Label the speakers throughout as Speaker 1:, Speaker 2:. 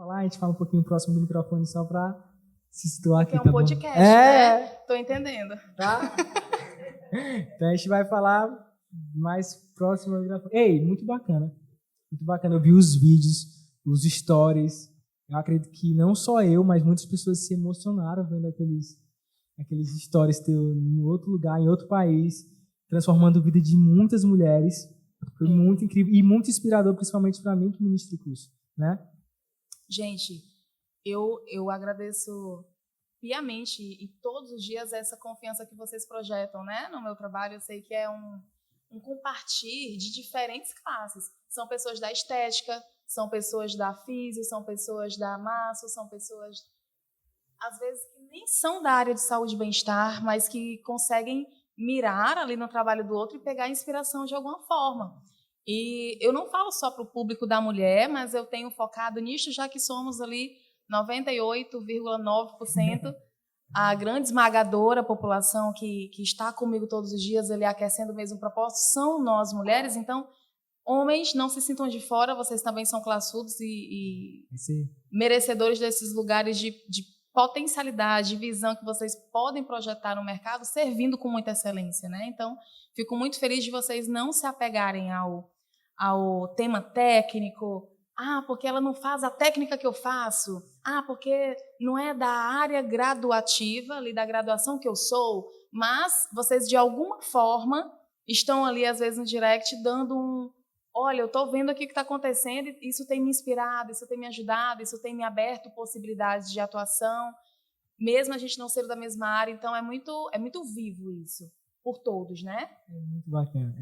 Speaker 1: falar, a gente fala um pouquinho próximo do microfone só para se situar aqui,
Speaker 2: é um podcast, né? Tô entendendo.
Speaker 1: Tá? Então a gente vai falar mais próximo do microfone. Ei, muito bacana. Muito bacana. Eu vi os vídeos, os stories. Eu acredito que não só eu, mas muitas pessoas se emocionaram vendo aqueles stories teu em outro lugar, em outro país, transformando a vida de muitas mulheres. Foi muito incrível e muito inspirador, principalmente para mim que ministro o curso, né?
Speaker 2: Gente, eu agradeço piamente e todos os dias essa confiança que vocês projetam, né? No meu trabalho, eu sei que é um compartilhar de diferentes classes. São pessoas da estética, são pessoas da físio, são pessoas da massa, são pessoas, às vezes, que nem são da área de saúde e bem-estar, mas que conseguem mirar ali no trabalho do outro e pegar inspiração de alguma forma. E eu não falo só para o público da mulher, mas eu tenho focado nisso, já que somos ali 98,9%, a grande esmagadora população que está comigo todos os dias, ali aquecendo o mesmo propósito, são nós mulheres. Então, homens, não se sintam de fora, vocês também são classudos e merecedores desses lugares de potencialidade, de visão que vocês podem projetar no mercado, servindo com muita excelência, né? Então, fico muito feliz de vocês não se apegarem ao tema técnico. Ah, porque ela não faz a técnica que eu faço. Ah, porque não é da área graduativa, ali da graduação que eu sou. Mas vocês, de alguma forma, estão ali, às vezes, no direct, dando olha, eu estou vendo aqui o que está acontecendo, isso tem me inspirado, isso tem me ajudado, isso tem me aberto possibilidades de atuação, mesmo a gente não ser da mesma área. Então, é muito vivo isso, por todos, né?
Speaker 1: É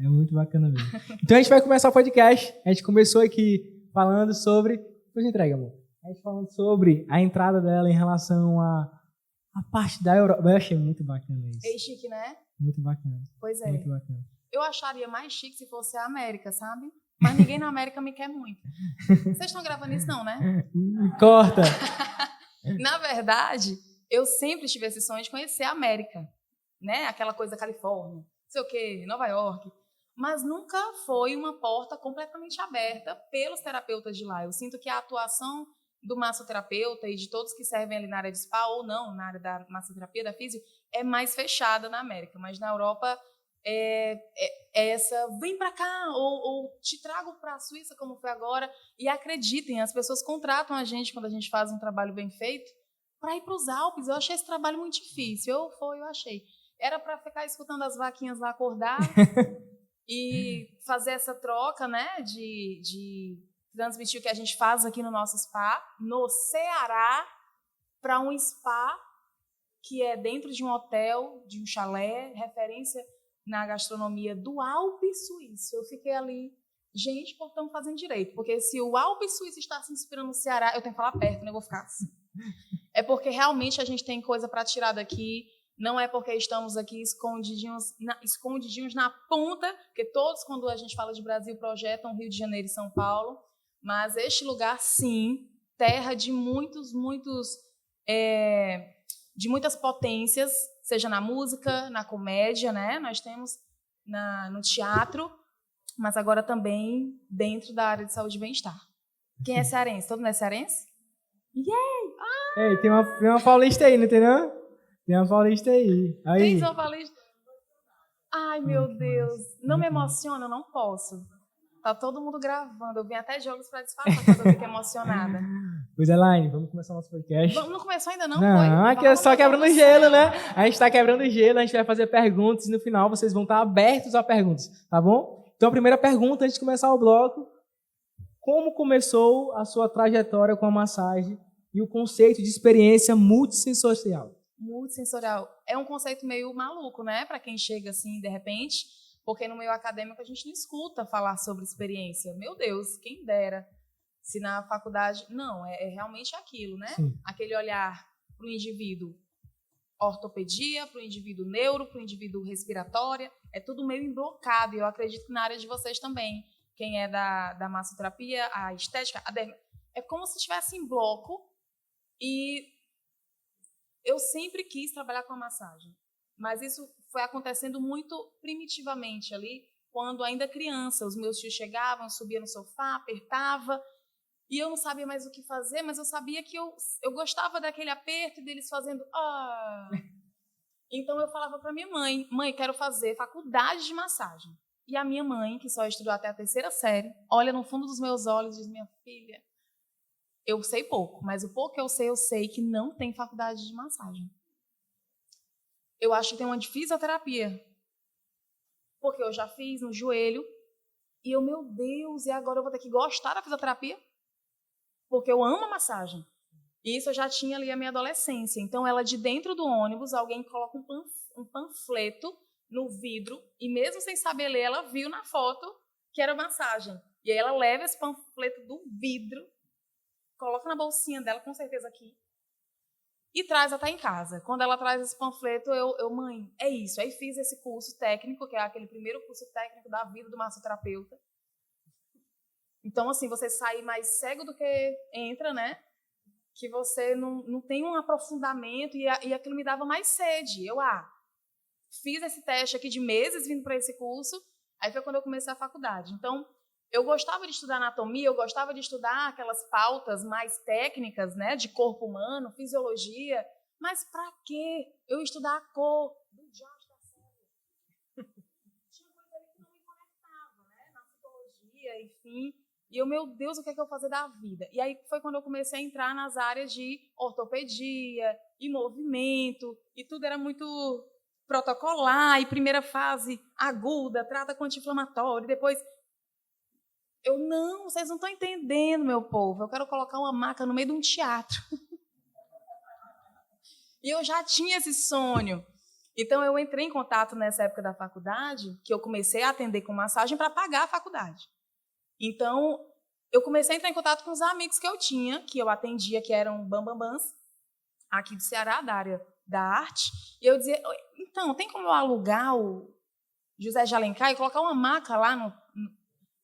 Speaker 1: muito bacana mesmo. Então, a gente vai começar o podcast. A gente começou aqui falando sobre... Depois entrega, amor. A gente falando sobre a entrada dela em relação à parte da Europa. Eu achei muito bacana isso.
Speaker 2: É chique, né?
Speaker 1: Muito bacana.
Speaker 2: Pois é.
Speaker 1: Muito bacana.
Speaker 2: Eu acharia mais chique se fosse a América, sabe? Mas ninguém na América me quer muito. Vocês estão gravando isso não, né?
Speaker 1: Corta!
Speaker 2: Na verdade, eu sempre tive esse sonho de conhecer a América, né? Aquela coisa da Califórnia, não sei o quê, Nova York. Mas nunca foi uma porta completamente aberta pelos terapeutas de lá. Eu sinto que a atuação do massoterapeuta e de todos que servem ali na área de spa ou não, na área da massoterapia, da físio, é mais fechada na América. Mas na Europa... essa, vem para cá ou te trago para a Suíça, como foi agora, e acreditem, as pessoas contratam a gente quando a gente faz um trabalho bem feito para ir para os Alpes. Eu achei esse trabalho muito difícil, eu achei. Era para ficar escutando as vaquinhas lá acordar e fazer essa troca, né, de transmitir o que a gente faz aqui no nosso spa, no Ceará, para um spa que é dentro de um hotel, de um chalé, referência na gastronomia do Alpe Suíço. Eu fiquei ali, gente, pô, estamos fazendo direito. Porque se o Alpe Suíço está se inspirando no Ceará, eu tenho que falar perto, né? Eu vou ficar assim. É porque realmente a gente tem coisa para tirar daqui. Não é porque estamos aqui escondidinhos na ponta, porque todos, quando a gente fala de Brasil, projetam Rio de Janeiro e São Paulo. Mas este lugar, sim, terra de de muitas potências, seja na música, na comédia, né? Nós temos no teatro, mas agora também dentro da área de saúde e bem-estar. Quem é cearense? Todo mundo é cearense?
Speaker 1: Yay! Ah! Ei, tem uma paulista aí, não tem não? Tem uma paulista aí.
Speaker 2: Tem uma paulista? Ai, meu Deus. Não me emociona, eu não posso. Tá todo mundo gravando. Eu vim até jogos para disfarçar quando eu fico emocionada.
Speaker 1: Pois é, Elaine, vamos começar o nosso podcast.
Speaker 2: Não começou ainda não?
Speaker 1: Não, aqui é só quebrando gelo, né? A gente está quebrando gelo, a gente vai fazer perguntas e no final vocês vão estar abertos a perguntas, tá bom? Então a primeira pergunta, antes de começar o bloco, como começou a sua trajetória com a massagem e o conceito de experiência multissensorial?
Speaker 2: Multissensorial. É um conceito meio maluco, né? Para quem chega assim, de repente, porque no meio acadêmico a gente não escuta falar sobre experiência. Meu Deus, quem dera. Se na faculdade... Não, é realmente aquilo, né?
Speaker 1: Sim.
Speaker 2: Aquele olhar para o indivíduo ortopedia, para o indivíduo neuro, para o indivíduo respiratória. É tudo meio emblocado. E eu acredito que na área de vocês também. Quem é da massoterapia, a estética, é como se estivesse em bloco. E eu sempre quis trabalhar com a massagem. Mas isso foi acontecendo muito primitivamente ali, quando ainda criança. Os meus tios chegavam, subia no sofá, apertava... e eu não sabia mais o que fazer, mas eu sabia que eu gostava daquele aperto e deles fazendo... Então, eu falava para minha mãe, mãe, quero fazer faculdade de massagem. E a minha mãe, que só estudou até a 3ª série, olha no fundo dos meus olhos e diz, minha filha, eu sei pouco, mas o pouco que eu sei que não tem faculdade de massagem. Eu acho que tem uma de fisioterapia, porque eu já fiz no joelho, e eu, meu Deus, e agora eu vou ter que gostar da fisioterapia? Porque eu amo a massagem. E isso eu já tinha ali a minha adolescência. Então, ela de dentro do ônibus, alguém coloca um panfleto no vidro, e mesmo sem saber ler, ela viu na foto que era massagem. E aí ela leva esse panfleto do vidro, coloca na bolsinha dela, com certeza aqui, e traz até em casa. Quando ela traz esse panfleto, eu mãe, é isso. Aí fiz esse curso técnico, que é aquele primeiro curso técnico da vida do massoterapeuta. Então, assim, você sai mais cego do que entra, né? Que você não tem um aprofundamento e aquilo me dava mais sede. Eu, fiz esse teste aqui de meses vindo para esse curso, aí foi quando eu comecei a faculdade. Então, eu gostava de estudar anatomia, eu gostava de estudar aquelas pautas mais técnicas, né, de corpo humano, fisiologia, mas para quê eu estudar a cor do diacho da célula? Tinha coisa ali que não me conectava, né, na psicologia, enfim. E eu, meu Deus, o que é que eu vou fazer da vida? E aí foi quando eu comecei a entrar nas áreas de ortopedia e movimento, e tudo era muito protocolar, e primeira fase aguda, trata com anti-inflamatório, depois... vocês não estão entendendo, meu povo, eu quero colocar uma maca no meio de um teatro. E eu já tinha esse sonho. Então, eu entrei em contato nessa época da faculdade, que eu comecei a atender com massagem para pagar a faculdade. Então, eu comecei a entrar em contato com os amigos que eu tinha, que eu atendia, que eram bambambãs, aqui do Ceará, da área da arte. E eu dizia, então, tem como eu alugar o José de Alencar e colocar uma maca lá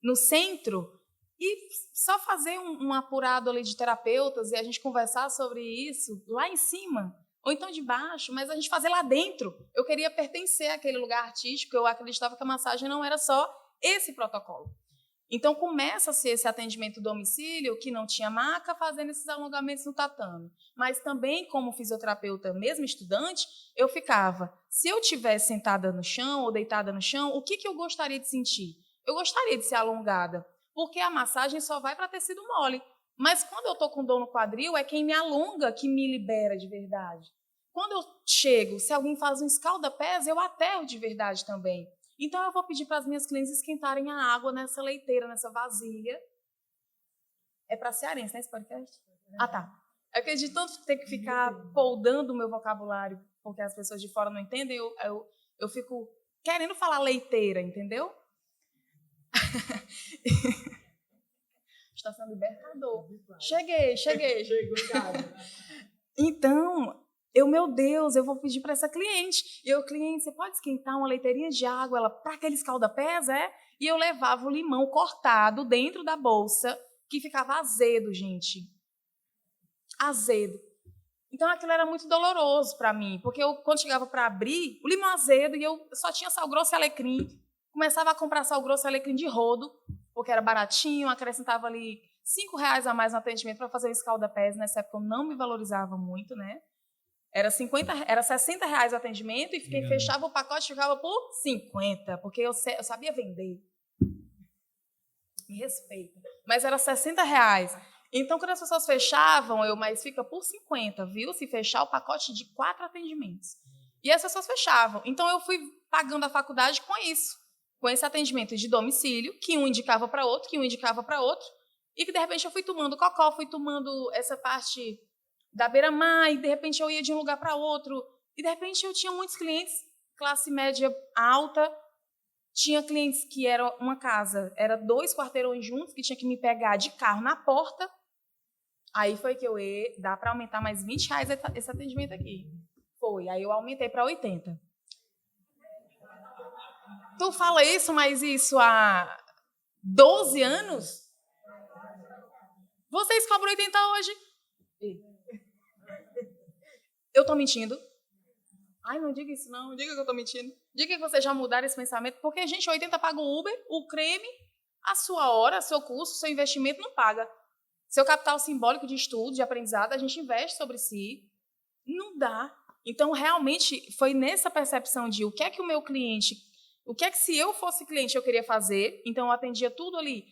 Speaker 2: no centro e só fazer um apurado ali de terapeutas e a gente conversar sobre isso lá em cima, ou então de baixo, mas a gente fazer lá dentro. Eu queria pertencer àquele lugar artístico, eu acreditava que a massagem não era só esse protocolo. Então, começa-se esse atendimento domicílio, que não tinha maca, fazendo esses alongamentos no tatame. Mas também, como fisioterapeuta, mesmo estudante, eu ficava, se eu estivesse sentada no chão ou deitada no chão, o que eu gostaria de sentir? Eu gostaria de ser alongada, porque a massagem só vai para tecido mole. Mas quando eu estou com dor no quadril, é quem me alonga que me libera de verdade. Quando eu chego, se alguém faz um escalda-pés, eu aterro de verdade também. Então, eu vou pedir para as minhas clientes esquentarem a água nessa leiteira, nessa vasilha. É para cearense, né, esse podcast? Tá. Eu acredito tanto ter que ficar poldando o meu vocabulário, porque as pessoas de fora não entendem, eu fico querendo falar leiteira, entendeu? Está sendo libertador. Cheguei.
Speaker 1: Chegou em casa.
Speaker 2: Então, meu Deus, eu vou pedir para essa cliente. E eu, cliente, você pode esquentar uma leiteirinha de água, ela para aquele escalda-pés, é? E eu levava o limão cortado dentro da bolsa, que ficava azedo, gente. Azedo. Então, aquilo era muito doloroso para mim, porque quando chegava para abrir, o limão azedo, e eu só tinha sal grosso e alecrim. Começava a comprar sal grosso e alecrim de rodo, porque era baratinho, acrescentava ali R$5 a mais no atendimento para fazer o escalda-pés. Nessa época eu não me valorizava muito, né? Era R$60 o atendimento e quem fechava o pacote ficava por 50, porque eu sabia vender. Me respeita. Mas era R$60. Então, quando as pessoas fechavam, mas fica por 50, viu? Se fechar o pacote de 4 atendimentos. E as pessoas fechavam. Então, eu fui pagando a faculdade com isso. Com esse atendimento de domicílio, que um indicava para outro, e que, de repente, eu fui tomando cocó, fui tomando essa parte da beira-mar, e, de repente, eu ia de um lugar para outro. E, de repente, eu tinha muitos clientes, classe média alta. Tinha clientes que era uma casa, era 2 quarteirões juntos, que tinha que me pegar de carro na porta. Aí foi que dá para aumentar mais R$20 esse atendimento aqui. Foi, aí eu aumentei para 80. Tu fala isso, mas isso há 12 anos? Vocês cobram 80 hoje? Eu estou mentindo? Ai, não diga isso não, diga que eu estou mentindo. Diga que vocês já mudaram esse pensamento, porque, gente, 80 paga o Uber, o creme, a sua hora, seu curso, seu investimento não paga. Seu capital simbólico de estudo, de aprendizado, a gente investe sobre si. Não dá. Então, realmente, foi nessa percepção de o que é que o meu cliente, o que é que se eu fosse cliente eu queria fazer. Então, eu atendia tudo ali,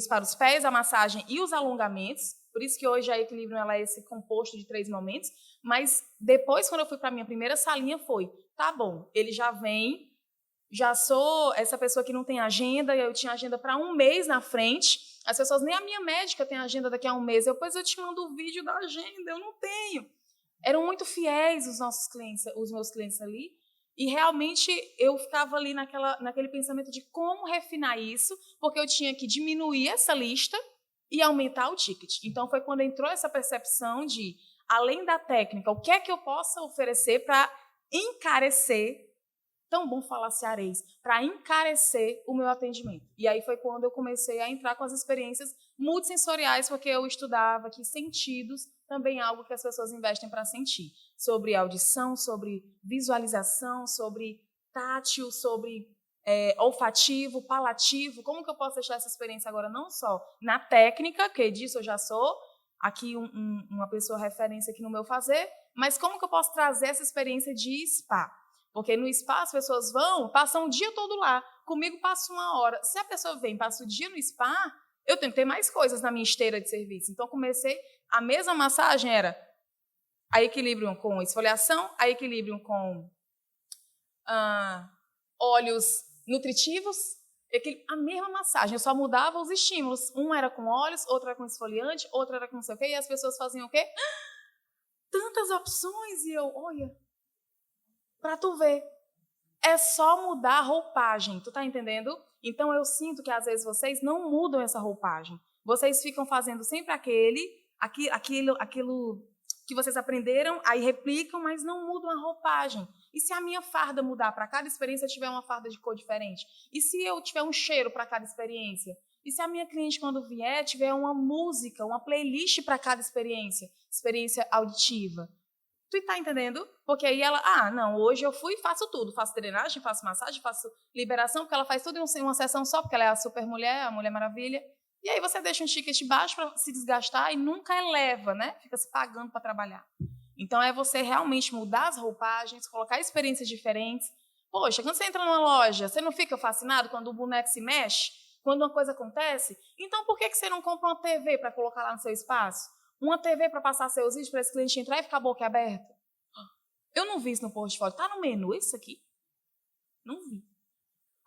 Speaker 2: para os pés, a massagem e os alongamentos. Por isso que hoje a Equilíbrio ela é esse composto de 3 momentos. Mas depois, quando eu fui para a minha primeira salinha, foi, tá bom, ele já vem, já sou essa pessoa que não tem agenda, eu tinha agenda para um mês na frente. As pessoas, nem a minha médica tem agenda daqui a um mês. Depois eu te mando o vídeo da agenda, eu não tenho. Eram muito fiéis os nossos clientes, os meus clientes ali, e realmente eu ficava ali naquele pensamento de como refinar isso, porque eu tinha que diminuir essa lista e aumentar o ticket. Então foi quando entrou essa percepção de, além da técnica, o que é que eu possa oferecer para encarecer, tão bom falar cearês, para encarecer o meu atendimento. E aí foi quando eu comecei a entrar com as experiências multissensoriais, porque eu estudava que sentidos também é algo que as pessoas investem para sentir. Sobre audição, sobre visualização, sobre tátil, sobre olfativo, palativo. Como que eu posso deixar essa experiência agora não só na técnica, que disso eu já sou aqui uma pessoa referência aqui no meu fazer, mas como que eu posso trazer essa experiência de spa? Porque no spa as pessoas passam o dia todo lá. Comigo passa 1 hora. Se a pessoa vem, passa o dia no spa, eu tenho que ter mais coisas na minha esteira de serviço. Então, comecei, a mesma massagem era a Equilibrium com esfoliação, a Equilibrium com óleos nutritivos, a mesma massagem, eu só mudava os estímulos. Um era com óleos, outro era com esfoliante, outro era com não sei o quê, e as pessoas faziam o quê? Tantas opções, e eu, olha, para tu ver, é só mudar a roupagem, tu tá entendendo? Então eu sinto que às vezes vocês não mudam essa roupagem. Vocês ficam fazendo sempre aquilo que vocês aprenderam, aí replicam, mas não mudam a roupagem. E se a minha farda mudar para cada experiência, eu tiver uma farda de cor diferente? E se eu tiver um cheiro para cada experiência? E se a minha cliente, quando vier, tiver uma música, uma playlist para cada experiência auditiva? Tu tá entendendo? Porque aí ela, não, hoje eu fui e faço tudo. Faço drenagem, faço massagem, faço liberação, porque ela faz tudo em uma sessão só, porque ela é a super mulher, a Mulher Maravilha. E aí você deixa um ticket baixo para se desgastar e nunca eleva, né? Fica se pagando para trabalhar. Então é você realmente mudar as roupagens, colocar experiências diferentes. Poxa, quando você entra numa loja, você não fica fascinado quando o boneco se mexe? Quando uma coisa acontece? Então por que você não compra uma TV para colocar lá no seu espaço? Uma TV para passar seus vídeos para esse cliente entrar e ficar a boca aberta? Eu não vi isso no portfólio. Está no menu isso aqui? Não vi.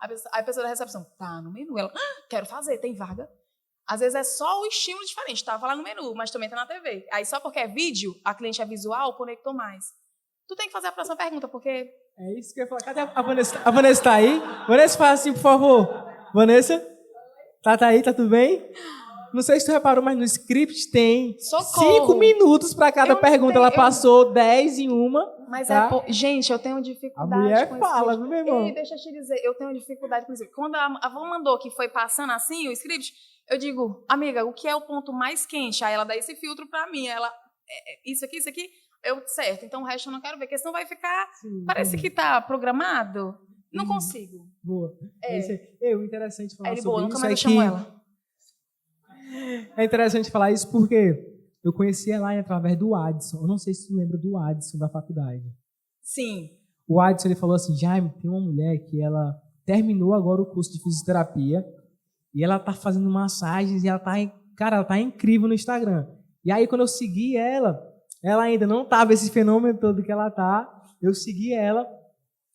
Speaker 2: A pessoa da recepção, está no menu. Ela, quero fazer, tem vaga? Às vezes é só o estímulo diferente. Estava lá no menu, mas também está na TV. Aí só porque é vídeo, a cliente é visual, conectou mais. Tu tem que fazer a próxima pergunta, porque...
Speaker 1: É isso que eu ia falar. Cadê a Vanessa? A Vanessa está aí? Vanessa, faz assim, por favor. Vanessa? Tá aí? Tá tudo bem? Não sei se tu reparou, mas no script tem
Speaker 2: Socorro.
Speaker 1: 5 minutos para cada pergunta. Ela passou 10 em uma.
Speaker 2: Mas
Speaker 1: tá?
Speaker 2: Gente, eu tenho dificuldade.
Speaker 1: A mulher fala, viu, meu irmão?
Speaker 2: Ei, deixa eu te dizer, eu tenho dificuldade com isso. Quando a Van mandou que foi passando assim o script, eu digo, amiga, o que é o ponto mais quente? Aí ela dá esse filtro para mim. Ela, isso aqui, certo. Então o resto eu não quero ver, porque senão vai ficar. Sim, parece que tá programado. Não consigo.
Speaker 1: Boa. O interessante falar sobre
Speaker 2: boa,
Speaker 1: isso
Speaker 2: nunca mais
Speaker 1: é
Speaker 2: eu chamo ela.
Speaker 1: É interessante falar isso porque eu conheci ela através do Adson. Eu não sei se tu lembra do Adson da faculdade.
Speaker 2: Sim.
Speaker 1: O Adson, ele falou assim, Jaime, tem uma mulher que ela terminou agora o curso de fisioterapia e ela tá fazendo massagens e ela tá incrível no Instagram. E aí quando eu segui ela ainda não tava esse fenômeno todo que ela tá. Eu segui ela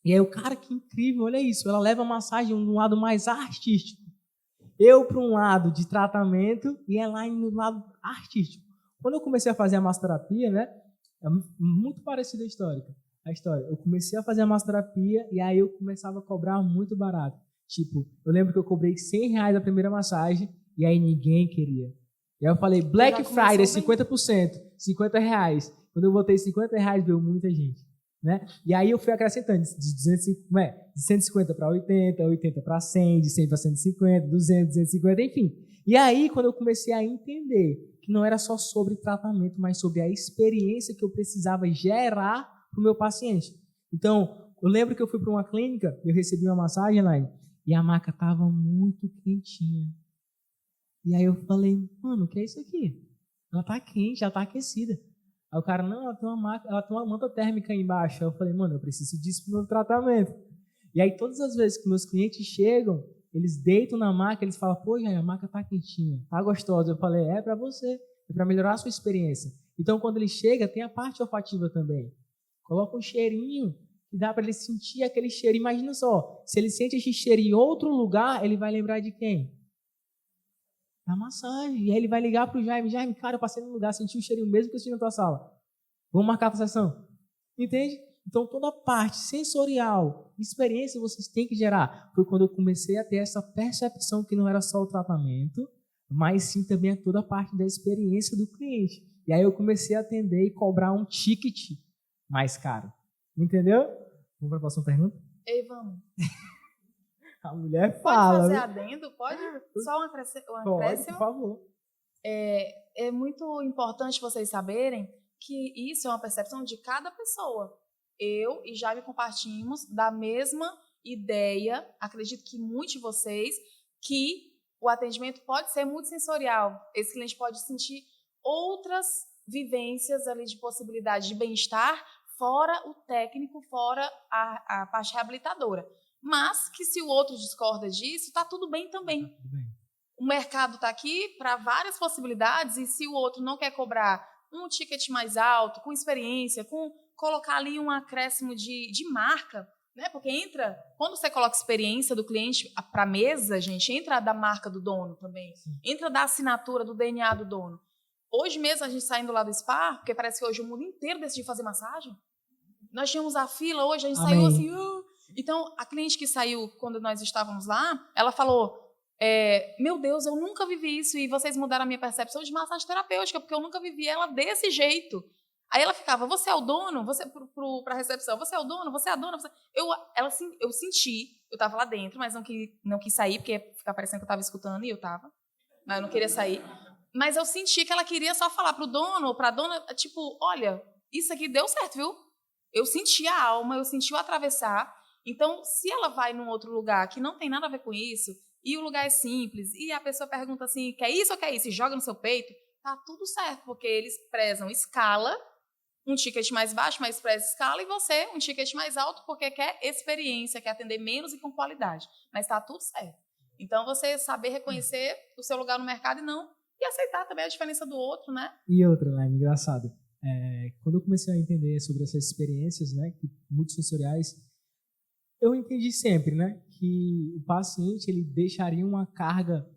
Speaker 1: e aí cara, que incrível, olha isso. Ela leva a massagem de um lado mais artístico. Eu para um lado de tratamento e ela indo no lado artístico. Quando eu comecei a fazer a massoterapia, né, é muito parecida a história. Eu comecei a fazer a massoterapia e aí eu começava a cobrar muito barato. Tipo, eu lembro que eu cobrei R$100 a primeira massagem e aí ninguém queria. E aí eu falei, Black Friday, 50%, R$50. Quando eu botei R$50, veio muita gente. Né? E aí eu fui acrescentando de 150 para 80, 80 para 100, de 100 para 150, 200, 250, enfim. E aí quando eu comecei a entender que não era só sobre tratamento, mas sobre a experiência que eu precisava gerar para o meu paciente. Então, eu lembro que eu fui para uma clínica, eu recebi uma massagem lá e a maca estava muito quentinha. E aí eu falei, mano, o que é isso aqui? Ela tá quente, ela tá aquecida. Aí o cara, não, ela tem uma manta térmica aí embaixo. Aí eu falei, mano, eu preciso disso pro meu tratamento. E aí todas as vezes que meus clientes chegam, eles deitam na maca, eles falam, pô, Jair, a maca tá quentinha, tá gostosa. Eu falei, é pra você, é pra melhorar a sua experiência. Então quando ele chega, tem a parte olfativa também. Coloca um cheirinho que dá para ele sentir aquele cheiro. Imagina só, se ele sente esse cheiro em outro lugar, ele vai lembrar de quem? Da massagem. E aí ele vai ligar pro Jaime, Jaime, cara, eu passei num lugar, senti o cheirinho mesmo que eu senti na tua sala. Vamos marcar a sessão. Entende? Então toda a parte sensorial, experiência vocês têm que gerar. Foi quando eu comecei a ter essa percepção que não era só o tratamento, mas sim também toda a parte da experiência do cliente. E aí eu comecei a atender e cobrar um ticket mais caro. Entendeu? Vamos para a próxima pergunta?
Speaker 2: Ei, vamos.
Speaker 1: A mulher
Speaker 2: Pode
Speaker 1: fala.
Speaker 2: fazer adendo? Pode? Só um acréscimo?
Speaker 1: Pode, por favor.
Speaker 2: É muito importante vocês saberem que isso é uma percepção de cada pessoa. Eu e Jaime compartilhamos da mesma ideia, acredito que muitos de vocês, que o atendimento pode ser multissensorial. Esse cliente pode sentir outras vivências ali de possibilidade de bem-estar, fora o técnico, fora a parte reabilitadora. Mas que se o outro discorda disso, está tudo bem também.
Speaker 1: Tudo bem.
Speaker 2: O mercado está aqui para várias possibilidades e se o outro não quer cobrar um ticket mais alto, com experiência, com colocar ali um acréscimo de marca, né? Porque entra, quando você coloca experiência do cliente para a mesa, gente, entra da marca do dono também, entra da assinatura, do DNA do dono. Hoje mesmo, a gente saindo lá do spa, porque parece que hoje o mundo inteiro decidiu fazer massagem, nós tínhamos a fila, hoje a gente saiu assim... Então, a cliente que saiu quando nós estávamos lá, ela falou... meu Deus, eu nunca vivi isso e vocês mudaram a minha percepção de massagem terapêutica, porque eu nunca vivi ela desse jeito. Aí ela ficava, você é o dono? Você para a recepção, você é o dono? Você é a dona? Eu senti, eu estava lá dentro, mas não quis sair, porque ia ficar parecendo que eu estava escutando, e eu estava, mas eu não queria sair. Mas eu senti que ela queria só falar para o dono ou para a dona, tipo, olha, isso aqui deu certo, viu? Eu senti a alma, eu senti o atravessar. Então, se ela vai num outro lugar que não tem nada a ver com isso, e o lugar é simples, e a pessoa pergunta assim, quer isso ou quer isso? E joga no seu peito, tá tudo certo, porque eles prezam escala, um ticket mais baixo, mas preza escala, e você, um ticket mais alto, porque quer experiência, quer atender menos e com qualidade. Mas tá tudo certo. Então, você saber reconhecer o seu lugar no mercado e aceitar também a diferença do outro, né?
Speaker 1: E outra, né, engraçado, quando eu comecei a entender sobre essas experiências, né, multissensoriais, eu entendi sempre, né, que o paciente ele deixaria uma carga,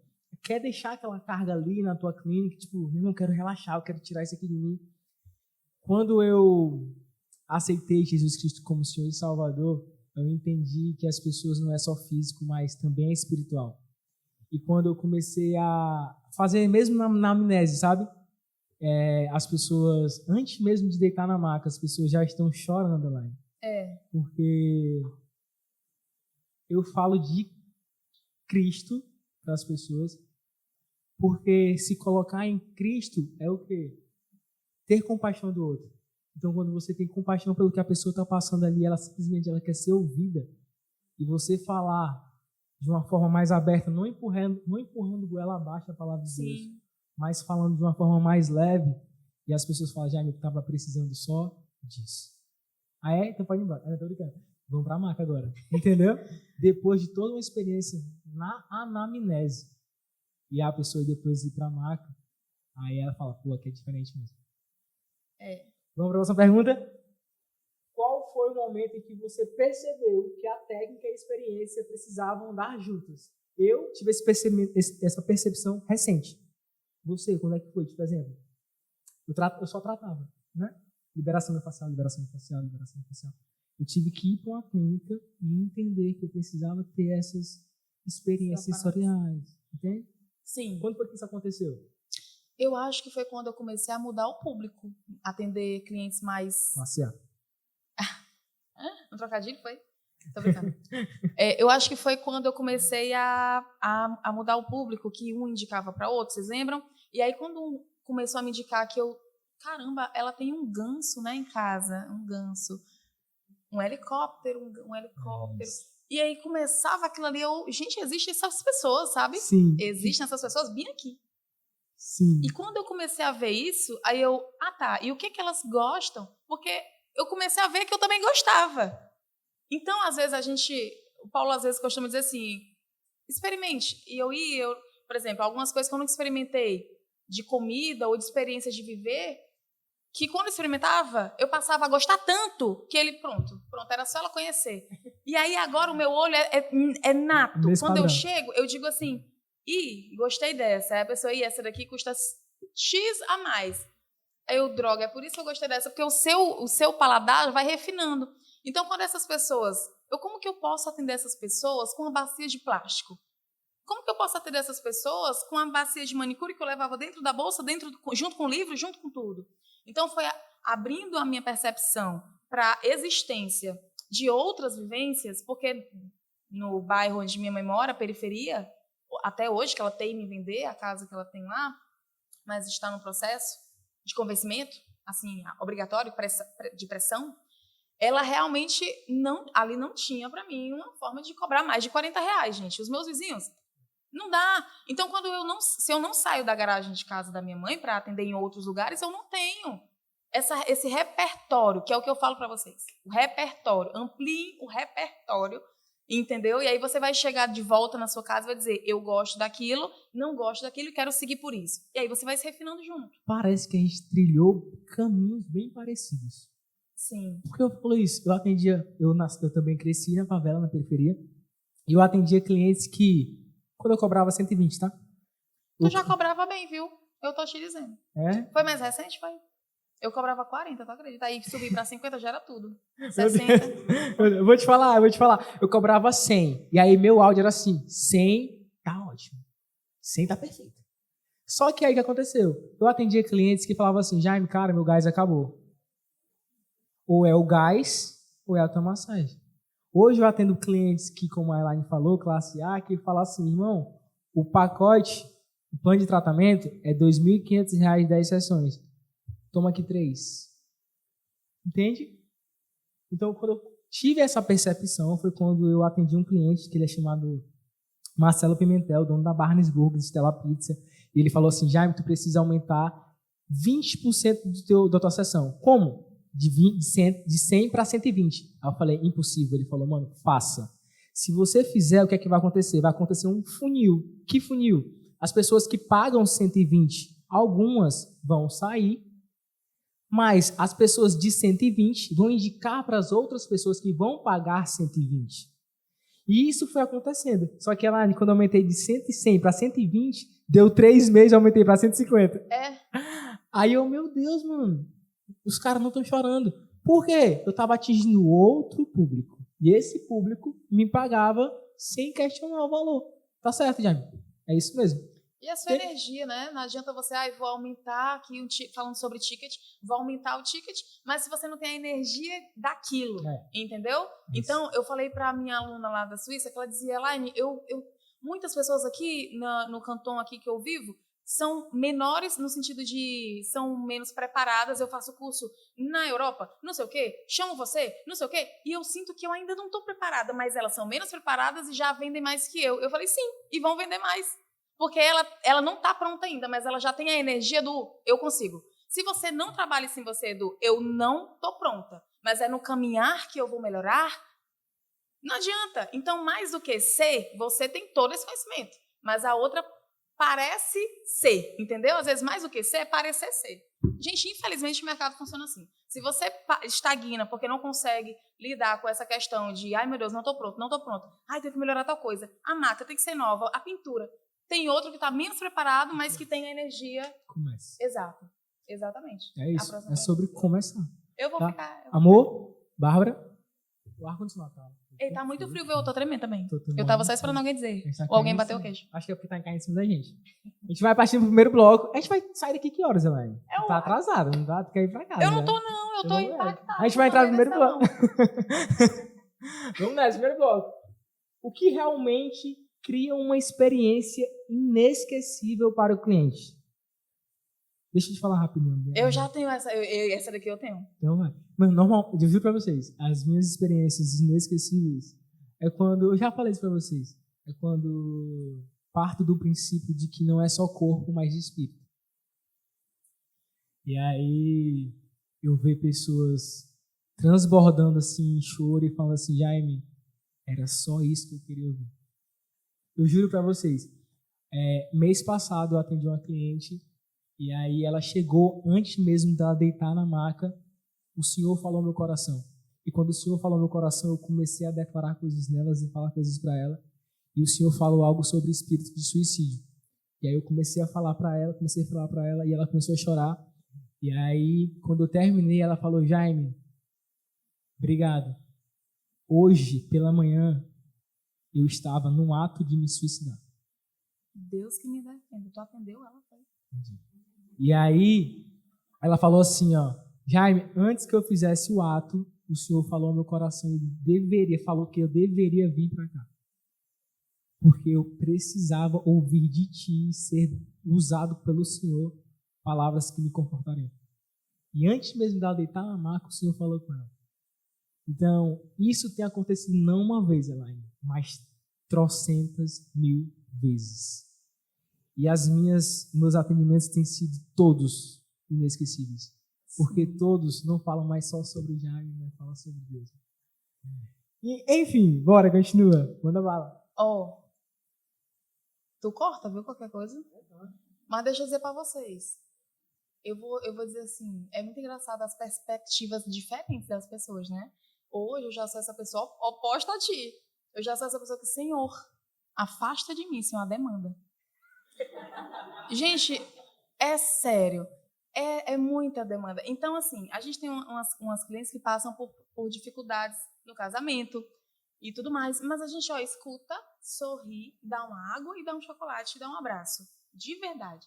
Speaker 1: quer deixar aquela carga ali na tua clínica, tipo, eu não quero relaxar, eu quero tirar isso aqui de mim. Quando eu aceitei Jesus Cristo como Senhor e Salvador, eu entendi que as pessoas não é só físico, mas também é espiritual. E quando eu comecei a fazer mesmo na amnésia, sabe? As pessoas, antes mesmo de deitar na maca, as pessoas já estão chorando lá. Porque eu falo de Cristo para as pessoas, porque se colocar em Cristo é o quê? Ter compaixão do outro. Então, quando você tem compaixão pelo que a pessoa está passando ali, ela simplesmente quer ser ouvida, e você falar de uma forma mais aberta, não empurrando goela abaixo a palavra de Deus, mas falando de uma forma mais leve, e as pessoas falam, Jaime, eu estava precisando só disso. Então pode ir embora. Eu tô brincando. Vamos para a maca agora. Entendeu? Depois de toda uma experiência na anamnese, e a pessoa depois ir para a maca, aí ela fala, pô, aqui é diferente mesmo. Vamos para a próxima pergunta? Qual foi o momento em que você percebeu que a técnica e a experiência precisavam andar juntas? Eu tive essa percepção recente. Você, quando é que foi? Por exemplo, eu só tratava, né? Liberação facial, liberação facial, liberação facial. Eu tive que ir para uma clínica e entender que eu precisava ter essas experiências sensoriais. Entende?
Speaker 2: Sim.
Speaker 1: Quando foi que isso aconteceu?
Speaker 2: Eu acho que foi quando eu comecei a mudar o público, atender clientes mais...
Speaker 1: Classe A.
Speaker 2: Um trocadilho, foi? Tô brincando. Eu acho que foi quando eu comecei a mudar o público, que um indicava para outro, vocês lembram? E aí, quando um começou a me indicar que caramba, ela tem um ganso, né, em casa, um ganso. Um helicóptero, E aí começava aquilo ali, gente, existem essas pessoas, sabe?
Speaker 1: Sim.
Speaker 2: Existem essas pessoas bem aqui.
Speaker 1: Sim.
Speaker 2: E quando eu comecei a ver isso, aí tá, e o que elas gostam? Porque eu comecei a ver que eu também gostava. Então, às vezes, o Paulo às vezes costuma dizer assim, experimente. E por exemplo, algumas coisas que eu não experimentei de comida ou de experiências de viver, que quando eu experimentava, eu passava a gostar tanto que ele, pronto, era só ela conhecer. E aí agora o meu olho é nato.
Speaker 1: Nesse
Speaker 2: Quando eu
Speaker 1: padrão.
Speaker 2: chego, eu digo assim, gostei dessa. Aí a pessoa, essa daqui custa X a mais. Aí eu, droga, é por isso que eu gostei dessa, porque o seu paladar vai refinando. Então, quando essas pessoas, como que eu posso atender essas pessoas com uma bacia de plástico? Como que eu posso atender essas pessoas com uma bacia de manicure que eu levava dentro da bolsa, junto com o livro, junto com tudo? Então, foi abrindo a minha percepção para a existência de outras vivências, porque no bairro onde minha mãe mora, periferia, até hoje, que ela tem me vender a casa que ela tem lá, mas está no processo de convencimento, assim, obrigatório, de pressão, ela realmente ali não tinha para mim uma forma de cobrar mais de R$40, gente. Os meus vizinhos, não dá. Então, se eu não saio da garagem de casa da minha mãe para atender em outros lugares, eu não tenho esse repertório, que é o que eu falo para vocês. O repertório. Ampliem o repertório, entendeu? E aí você vai chegar de volta na sua casa e vai dizer, eu gosto daquilo, não gosto daquilo e quero seguir por isso. E aí você vai se refinando junto.
Speaker 1: Parece que a gente trilhou caminhos bem parecidos.
Speaker 2: Sim.
Speaker 1: Porque eu falei isso, eu também cresci na favela, na periferia, e eu atendia clientes que, quando eu cobrava 120, tá?
Speaker 2: Tu já cobrava bem, viu? Eu tô te dizendo.
Speaker 1: É?
Speaker 2: Foi mais recente, foi? Eu cobrava 40, tu acredita? Aí subir pra 50 já era tudo. 60.
Speaker 1: Eu vou te falar. Eu cobrava 100. E aí meu áudio era assim, 100 tá ótimo. 100 tá perfeito. Só que aí o que aconteceu? Eu atendia clientes que falavam assim, Jaime, cara, meu gás acabou. Ou é o gás, ou é a tua massagem. Hoje eu atendo clientes que, como a Elaine falou, classe A, que falam assim, irmão, o pacote, o plano de tratamento é R$ 2.500, 10 sessões. Toma aqui 3. Entende? Então, quando eu tive essa percepção, foi quando eu atendi um cliente, que ele é chamado Marcelo Pimentel, dono da Barnes Burgers, Stella Pizza, e ele falou assim, Jaime, tu precisa aumentar 20% da tua sessão. Como? De 100 para 120. Aí eu falei, impossível. Ele falou, mano, faça. Se você fizer, o que é que vai acontecer? Vai acontecer um funil. Que funil? As pessoas que pagam 120, algumas vão sair, mas as pessoas de 120 vão indicar para as outras pessoas que vão pagar 120. E isso foi acontecendo. Só que ela, quando eu aumentei de 100 para 120, deu 3 meses, eu aumentei para 150.
Speaker 2: É.
Speaker 1: Aí eu, meu Deus, mano, os caras não estão chorando. Por quê? Eu estava atingindo outro público. E esse público me pagava sem questionar o valor. Tá certo, Jaime? É isso mesmo.
Speaker 2: E a sua energia, né? Não adianta você, vou aumentar aqui, falando sobre ticket, vou aumentar o ticket, mas se você não tem a energia daquilo, entendeu? Isso. Então, eu falei para a minha aluna lá da Suíça, que ela dizia, Elaine, muitas pessoas aqui, no canton aqui que eu vivo, são menores no sentido de são menos preparadas. Eu faço curso na Europa, não sei o quê, chamo você, não sei o quê, e eu sinto que eu ainda não estou preparada, mas elas são menos preparadas e já vendem mais que eu. Eu falei, sim, e vão vender mais. Porque ela não está pronta ainda, mas ela já tem a energia do eu consigo. Se você não trabalha em você do eu não estou pronta, mas é no caminhar que eu vou melhorar, não adianta. Então, mais do que ser, você tem todo esse conhecimento, mas a outra parece ser, entendeu? Às vezes, mais do que ser, é parecer ser. Gente, infelizmente, o mercado funciona assim. Se você estagna porque não consegue lidar com essa questão de ai, meu Deus, não estou pronto, não estou pronto. Ai, tem que melhorar tal coisa. A máquina tem que ser nova, a pintura. Tem outro que está menos preparado, mas que tem a energia.
Speaker 1: Começa.
Speaker 2: Exato. Exatamente.
Speaker 1: É isso. É sobre começar.
Speaker 2: Eu vou ficar.
Speaker 1: Amor, Bárbara, o ar-condicionado tá.
Speaker 2: Ei, tá muito frio, viu? Eu tô tremendo também.
Speaker 1: Tô
Speaker 2: eu tava só esperando alguém dizer.
Speaker 1: Tá
Speaker 2: ou alguém bater o queixo.
Speaker 1: Acho que é porque tá caindo em cima da gente. A gente vai partir pro primeiro bloco. A gente vai sair daqui que horas, Elaine? Tá atrasado, não dá? Tu quer ir pra casa.
Speaker 2: Eu não tô, não. Eu tô impactada.
Speaker 1: A gente vai entrar no primeiro bloco. Vamos nessa, primeiro bloco. O que realmente cria uma experiência inesquecível para o cliente? Deixa eu te falar rapidinho.
Speaker 2: Eu já tenho essa. Essa daqui eu tenho.
Speaker 1: Então vai. Mas normal, eu digo pra vocês, as minhas experiências inesquecíveis é quando, eu já falei isso para vocês, é quando parto do princípio de que não é só corpo, mas espírito. E aí eu vejo pessoas transbordando assim em choro e falando assim, Jaime, era só isso que eu queria ouvir. Eu juro para vocês, mês passado eu atendi uma cliente e aí ela chegou, antes mesmo dela deitar na maca, o Senhor falou no meu coração. E quando o Senhor falou no meu coração, eu comecei a declarar coisas nelas e falar coisas para ela. E o Senhor falou algo sobre espírito de suicídio. E aí eu comecei a falar para ela, e ela começou a chorar. E aí, quando eu terminei, ela falou, Jaime, obrigado. Hoje, pela manhã, eu estava num ato de me suicidar.
Speaker 2: Deus que me defende. Tu atendeu ela? Foi?
Speaker 1: E aí, ela falou assim, ó, Jaime, antes que eu fizesse o ato, o Senhor falou no meu coração, falou que eu deveria vir para cá. Porque eu precisava ouvir de ti, ser usado pelo Senhor, palavras que me confortariam. E antes mesmo dela deitar na maca, o Senhor falou com ela. Então, isso tem acontecido não uma vez, Elaine, mas trocentas mil vezes. E meus atendimentos têm sido todos inesquecíveis. Porque todos não falam mais só sobre Jaime, mas falam sobre Deus. E, enfim, bora, continua. Manda bala.
Speaker 2: Tu corta, viu, qualquer coisa? Mas deixa eu dizer pra vocês. Eu vou dizer assim, é muito engraçado as perspectivas diferentes das pessoas, né? Hoje eu já sou essa pessoa oposta a ti. Eu já sou essa pessoa que, Senhor, afasta de mim, isso é uma demanda. Gente, é sério. É muita demanda. Então, assim, a gente tem umas clientes que passam por dificuldades no casamento e tudo mais, mas a gente, escuta, sorri, dá uma água e dá um chocolate e dá um abraço. De verdade.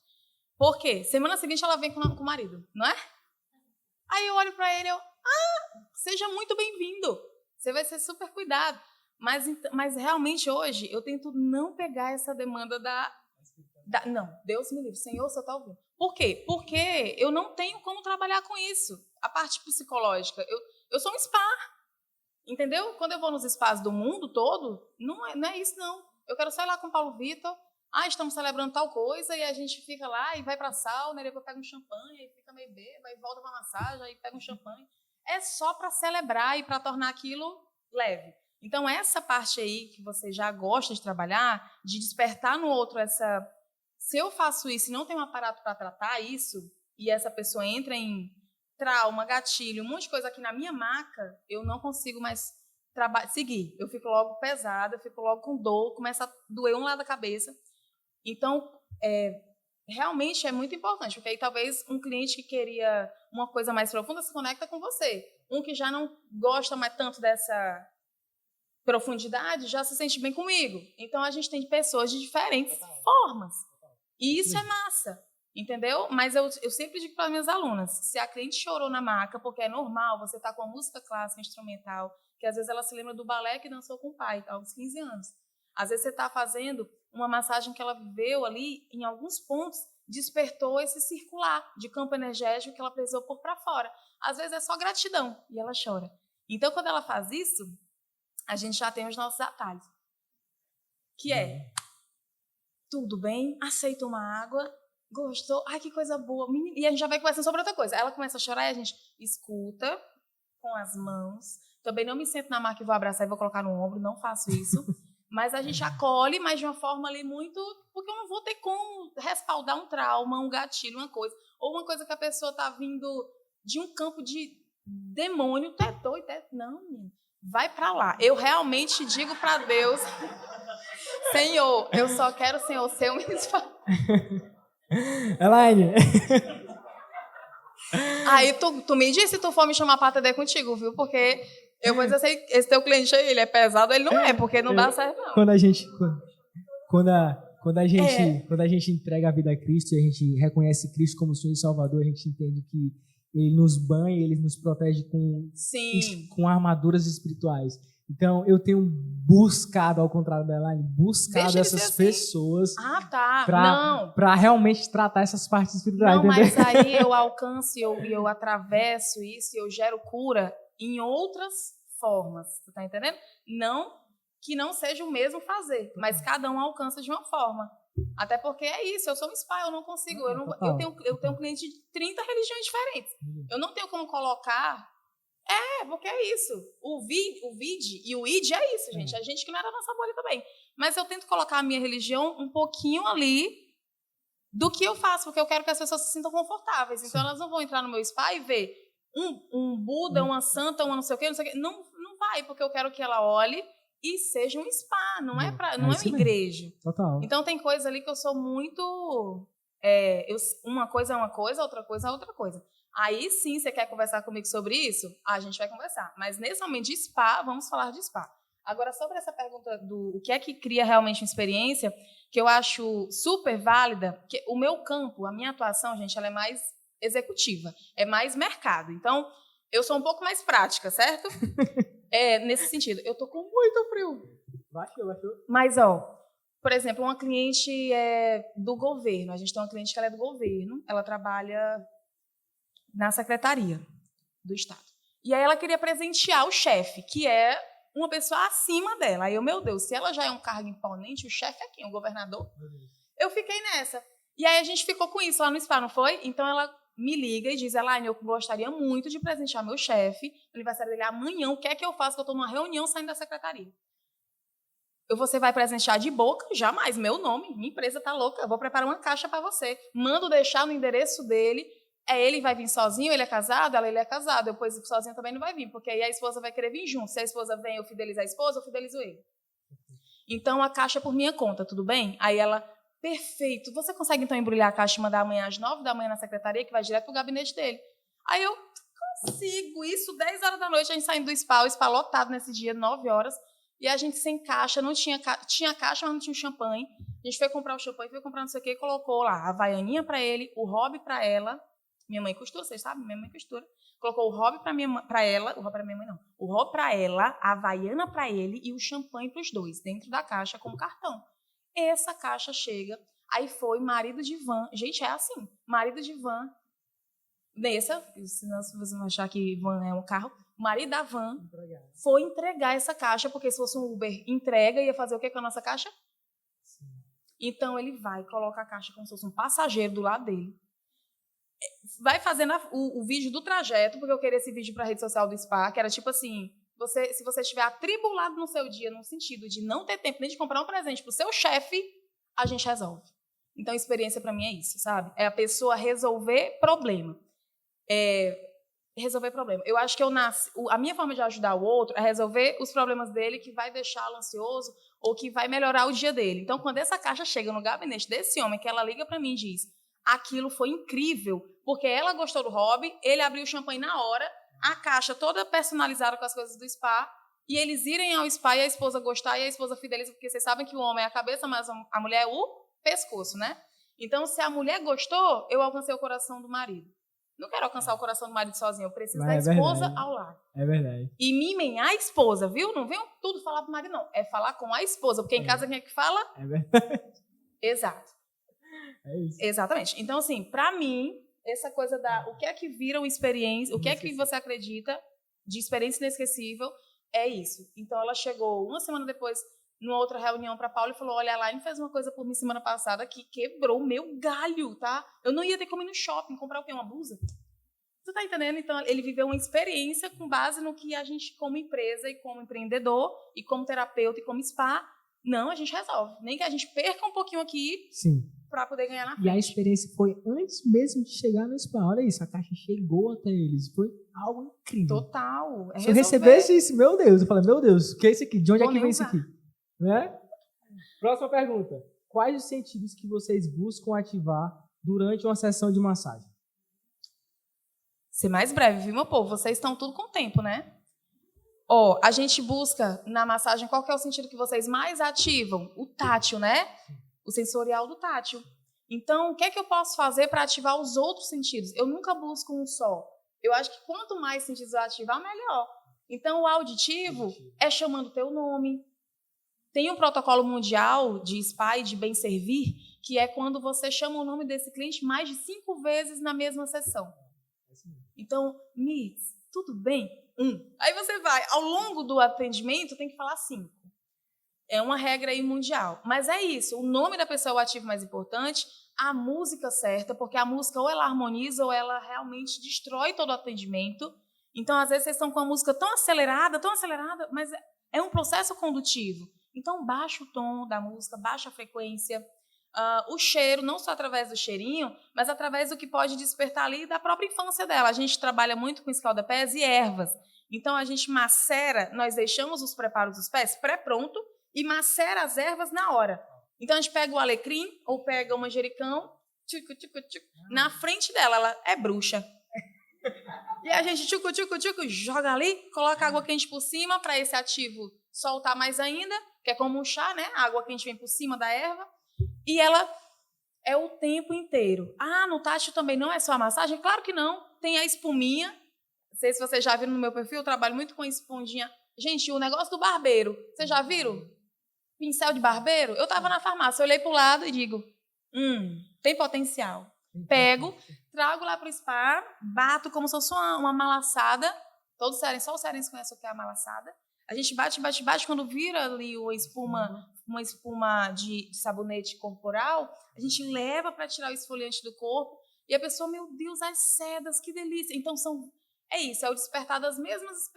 Speaker 2: Por quê? Semana seguinte ela vem com o marido, não é? Aí eu olho pra ele seja muito bem-vindo. Você vai ser super cuidado. Mas realmente hoje eu tento não pegar essa demanda não, Deus me livre, Senhor, você está ouvindo. Por quê? Porque eu não tenho como trabalhar com isso. A parte psicológica. Eu sou um spa, entendeu? Quando eu vou nos spas do mundo todo, não é isso, não. Eu quero sair lá com o Paulo Vitor, estamos celebrando tal coisa, e a gente fica lá e vai para a sauna, e depois pega um champanhe, e fica meio bêbado, aí volta para a massagem, aí pega um champanhe. É só para celebrar e para tornar aquilo leve. Então, essa parte aí que você já gosta de trabalhar, de despertar no outro essa... Se eu faço isso e não tenho um aparato para tratar isso, e essa pessoa entra em trauma, gatilho, um monte de coisa aqui na minha maca, eu não consigo mais seguir. Eu fico logo pesada, eu fico logo com dor, começa a doer um lado da cabeça. Então, realmente é muito importante, porque aí talvez um cliente que queria uma coisa mais profunda se conecta com você. Um que já não gosta mais tanto dessa profundidade já se sente bem comigo. Então, a gente tem pessoas de diferentes formas. E isso é massa, entendeu? Mas eu sempre digo para as minhas alunas, se a cliente chorou na maca, porque é normal, você tá com a música clássica, instrumental, que às vezes ela se lembra do balé que dançou com o pai, aos 15 anos. Às vezes você está fazendo uma massagem que ela viveu ali, em alguns pontos, despertou esse circular de campo energético que ela precisou pôr para fora. Às vezes é só gratidão, e ela chora. Então, quando ela faz isso, a gente já tem os nossos atalhos. Que é... Tudo bem, aceita uma água, gostou, ai que coisa boa, e a gente já vai conversando sobre outra coisa. Ela começa a chorar e a gente escuta com as mãos. Também não me sento na maca e vou abraçar e vou colocar no ombro, não faço isso. Mas a gente acolhe, mas de uma forma ali muito... Porque eu não vou ter como respaldar um trauma, um gatilho, uma coisa. Ou uma coisa que a pessoa está vindo de um campo de demônio, não, menino, vai para lá. Eu realmente digo para Deus... Senhor, eu só quero, Senhor, ser um espaço.
Speaker 1: Elaine.
Speaker 2: Aí tu me diz se tu for me chamar para atender contigo, viu? Porque eu vou dizer assim, esse teu cliente aí, ele é pesado, ele não é, porque não dá certo, não.
Speaker 1: Quando a gente entrega a vida a Cristo e a gente reconhece Cristo como Senhor e Salvador, a gente entende que Ele nos banha, Ele nos protege com armaduras espirituais. Então, eu tenho buscado, ao contrário da Elaine, essas pessoas para realmente tratar essas partes espirituais.
Speaker 2: Não, entendeu? Mas aí eu alcanço e eu atravesso isso e eu gero cura em outras formas. Tu tá entendendo? Não que não seja o mesmo fazer, mas cada um alcança de uma forma. Até porque é isso, eu sou um spa, eu não consigo, eu tenho cliente de 30 religiões diferentes. Eu não tenho como colocar. Porque é isso. O VID e o ID é isso, gente. A gente que não é da nossa bolha também. Mas eu tento colocar a minha religião um pouquinho ali do que eu faço, porque eu quero que as pessoas se sintam confortáveis. Então, elas não vão entrar no meu spa e ver um Buda, uma santa, uma não sei o quê, não sei o quê. Não, não vai, porque eu quero que ela olhe e seja um spa, não é uma igreja.
Speaker 1: Total.
Speaker 2: Então, tem coisa ali que eu sou muito... uma coisa é uma coisa, outra coisa é outra coisa. Aí sim, você quer conversar comigo sobre isso? A gente vai conversar. Mas nesse momento de spa, vamos falar de spa. Agora, sobre essa pergunta do o que é que cria realmente uma experiência, que eu acho super válida, que o meu campo, a minha atuação, gente, ela é mais executiva, é mais mercado. Então, eu sou um pouco mais prática, certo? Nesse sentido. Eu tô com muito frio.
Speaker 1: Baixou.
Speaker 2: Mas, por exemplo, uma cliente do governo. A gente tem uma cliente que ela é do governo, ela trabalha na secretaria do Estado. E aí ela queria presentear o chefe, que é uma pessoa acima dela. Aí eu, meu Deus, se ela já é um cargo imponente, o chefe é quem? O governador? Eu fiquei nessa. E aí a gente ficou com isso lá no spa, não foi? Então ela me liga e diz, Elaine, eu gostaria muito de presentear meu chefe, o aniversário dele é amanhã, o que é que eu faço? Que eu estou numa reunião saindo da secretaria. Você vai presentear de boca? Jamais, meu nome, minha empresa tá louca, eu vou preparar uma caixa para você. Mando deixar no endereço dele. Ele vai vir sozinho, ele é casado, ele é casado, depois sozinho também não vai vir, porque aí a esposa vai querer vir junto. Se a esposa vem, eu fidelizo a esposa, eu fidelizo ele. Então, a caixa é por minha conta, tudo bem? Aí ela, perfeito, você consegue então embrulhar a caixa e mandar amanhã às 9 da manhã na secretaria, que vai direto pro gabinete dele. Aí eu consigo, isso 10 horas da noite, a gente saindo do spa, o spa lotado nesse dia, 9 horas, e a gente sem caixa, não tinha caixa, mas não tinha o champanhe. A gente foi comprar o champanhe, foi comprar não sei o quê, colocou lá a havaianinha para ele, o hobby para ela. Minha mãe costura, vocês sabem? Minha mãe costura. Colocou o hobby para ela, o hobby para minha mãe não. O hobby para ela, a havaiana para ele e o champanhe para os dois, dentro da caixa com cartão. Essa caixa chega, aí foi marido de van. Gente, é assim, marido de van. Senão vocês vão achar que van é um carro. O marido da van foi entregar essa caixa, porque se fosse um Uber, entrega, ia fazer o que com a nossa caixa? Sim. Então ele vai, coloca a caixa como se fosse um passageiro do lado dele. Vai fazendo o vídeo do trajeto, porque eu queria esse vídeo para a rede social do spa, que era tipo assim, se você estiver atribulado no seu dia, no sentido de não ter tempo nem de comprar um presente para o seu chefe, a gente resolve. Então, experiência para mim é isso, sabe? É a pessoa resolver problema. Resolver problema. Eu acho que a minha forma de ajudar o outro é resolver os problemas dele que vai deixá-lo ansioso ou que vai melhorar o dia dele. Então, quando essa caixa chega no gabinete desse homem, que ela liga para mim e diz, aquilo foi incrível, porque ela gostou do hobby, ele abriu o champanhe na hora, a caixa toda personalizada com as coisas do spa, e eles irem ao spa e a esposa gostar e a esposa fideliza, porque vocês sabem que o homem é a cabeça, mas a mulher é o pescoço, né? Então, se a mulher gostou, eu alcancei o coração do marido. Não quero alcançar o coração do marido sozinho, eu preciso da esposa ao lado.
Speaker 1: É verdade.
Speaker 2: E mimem a esposa, viu? Não venham tudo falar pro marido, não. É falar com a esposa, porque em casa quem é que fala?
Speaker 1: É verdade.
Speaker 2: Exato.
Speaker 1: É isso.
Speaker 2: Exatamente. Então, assim, pra mim, essa coisa o que é que vira uma experiência, o que é que você acredita de experiência inesquecível, é isso. Então, ela chegou uma semana depois, numa outra reunião para Paula e falou, olha, a Elaine fez uma coisa por mim semana passada que quebrou o meu galho, tá? Eu não ia ter como ir no shopping, comprar o quê? Uma blusa? Você tá entendendo? Então, ele viveu uma experiência com base no que a gente, como empresa e como empreendedor, e como terapeuta e como spa, não, a gente resolve. Nem que a gente perca um pouquinho aqui,
Speaker 1: sim,
Speaker 2: para poder ganhar na frente.
Speaker 1: E a experiência foi antes mesmo de chegar no spa. Olha isso, a caixa chegou até eles. Foi algo incrível.
Speaker 2: Total.
Speaker 1: Se eu recebesse isso, meu Deus, eu falei, meu Deus, o que é isso aqui? De onde é que vem isso aqui? Né? Próxima pergunta. Quais os sentidos que vocês buscam ativar durante uma sessão de massagem?
Speaker 2: Ser mais breve, viu, meu povo? Vocês estão tudo com tempo, né? A gente busca na massagem, qual que é o sentido que vocês mais ativam? O tátil, né? O sensorial do tátil. Então, o que é que eu posso fazer para ativar os outros sentidos? Eu nunca busco um só. Eu acho que quanto mais sentidos eu ativar, melhor. Então, o auditivo é chamando o teu nome. Tem um protocolo mundial de spa e de bem servir, que é quando você chama o nome desse cliente mais de 5 vezes na mesma sessão. Então, Miss, tudo bem? Aí você vai, ao longo do atendimento, tem que falar 5. É uma regra aí mundial. Mas é isso, o nome da pessoa é o ativo mais importante, a música certa, porque a música ou ela harmoniza ou ela realmente destrói todo o atendimento. Então, às vezes, vocês estão com a música tão acelerada, mas é um processo condutivo. Então, baixa o tom da música, baixa a frequência. O cheiro, não só através do cheirinho, mas através do que pode despertar ali da própria infância dela. A gente trabalha muito com escalda-pés e ervas. Então, a gente macera, nós deixamos os preparos dos pés pré-pronto e macera as ervas na hora. Então, a gente pega o alecrim ou pega o manjericão, na frente dela, ela é bruxa. E a gente joga ali, coloca água quente por cima para esse ativo soltar mais ainda, que é como um chá, né? A água quente vem por cima da erva. E ela é o tempo inteiro. No tacho também não é só a massagem? Claro que não. Tem a espuminha. Não sei se vocês já viram no meu perfil, eu trabalho muito com esponjinha. Gente, o negócio do barbeiro. Vocês já viram? Pincel de barbeiro? Eu estava na farmácia, eu olhei para o lado e digo, tem potencial. Pego, trago lá para o spa, bato como se fosse uma malaçada. Todos só os cearenses conhecem o que é a malaçada. A gente bate, quando vira ali uma espuma de sabonete corporal, a gente leva para tirar o esfoliante do corpo e a pessoa, meu Deus, as sedas, que delícia. Então, é o despertar dos mesmos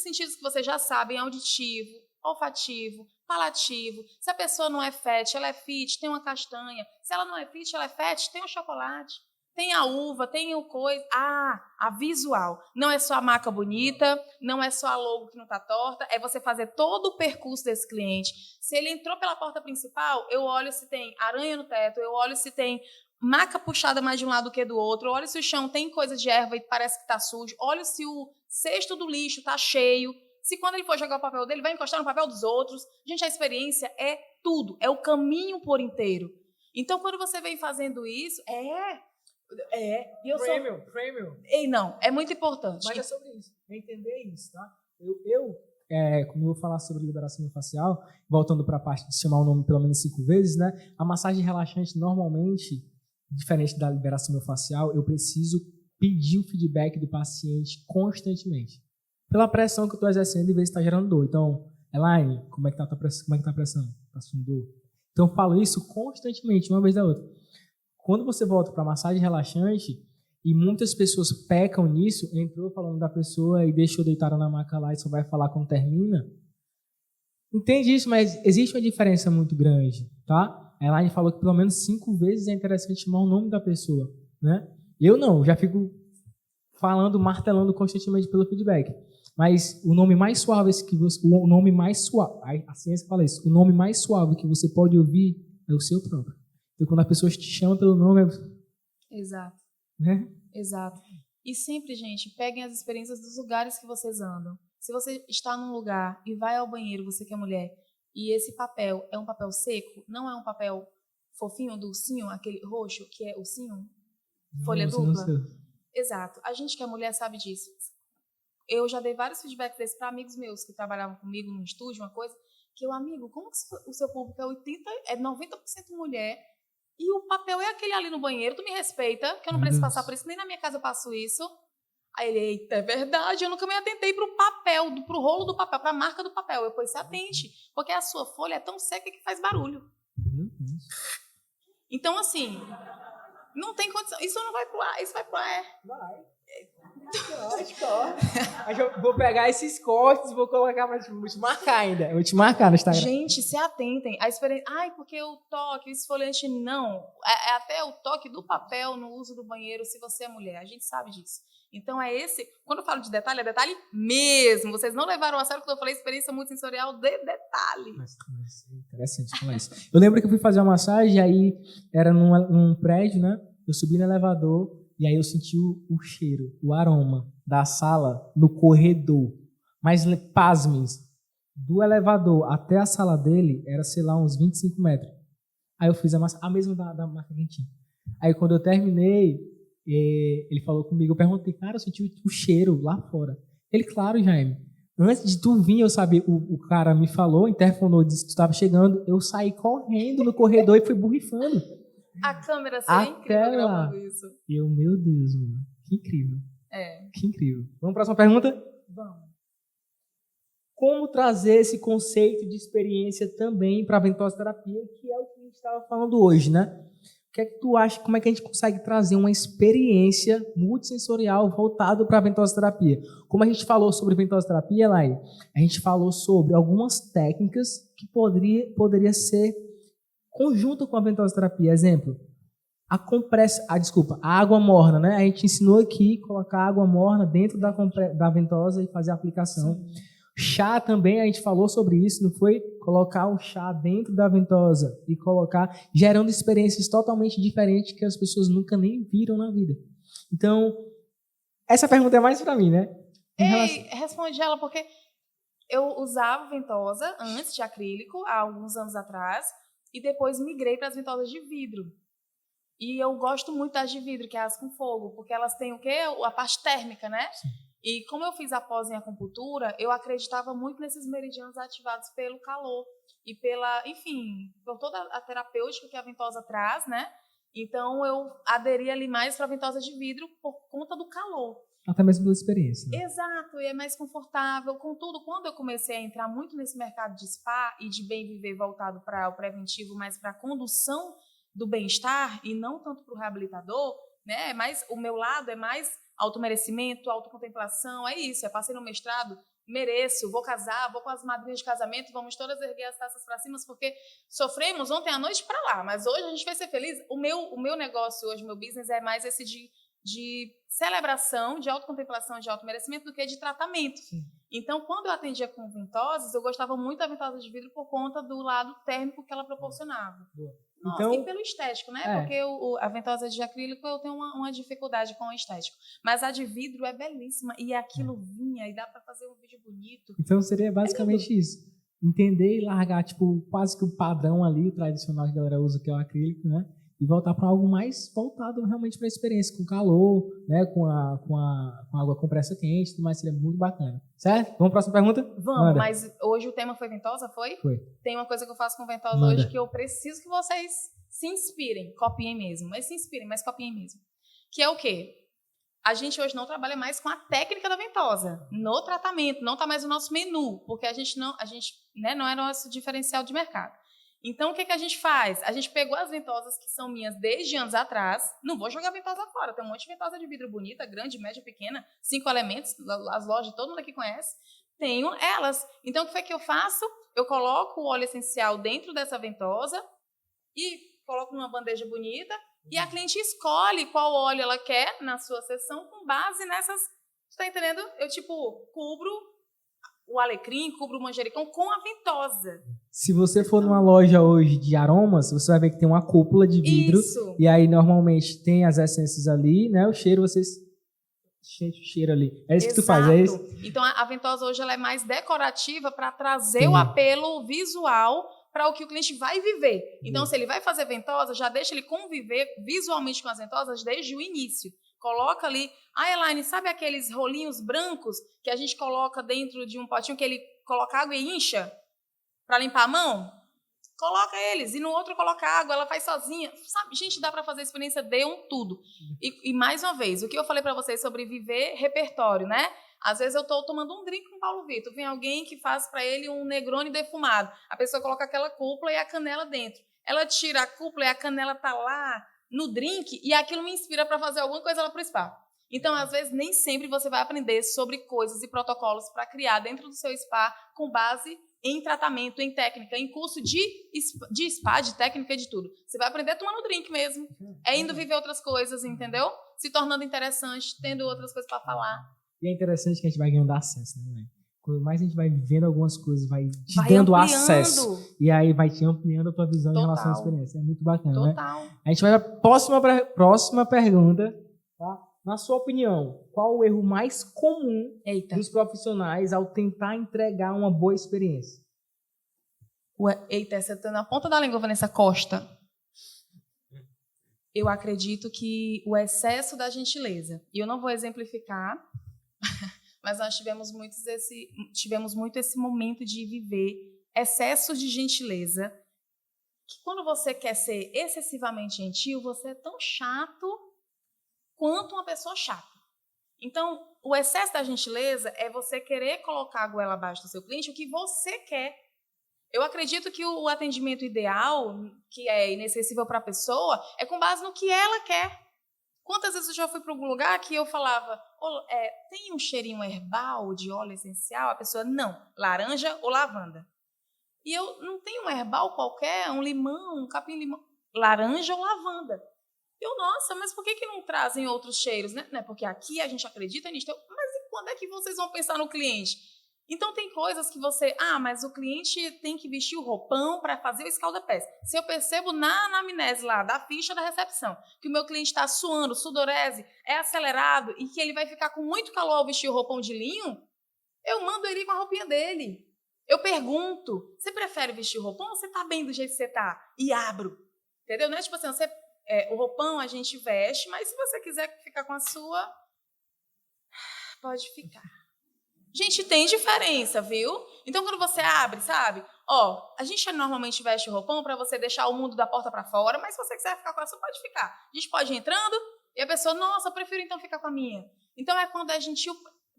Speaker 2: sentidos que vocês já sabem, auditivo, olfativo, palativo. Se a pessoa não é fat, ela é fit, tem uma castanha. Se ela não é fit, ela é fat, tem um chocolate. Tem a uva, tem o coisa. A visual. Não é só a maca bonita, não é só a logo que não está torta, é você fazer todo o percurso desse cliente. Se ele entrou pela porta principal, eu olho se tem aranha no teto, eu olho se tem maca puxada mais de um lado do que do outro, eu olho se o chão tem coisa de erva e parece que está sujo, olho se o cesto do lixo está cheio, se quando ele for jogar o papel dele, vai encostar no papel dos outros. Gente, a experiência é tudo, é o caminho por inteiro. Então, quando você vem fazendo isso,
Speaker 1: Premium.
Speaker 2: Ei, não, é muito importante.
Speaker 1: Mas é sobre isso, é entender isso, tá? Como eu vou falar sobre liberação facial, voltando para a parte de chamar o nome pelo menos 5 vezes, né? A massagem relaxante, normalmente, diferente da liberação facial, eu preciso pedir o feedback do paciente constantemente. Pela pressão que eu estou exercendo e ver se está gerando dor. Então, Elaine, como é que está a pressão? Está sentindo dor? Então, eu falo isso constantemente, uma vez da outra. Quando você volta para massagem relaxante, e muitas pessoas pecam nisso, entrou falando da pessoa e deixou deitada na maca lá e só vai falar quando termina. Entende isso, mas existe uma diferença muito grande, tá? A Elaine falou que pelo menos 5 vezes é interessante chamar o nome da pessoa, né? Eu não, já fico falando, martelando constantemente pelo feedback. Mas o nome mais suave a ciência fala isso, o nome mais suave que você pode ouvir é o seu próprio. Então, quando a pessoa te chama pelo nome...
Speaker 2: Exato.
Speaker 1: Né?
Speaker 2: Exato. E sempre, gente, peguem as experiências dos lugares que vocês andam. Se você está num lugar e vai ao banheiro, você que é mulher, e esse papel é um papel seco, não é um papel fofinho do ursinho, aquele roxo que é ursinho, folha dupla. Exato. A gente que é mulher sabe disso. Eu já dei vários feedbacks desses para amigos meus que trabalhavam comigo no estúdio, uma coisa, que eu, amigo, como que o seu público é 90% mulher e o papel é aquele ali no banheiro, tu me respeita, que eu não preciso passar por isso, nem na minha casa eu passo isso. Aí ele, eita, é verdade, eu nunca me atentei pro papel, pro rolo do papel, pra marca do papel. Eu, pois se atente, porque a sua folha é tão seca que faz barulho. Então, assim, não tem condição. Isso não vai pro ar, isso vai pro ar.
Speaker 1: Vai. Eu vou pegar esses cortes e vou colocar pra te marcar ainda. Eu vou te marcar no Instagram.
Speaker 2: Gente, se atentem. A experiência... porque o toque, o esfoliante, não. É até o toque do papel no uso do banheiro, se você é mulher. A gente sabe disso. Então, quando eu falo de detalhe, é detalhe mesmo. Vocês não levaram a sério quando eu falei experiência multissensorial de detalhe.
Speaker 1: Mas é interessante falar isso. Eu lembro que eu fui fazer uma massagem, aí era num prédio, né? Eu subi no elevador e aí eu senti o cheiro, o aroma da sala no corredor. Mas, pasmem, do elevador até a sala dele era, sei lá, uns 25 metros. Aí eu fiz a mesma da marca quentinha. Aí quando eu terminei, ele falou comigo, eu perguntei, cara, eu senti o cheiro lá fora. Ele, claro, Jaime. Antes de tu vir, eu sabia, o cara me falou, interfonou, disse que tu estava chegando, eu saí correndo no corredor e fui borrifando.
Speaker 2: A câmera seria incrível gravando isso.
Speaker 1: E eu, meu Deus, mano, que incrível.
Speaker 2: É.
Speaker 1: Que incrível. Vamos para a próxima pergunta?
Speaker 2: Vamos.
Speaker 1: como trazer esse conceito de experiência também para a ventosa terapia, que é o que a gente estava falando hoje, né? O que é que tu acha, como é que a gente consegue trazer uma experiência multissensorial voltada para a ventosa terapia? Como a gente falou sobre ventosa terapia, Lai, a gente falou sobre algumas técnicas que poderia ser conjunto com a ventosa terapia. Exemplo, a água morna, né? A gente ensinou aqui colocar água morna dentro da ventosa e fazer a aplicação.
Speaker 2: Sim.
Speaker 1: Chá também, a gente falou sobre isso, não foi? Colocar o chá dentro da ventosa e colocar, gerando experiências totalmente diferentes que as pessoas nunca nem viram na vida. Então, essa pergunta é mais para mim, né?
Speaker 2: Responde ela porque eu usava ventosa antes de acrílico, há alguns anos atrás, e depois migrei para as ventosas de vidro. E eu gosto muito das de vidro, que é as com fogo, porque elas têm o quê? A parte térmica, né?
Speaker 1: Sim.
Speaker 2: E como eu fiz a pós em acupuntura, eu acreditava muito nesses meridianos ativados pelo calor e enfim, por toda a terapêutica que a ventosa traz, né? Então eu aderi ali mais para a ventosa de vidro por conta do calor.
Speaker 1: Até mesmo pela experiência. Né?
Speaker 2: Exato, e é mais confortável. Contudo, quando eu comecei a entrar muito nesse mercado de spa e de bem viver voltado para o preventivo, mas para a condução do bem-estar e não tanto para o reabilitador, né? Mas o meu lado é mais automerecimento, autocontemplação, é isso. Eu passei no mestrado, mereço, vou casar, vou com as madrinhas de casamento, vamos todas erguer as taças para cima, porque sofremos ontem à noite para lá, mas hoje a gente vai ser feliz. O meu negócio hoje, o meu business é mais esse de celebração, de autocontemplação, de automerecimento do que de tratamento.
Speaker 1: Sim.
Speaker 2: Então, quando eu atendia com ventosas, eu gostava muito da ventosa de vidro por conta do lado térmico que ela proporcionava. Nossa,
Speaker 1: Então,
Speaker 2: e pelo estético, né? Porque a ventosa de acrílico eu tenho uma dificuldade com o estético. Mas a de vidro é belíssima e aquilo vinha e dá para fazer um vídeo bonito.
Speaker 1: Então seria basicamente isso. Entender e largar tipo, quase que o padrão ali, o tradicional que a galera usa, que é o acrílico, né? E voltar para algo mais voltado realmente para a experiência, com calor, né? com água compressa quente, tudo mais, seria muito bacana. Certo? Vamos para a próxima pergunta?
Speaker 2: Vamos,
Speaker 1: Manda.
Speaker 2: mas hoje o tema foi ventosa, foi?
Speaker 1: Foi.
Speaker 2: Tem uma coisa que eu faço com ventosa
Speaker 1: Manda.
Speaker 2: hoje que eu preciso que vocês se inspirem, copiem mesmo. Mas se inspirem, mas copiem mesmo. Que é o quê? A gente hoje não trabalha mais com a técnica da ventosa no tratamento, não está mais no nosso menu, porque a gente não é nosso diferencial de mercado. Então, o que a gente faz? A gente pegou as ventosas que são minhas desde anos atrás. Não vou jogar ventosa fora. Tem um monte de ventosa de vidro bonita, grande, média, pequena. 5 elementos, as lojas, todo mundo aqui conhece. Tenho elas. Então, o que foi que eu faço? Eu coloco o óleo essencial dentro dessa ventosa e coloco numa bandeja bonita. E a cliente escolhe qual óleo ela quer na sua sessão com base nessas... Você tá entendendo? Eu, cubro o alecrim, cubro o manjericão com a ventosa.
Speaker 1: Se você for numa loja hoje de aromas, você vai ver que tem uma cúpula de vidro.
Speaker 2: Isso.
Speaker 1: E aí, normalmente, tem as essências ali, né? O cheiro, você sente o cheiro ali. É isso que tu faz, é isso?
Speaker 2: Então, a ventosa hoje ela é mais decorativa para trazer o apelo visual para o que o cliente vai viver. Então, se ele vai fazer ventosa, já deixa ele conviver visualmente com as ventosas desde o início. Coloca ali... Elaine, sabe aqueles rolinhos brancos que a gente coloca dentro de um potinho que ele coloca água e incha para limpar a mão? Coloca eles. E no outro coloca água, ela faz sozinha. Sabe, gente, dá para fazer a experiência de tudo. E mais uma vez, o que eu falei para vocês sobre viver repertório, né? Às vezes eu estou tomando um drink com o Paulo Vitor. Vem alguém que faz para ele um Negroni defumado. A pessoa coloca aquela cúpula e a canela dentro. Ela tira a cúpula e a canela tá lá no drink e aquilo me inspira para fazer alguma coisa lá pro spa. Então, às vezes, nem sempre você vai aprender sobre coisas e protocolos para criar dentro do seu spa com base em tratamento, em técnica, em curso de spa, de técnica e de tudo. Você vai aprender tomando drink mesmo. É indo viver outras coisas, entendeu? Se tornando interessante, tendo outras coisas para falar.
Speaker 1: E é interessante que a gente vai ganhando acesso, né, velho? Quanto mais a gente vai vivendo algumas coisas, vai te dando acesso. E aí vai te ampliando a tua visão em relação à experiência. É muito bacana, né? A gente vai para a próxima pergunta. Tá? Na sua opinião, qual o erro mais comum dos profissionais ao tentar entregar uma boa experiência?
Speaker 2: Você está na ponta da língua, Vanessa Costa. Eu acredito que o excesso da gentileza. E eu não vou exemplificar... Mas nós tivemos muito esse momento de viver excessos de gentileza, que quando você quer ser excessivamente gentil, você é tão chato quanto uma pessoa chata. Então, o excesso da gentileza é você querer colocar a goela abaixo do seu cliente o que você quer. Eu acredito que o atendimento ideal, que é inacessível para a pessoa, é com base no que ela quer. Quantas vezes eu já fui para algum lugar que eu falava, tem um cheirinho herbal de óleo essencial? A pessoa, não, laranja ou lavanda. E eu não tenho um herbal qualquer, um limão, um capim-limão, laranja ou lavanda. Nossa, mas por que não trazem outros cheiros, né? Porque aqui a gente acredita nisso. Mas e quando é que vocês vão pensar no cliente? Então tem coisas que mas o cliente tem que vestir o roupão para fazer o escalda-pés. Se eu percebo na anamnese lá, da ficha da recepção, que o meu cliente está suando, sudorese, é acelerado e que ele vai ficar com muito calor ao vestir o roupão de linho, eu mando ele com a roupinha dele. Eu pergunto, você prefere vestir o roupão ou você está bem do jeito que você está? E abro. Entendeu? Não é tipo assim, o roupão a gente veste, mas se você quiser ficar com a sua, pode ficar. Gente, tem diferença, viu? Então, quando você abre, sabe? A gente normalmente veste o roupão para você deixar o mundo da porta para fora, mas se você quiser ficar com a sua, pode ficar. A gente pode ir entrando e a pessoa, nossa, eu prefiro então ficar com a minha. Então, é quando a gente,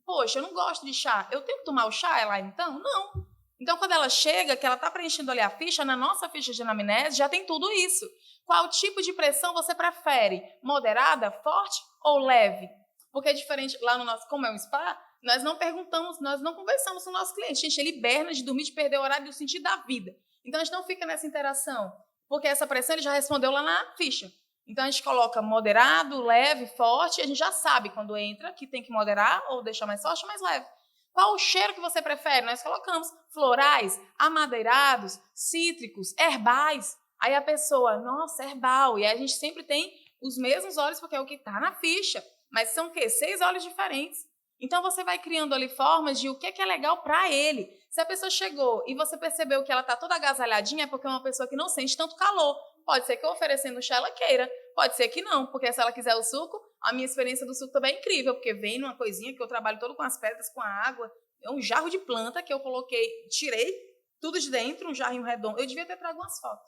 Speaker 2: poxa, eu não gosto de chá. Eu tenho que tomar o chá lá então? Não. Então, quando ela chega, que ela está preenchendo ali a ficha, na nossa ficha de anamnese já tem tudo isso. Qual tipo de pressão você prefere? Moderada, forte ou leve? Porque é diferente, lá no nosso, como é um spa, nós não perguntamos, nós não conversamos com o nosso cliente. Gente, ele hiberna de dormir, de perder o horário e o sentido da vida. Então, a gente não fica nessa interação, porque essa pressão ele já respondeu lá na ficha. Então, a gente coloca moderado, leve, forte, e a gente já sabe quando entra que tem que moderar ou deixar mais forte ou mais leve. Qual o cheiro que você prefere? Nós colocamos florais, amadeirados, cítricos, herbais. Aí a pessoa, nossa, herbal. E aí a gente sempre tem os mesmos óleos, porque é o que está na ficha. Mas são o quê? 6 óleos diferentes. Então, você vai criando ali formas de o que é legal para ele. Se a pessoa chegou e você percebeu que ela está toda agasalhadinha, é porque é uma pessoa que não sente tanto calor. Pode ser que eu oferecendo o chá ela queira. Pode ser que não, porque se ela quiser o suco, a minha experiência do suco também é incrível, porque vem numa coisinha que eu trabalho todo com as pedras, com a água. É um jarro de planta que eu coloquei, tirei tudo de dentro, um jarrinho redondo. Eu devia ter trago umas fotos.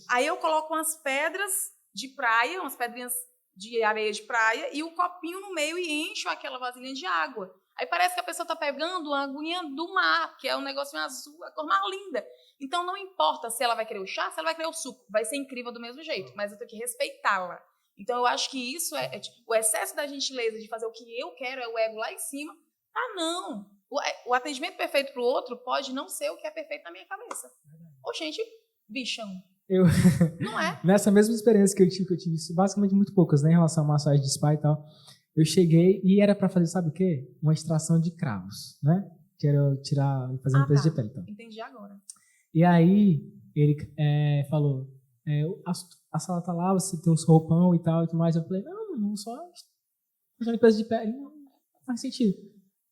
Speaker 2: Aí eu coloco umas pedras de praia, umas pedrinhas de areia de praia e o copinho no meio e encho aquela vasilhinha de água. Aí parece que a pessoa está pegando uma aguinha do mar, que é um negocinho azul, a cor mais linda. Então não importa se ela vai querer o chá, se ela vai querer o suco, vai ser incrível do mesmo jeito, mas eu tenho que respeitá-la. Então eu acho que isso tipo, o excesso da gentileza de fazer o que eu quero, é o ego lá em cima. Não. O atendimento perfeito para o outro pode não ser o que é perfeito na minha cabeça. Gente, bichão. Não é?
Speaker 1: Nessa mesma experiência que eu tive basicamente muito poucas, né, em relação a massagem de spa e tal, eu cheguei e era para fazer, sabe o quê? Uma extração de cravos, né? Que era fazer uma limpeza de pele. Então.
Speaker 2: Entendi agora.
Speaker 1: E aí, ele falou, a sala tá lá, você tem uns roupão e tal e tudo mais. Eu falei, não, só fazer uma limpeza de pele. Não faz sentido.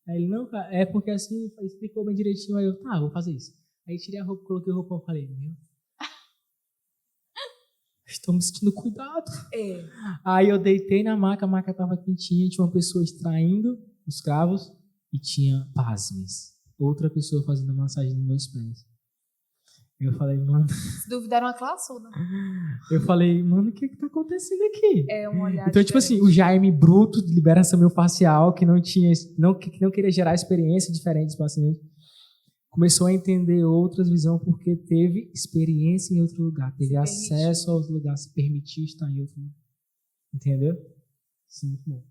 Speaker 1: Aí ele, não, cara, é porque assim, explicou bem direitinho. Aí eu, vou fazer isso. Aí tirei a roupa, coloquei o roupão e falei, estou me sentindo cuidado. Aí eu deitei na maca, a maca estava quentinha, tinha uma pessoa extraindo os cravos e tinha, pasmes, outra pessoa fazendo massagem nos meus pés. Eu falei, mano...
Speaker 2: Se duvidar, uma classuda.
Speaker 1: Eu falei, mano, o que está acontecendo aqui?
Speaker 2: É um olhar
Speaker 1: então,
Speaker 2: diferente.
Speaker 1: tipo assim, o Jaime bruto de liberação miofascial, que não queria gerar experiência diferente para o paciente, começou a entender outras visões porque teve experiência em outro lugar, teve acesso a outro lugar, se permitiu estar em outro lugar. Entendeu? Isso é muito bom.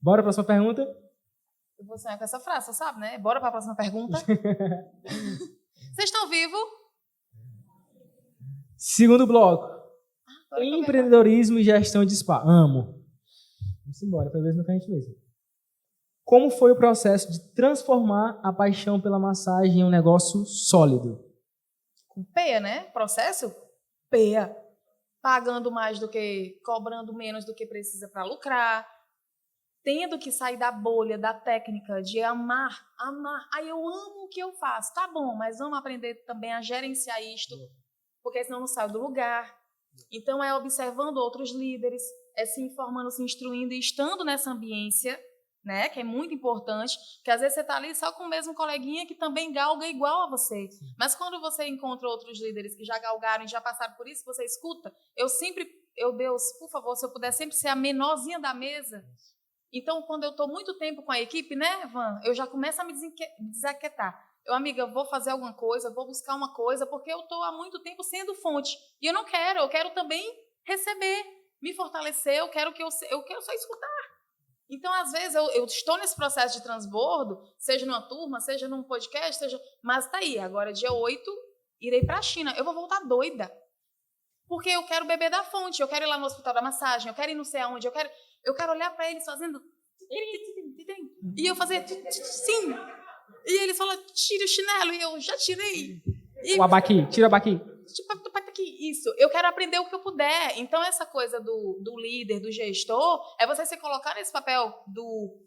Speaker 1: Bora para a próxima pergunta?
Speaker 2: Eu vou sonhar com essa frase, você sabe, né? Bora para a próxima pergunta. Vocês estão vivos?
Speaker 1: Segundo bloco. Empreendedorismo e gestão de spa. Amo. Vamos embora, para ver se a gente mesmo. Como foi o processo de transformar a paixão pela massagem em um negócio sólido?
Speaker 2: Com peia, né? Processo? Peia. Pagando mais do que, cobrando menos do que precisa para lucrar. Tendo que sair da bolha, da técnica, de amar. Aí eu amo o que eu faço. Tá bom, mas vamos aprender também a gerenciar isto, porque senão não saio do lugar. Então é observando outros líderes, é se informando, se instruindo e estando nessa ambiência, né, que é muito importante, que às vezes você está ali só com o mesmo coleguinha que também galga igual a você. Sim. Mas quando você encontra outros líderes que já galgaram e já passaram por isso, você escuta, Deus, por favor, se eu puder sempre ser a menorzinha da mesa, Então, quando eu estou muito tempo com a equipe, né, Van, eu já começo a me desaquietar. Amiga, vou fazer alguma coisa, vou buscar uma coisa, porque eu estou há muito tempo sendo fonte. E eu não quero, eu quero também receber, me fortalecer, eu quero só escutar. Então, às vezes, eu estou nesse processo de transbordo, seja numa turma, seja num podcast, mas tá aí, agora dia 8, irei para a China. Eu vou voltar doida. Porque eu quero beber da fonte, eu quero ir lá no hospital da massagem, eu quero ir não sei aonde, eu quero olhar para eles fazendo... E eu fazer sim. E eles falam, tira o chinelo, e eu já tirei.
Speaker 1: O abaqui, tira o abaqui.
Speaker 2: Isso, eu quero aprender o que eu puder. Então, essa coisa do líder, do gestor, é você se colocar nesse papel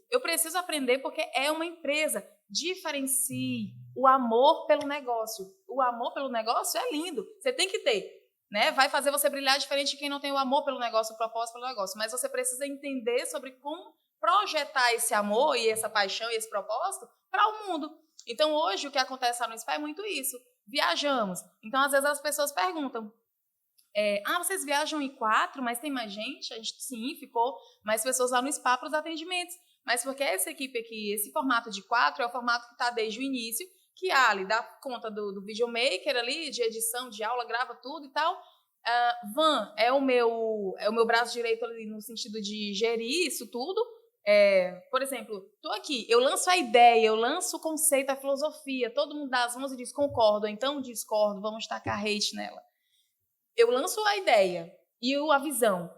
Speaker 2: eu preciso aprender porque é uma empresa. Diferencie o amor pelo negócio. O amor pelo negócio é lindo, você tem que ter. Né? Vai fazer você brilhar diferente de quem não tem o amor pelo negócio, o propósito pelo negócio. Mas você precisa entender sobre como projetar esse amor e essa paixão e esse propósito para o mundo. Então, hoje, o que acontece lá no SPA é muito isso. Viajamos. Então, às vezes, as pessoas perguntam, vocês viajam em 4, mas tem mais gente? A gente, sim, ficou mais pessoas lá no SPA para os atendimentos. Mas porque essa equipe aqui, esse formato de 4 é o formato que está desde o início, que a Ali dá conta do videomaker ali, de edição, de aula, grava tudo e tal. Van é o meu braço direito ali no sentido de gerir isso tudo. Por exemplo, estou aqui, eu lanço a ideia, eu lanço o conceito, a filosofia, todo mundo dá as mãos e diz concordo, ou então discordo, vamos tacar hate nela. Eu lanço a ideia e a visão.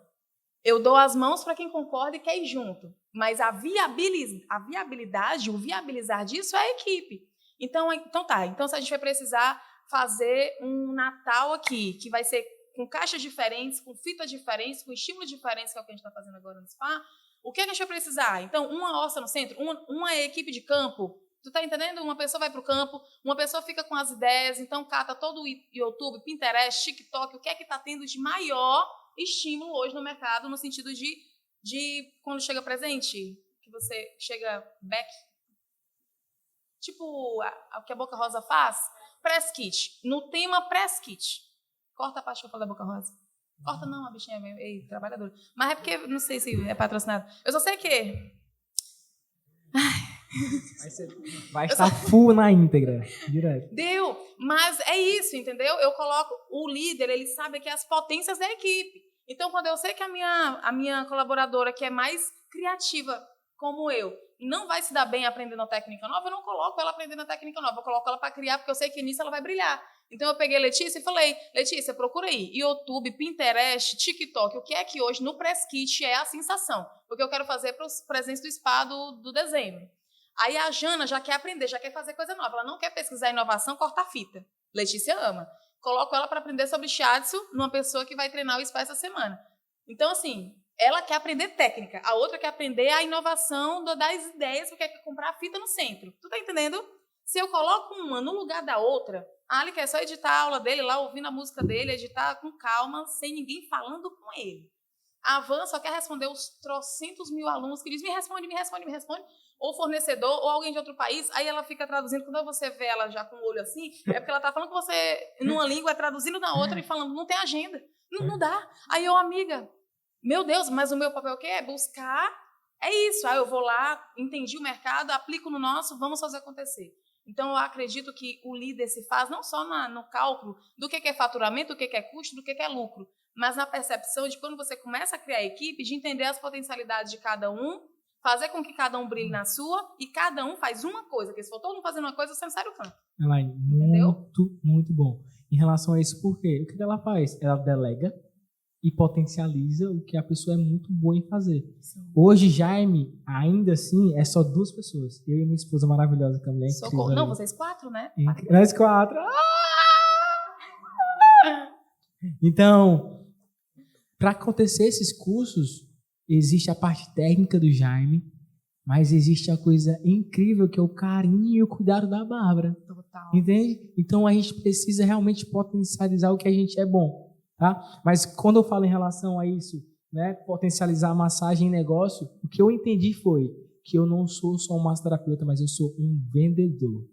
Speaker 2: Eu dou as mãos para quem concorda e quer ir junto. Mas a viabilidade, o viabilizar disso é a equipe. Então tá. Então, se a gente vai precisar fazer um Natal aqui, que vai ser com caixas diferentes, com fitas diferentes, com estímulos diferentes, que é o que a gente está fazendo agora no SPA, o que a gente vai precisar? Então, uma horta no centro, uma equipe de campo. Tu tá entendendo? Uma pessoa vai para o campo, uma pessoa fica com as ideias, então cata todo o YouTube, Pinterest, TikTok, o que é que está tendo de maior estímulo hoje no mercado, no sentido de quando chega presente, que você chega back, tipo o que a Boca Rosa faz, press kit, no tema press kit. Corta a parte que eu falei da Boca Rosa. Corta não, a bichinha é meio trabalhadora. Mas é porque, não sei se é patrocinado. Eu só sei que...
Speaker 1: Vai estar full na íntegra, direto.
Speaker 2: Deu, mas é isso, entendeu? Eu coloco o líder, ele sabe que é as potências da equipe. Então, quando eu sei que a minha colaboradora, que é mais criativa, como eu, não vai se dar bem aprendendo a técnica nova, eu não coloco ela aprendendo a técnica nova, eu coloco ela para criar, porque eu sei que nisso ela vai brilhar. Então, eu peguei a Letícia e falei, Letícia, procura aí, YouTube, Pinterest, TikTok, o que é que hoje no Press Kit é a sensação? Porque eu quero fazer para os presentes do SPA do dezembro. Aí a Jana já quer aprender, já quer fazer coisa nova. Ela não quer pesquisar inovação, cortar fita. Letícia ama. Coloco ela para aprender sobre shiatsu numa pessoa que vai treinar o SPA essa semana. Então, assim, ela quer aprender técnica. A outra quer aprender a inovação das ideias, porque quer comprar a fita no centro. Tu tá entendendo? Se eu coloco uma no lugar da outra, a Ali quer só editar a aula dele lá, ouvindo a música dele, editar com calma, sem ninguém falando com ele. A Van só quer responder os trocentos mil alunos que dizem, me responde. Ou fornecedor, ou alguém de outro país, aí ela fica traduzindo. Quando você vê ela já com o olho assim, é porque ela está falando com você numa língua, traduzindo na outra e falando, não tem agenda, não dá. Aí eu, amiga, meu Deus, mas o meu papel o quê? É buscar, é isso. Aí eu vou lá, entendi o mercado, aplico no nosso, vamos fazer acontecer. Então, eu acredito que o líder se faz não só no cálculo do que é faturamento, do que é custo, do que é lucro, mas na percepção de quando você começa a criar equipe, de entender as potencialidades de cada um, fazer com que cada um brilhe na sua e cada um faz uma coisa, porque se for todo mundo fazendo uma coisa, você não sai do canto.
Speaker 1: Elaine, muito bom. Em relação a isso, por quê? O que ela faz? Ela delega e potencializa o que a pessoa é muito boa em fazer. Sim. Hoje, Jaime, ainda assim, é só 2 pessoas. Eu e minha esposa maravilhosa, Camila.
Speaker 2: Socorro. Não, vocês 4, né?
Speaker 1: Nós 4. Então, para acontecer esses cursos, existe a parte técnica do Jaime, mas existe a coisa incrível que é o carinho e o cuidado da Bárbara.
Speaker 2: Total.
Speaker 1: Entende? Então a gente precisa realmente potencializar o que a gente é bom, tá? Mas quando eu falo em relação a isso, né, potencializar a massagem em negócio, o que eu entendi foi que eu não sou só um massoterapeuta, mas eu sou um vendedor.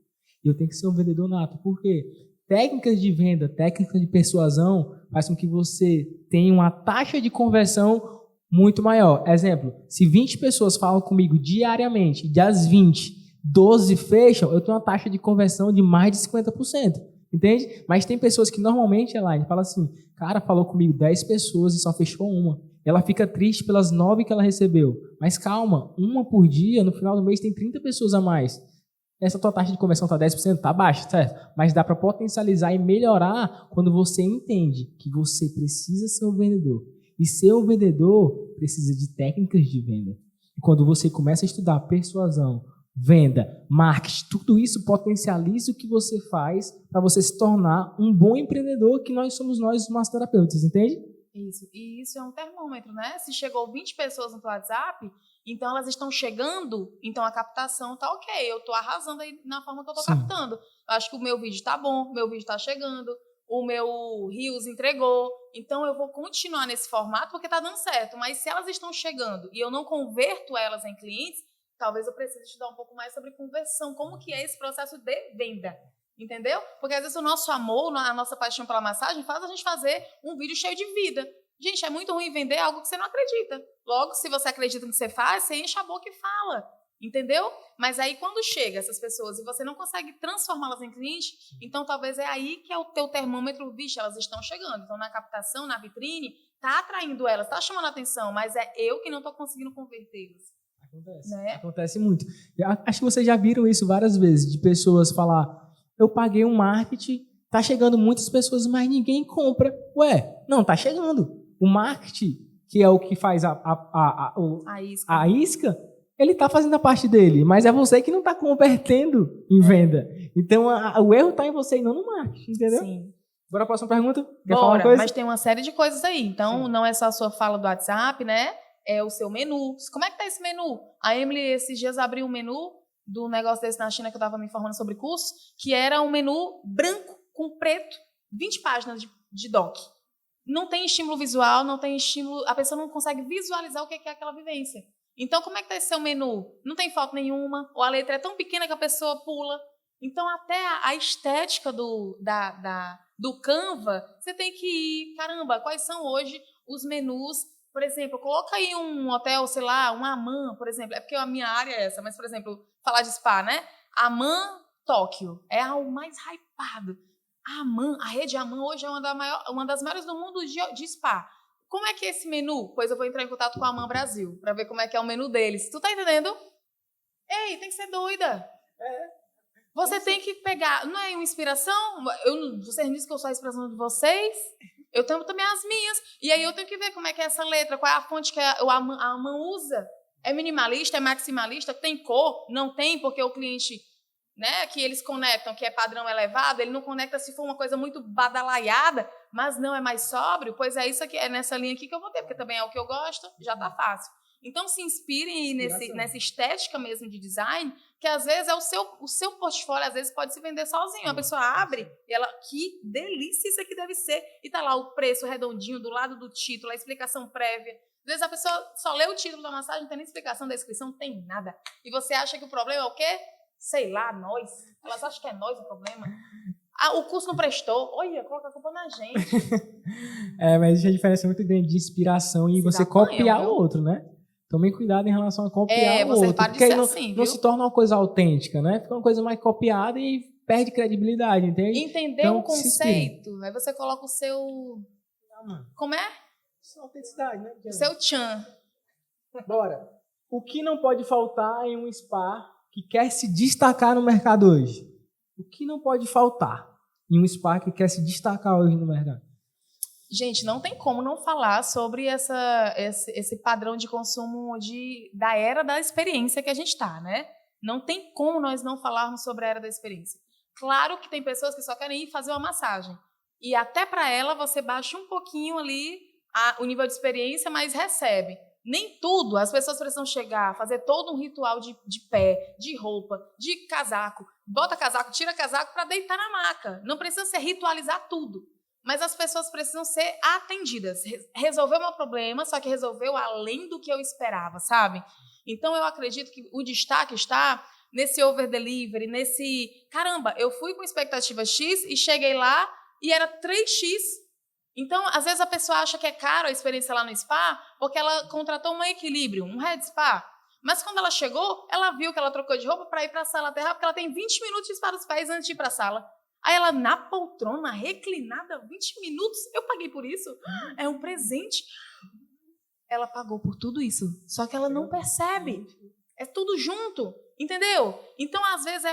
Speaker 1: Eu tenho que ser um vendedor nato. Por quê? Técnicas de venda, técnicas de persuasão faz com que você tenha uma taxa de conversão muito maior. Exemplo, se 20 pessoas falam comigo diariamente, das 20, 12 fecham, eu tenho uma taxa de conversão de mais de 50%. Entende? Mas tem pessoas que normalmente, Elaine, fala assim, cara, falou comigo 10 pessoas e só fechou uma. Ela fica triste pelas 9 que ela recebeu. Mas calma, uma por dia, no final do mês tem 30 pessoas a mais. Essa tua taxa de conversão está 10%, está baixa, certo? Mas dá para potencializar e melhorar quando você entende que você precisa ser um vendedor. E ser um vendedor precisa de técnicas de venda. E quando você começa a estudar persuasão, venda, marketing, tudo isso potencializa o que você faz para você se tornar um bom empreendedor, que nós somos os massoterapeutas, entende?
Speaker 2: Isso, e isso é um termômetro, né? Se chegou 20 pessoas no teu WhatsApp, então elas estão chegando, então a captação tá ok, eu tô arrasando aí na forma que eu tô captando. Eu acho que o meu vídeo tá bom, meu vídeo tá chegando, o meu Reels entregou, então eu vou continuar nesse formato porque tá dando certo, mas se elas estão chegando e eu não converto elas em clientes, talvez eu precise estudar um pouco mais sobre conversão, como que é esse processo de venda. Entendeu? Porque às vezes o nosso amor, a nossa paixão pela massagem faz a gente fazer um vídeo cheio de vida. Gente, é muito ruim vender algo que você não acredita. Logo, se você acredita no que você faz, você enche a boca e fala. Entendeu? Mas aí quando chega essas pessoas e você não consegue transformá-las em cliente, então talvez é aí que é o teu termômetro, vixe, elas estão chegando. Então na captação, na vitrine, tá atraindo elas, tá chamando a atenção, mas é eu que não tô conseguindo convertê-las.
Speaker 1: Acontece,
Speaker 2: né?
Speaker 1: Acontece muito. Acho que vocês já viram isso várias vezes, de pessoas falar, eu paguei um marketing, tá chegando muitas pessoas, mas ninguém compra. Ué, não, tá chegando. O marketing, que é o que faz a isca, ele tá fazendo a parte dele, mas é você que não tá convertendo em venda. Então, o erro tá em você e não no marketing, entendeu?
Speaker 2: Sim.
Speaker 1: Bora a próxima pergunta?
Speaker 2: Quer falar uma coisa? Mas tem uma série de coisas aí. Então, não é só a sua fala do WhatsApp, né? É o seu menu. Como é que tá esse menu? A Emily, esses dias, abriu um menu do negócio desse na China que eu estava me informando sobre curso, que era um menu branco com preto, 20 páginas de doc. Não tem estímulo visual, não tem estímulo, a pessoa não consegue visualizar o que é aquela vivência. Então, como é que está esse seu menu? Não tem foto nenhuma, ou a letra é tão pequena que a pessoa pula. Então, até a estética do Canva, você tem que ir, caramba, quais são hoje os menus? Por exemplo, coloca aí um hotel, sei lá, um Aman, por exemplo. É porque a minha área é essa, mas, por exemplo, falar de spa, né? Aman Tóquio é o mais hypado. A rede Aman hoje é uma das maiores do mundo de spa. Como é que é esse menu? Pois eu vou entrar em contato com a Aman Brasil para ver como é que é o menu deles. Tu tá entendendo? Ei, tem que ser doida. Você tem que pegar, não é uma inspiração? Vocês dizem que eu sou a inspiração de vocês? Eu tenho também as minhas. E aí eu tenho que ver como é que é essa letra, qual é a fonte que a Aman usa. É minimalista, é maximalista, tem cor? Não tem, porque o cliente, né, que eles conectam, que é padrão elevado, ele não conecta se for uma coisa muito badalaiada, mas não é mais sóbrio, pois é isso aqui, é nessa linha aqui que eu vou ter, porque também é o que eu gosto, já tá fácil. Então, se inspirem nessa estética mesmo de design, que às vezes é o seu portfólio, às vezes pode se vender sozinho. A pessoa abre e ela, que delícia isso aqui deve ser. E tá lá o preço redondinho do lado do título, a explicação prévia. Às vezes a pessoa só lê o título da massagem, não tem nem explicação da inscrição, não tem nada. E você acha que o problema é o quê? Sei lá, nós. Elas acham que é nós o problema. O curso não prestou. Olha, coloca a culpa na gente.
Speaker 1: Mas existe a diferença muito grande de inspiração e você copiar o outro, né? Tomem cuidado em relação a copiar o outro. Porque aí não se torna uma coisa autêntica, né? Fica uma coisa mais copiada e perde credibilidade, entende?
Speaker 2: Entendeu o conceito? Aí você coloca o seu... Como é?
Speaker 1: Sua autenticidade, né?
Speaker 2: O seu tchan.
Speaker 1: Bora. O que não pode faltar em um spa que quer se destacar no mercado hoje? O que não pode faltar em um spa que quer se destacar hoje no mercado?
Speaker 2: Gente, não tem como não falar sobre esse padrão de consumo da era da experiência que a gente está, né? Não tem como nós não falarmos sobre a era da experiência. Claro que tem pessoas que só querem ir fazer uma massagem. E até para ela você baixa um pouquinho ali o nível de experiência, mas recebe. Nem tudo, as pessoas precisam chegar, fazer todo um ritual de pé, de roupa, de casaco. Bota casaco, tira casaco para deitar na maca. Não precisa ser ritualizar tudo. Mas as pessoas precisam ser atendidas. Resolveu meu problema, só que resolveu além do que eu esperava, sabe? Então, eu acredito que o destaque está nesse over-delivery, nesse... Caramba, eu fui com expectativa X e cheguei lá e era 3X Então, às vezes a pessoa acha que é caro a experiência lá no spa porque ela contratou um equilíbrio, um head spa. Mas quando ela chegou, ela viu que ela trocou de roupa para ir para a sala aterrar, porque ela tem 20 minutos de espa dos pés antes de ir para a sala. Aí ela, na poltrona, reclinada, 20 minutos, eu paguei por isso. É um presente. Ela pagou por tudo isso, só que ela não percebe. É tudo junto, entendeu? Então, às vezes,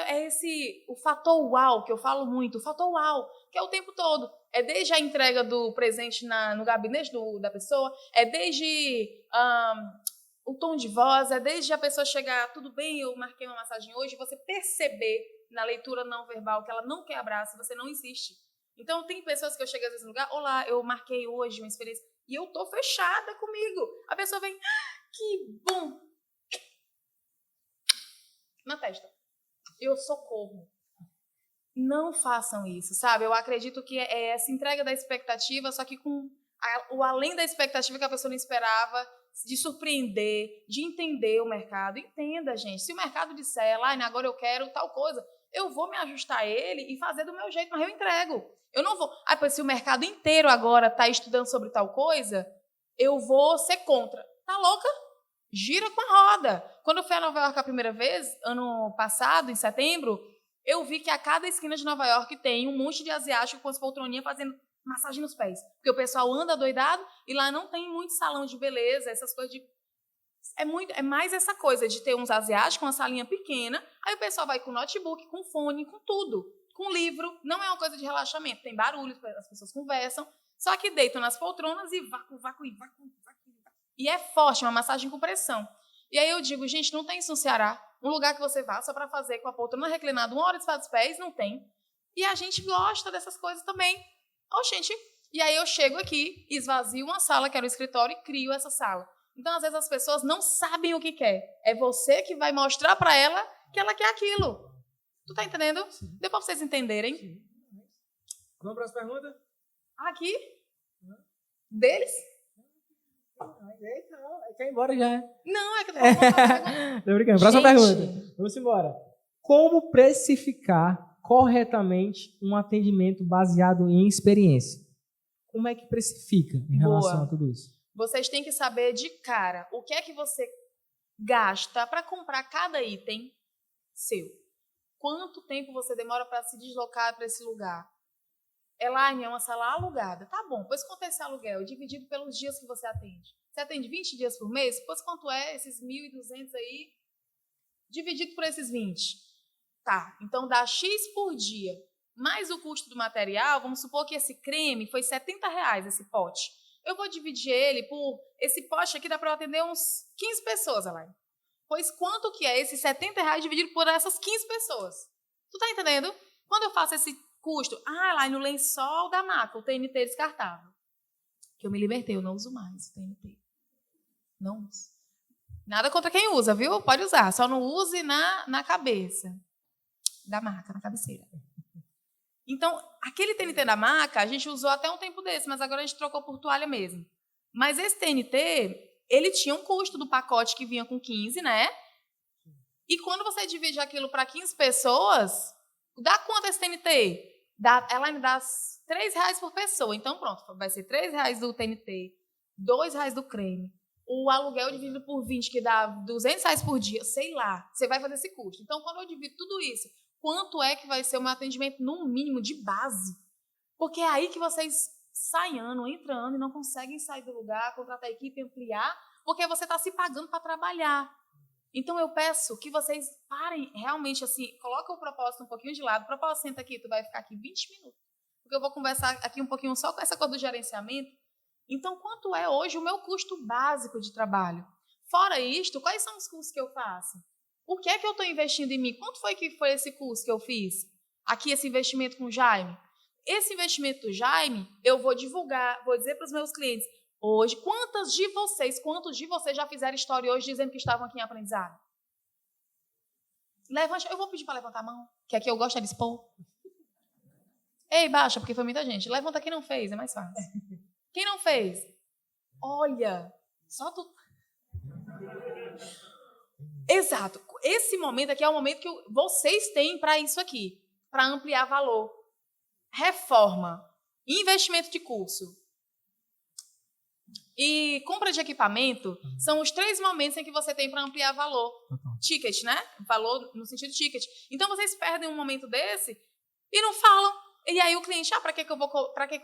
Speaker 2: o fator uau, que eu falo muito, o fator uau, que é o tempo todo. É desde a entrega do presente no gabinete da pessoa, é desde o tom de voz, é desde a pessoa chegar, tudo bem, eu marquei uma massagem hoje, você perceber na leitura não verbal que ela não quer abraço, você não insiste. Então, tem pessoas que eu chego às vezes no lugar, olá, eu marquei hoje uma experiência, e eu tô fechada comigo. A pessoa vem, que bom. Na testa. Eu socorro. Não façam isso, sabe? Eu acredito que é essa entrega da expectativa, só que com o além da expectativa que a pessoa não esperava, de surpreender, de entender o mercado. Entenda, gente. Se o mercado disser, lá, agora eu quero tal coisa, eu vou me ajustar a ele e fazer do meu jeito, mas eu entrego. Eu não vou... pois se o mercado inteiro agora está estudando sobre tal coisa, eu vou ser contra. Tá louca? Gira com a roda. Quando eu fui a Nova York a primeira vez, ano passado, em setembro, eu vi que a cada esquina de Nova York tem um monte de asiático com as poltroninhas fazendo massagem nos pés. Porque o pessoal anda doidado e lá não tem muito salão de beleza, essas coisas de... É mais essa coisa de ter uns asiáticos com uma salinha pequena, aí o pessoal vai com notebook, com fone, com tudo, com livro. Não é uma coisa de relaxamento, tem barulho, as pessoas conversam, só que deitam nas poltronas e vácuo. E é forte, uma massagem com pressão. E aí eu digo, gente, não tem isso no Ceará. Um lugar que você vá só para fazer com a poltrona reclinada 1 hora de espada dos pés, não tem. E a gente gosta dessas coisas também. Gente. E aí eu chego aqui, esvazio uma sala, que era o escritório, e crio essa sala. Então, às vezes, as pessoas não sabem o que quer. É você que vai mostrar para ela que ela quer aquilo. Tu tá entendendo? Sim. Deu para vocês entenderem? Sim.
Speaker 1: Vamos para as perguntas?
Speaker 2: Aqui? Deles?
Speaker 1: Quer ir embora já.
Speaker 2: Não, é que eu tô falando.
Speaker 1: Tô brincando. Próxima pergunta. Vamos embora. Como precificar corretamente um atendimento baseado em experiência? Como é que precifica em relação a tudo isso?
Speaker 2: Vocês têm que saber de cara o que é que você gasta para comprar cada item seu. Quanto tempo você demora para se deslocar para esse lugar? Elaine, é uma sala alugada. Tá bom, pois quanto é esse aluguel? Dividido pelos dias que você atende. Você atende 20 dias por mês? Pois quanto é esses 1.200 aí? Dividido por esses 20. Tá, então dá X por dia. Mais o custo do material, vamos supor que esse creme foi R$70, esse pote. Eu vou dividir ele por... Esse pote aqui dá para eu atender uns 15 pessoas, Elaine. Pois quanto que é esses R$70 dividido por essas 15 pessoas? Tu tá entendendo? Quando eu faço esse custo, lá no lençol da maca, o TNT descartável. Que eu me libertei, eu não uso mais o TNT. Não uso. Nada contra quem usa, viu? Pode usar, só não use na cabeça da maca, na cabeceira. Então, aquele TNT da maca, a gente usou até um tempo desse, mas agora a gente trocou por toalha mesmo. Mas esse TNT, ele tinha um custo do pacote que vinha com 15, né? E quando você divide aquilo para 15 pessoas, dá quanto esse TNT? Ela me dá R$3 por pessoa. Então, pronto, vai ser R$3 do TNT, R$2 do creme. O aluguel dividido por 20, que dá R$200 por dia, sei lá. Você vai fazer esse custo. Então, quando eu divido tudo isso, quanto é que vai ser o meu atendimento, no mínimo, de base? Porque é aí que vocês saem ano, entrando e não conseguem sair do lugar, contratar a equipe, ampliar, porque você está se pagando para trabalhar. Então, eu peço que vocês parem realmente assim, coloquem o propósito um pouquinho de lado. O propósito, senta aqui, tu vai ficar aqui 20 minutos. Porque eu vou conversar aqui um pouquinho só com essa coisa do gerenciamento. Então, quanto é hoje o meu custo básico de trabalho? Fora isto, quais são os custos que eu faço? O que é que eu estou investindo em mim? Quanto foi que foi esse curso que eu fiz? Aqui, esse investimento com o Jaime. Esse investimento do Jaime, eu vou divulgar, vou dizer para os meus clientes, hoje, quantos de vocês já fizeram história hoje dizendo que estavam aqui em aprendizado? Levante, eu vou pedir para levantar a mão, que aqui eu gosto de expor. Ei, baixa, porque foi muita gente. Levanta quem não fez, é mais fácil. Quem não fez? Olha, só tu... Exato. Esse momento aqui é o momento que vocês têm para isso aqui, para ampliar valor. Reforma, investimento de curso. E compra de equipamento são os 3 momentos em que você tem para ampliar valor. Ticket, né? Valor no sentido ticket. Então, vocês perdem um momento desse e não falam. E aí o cliente, para que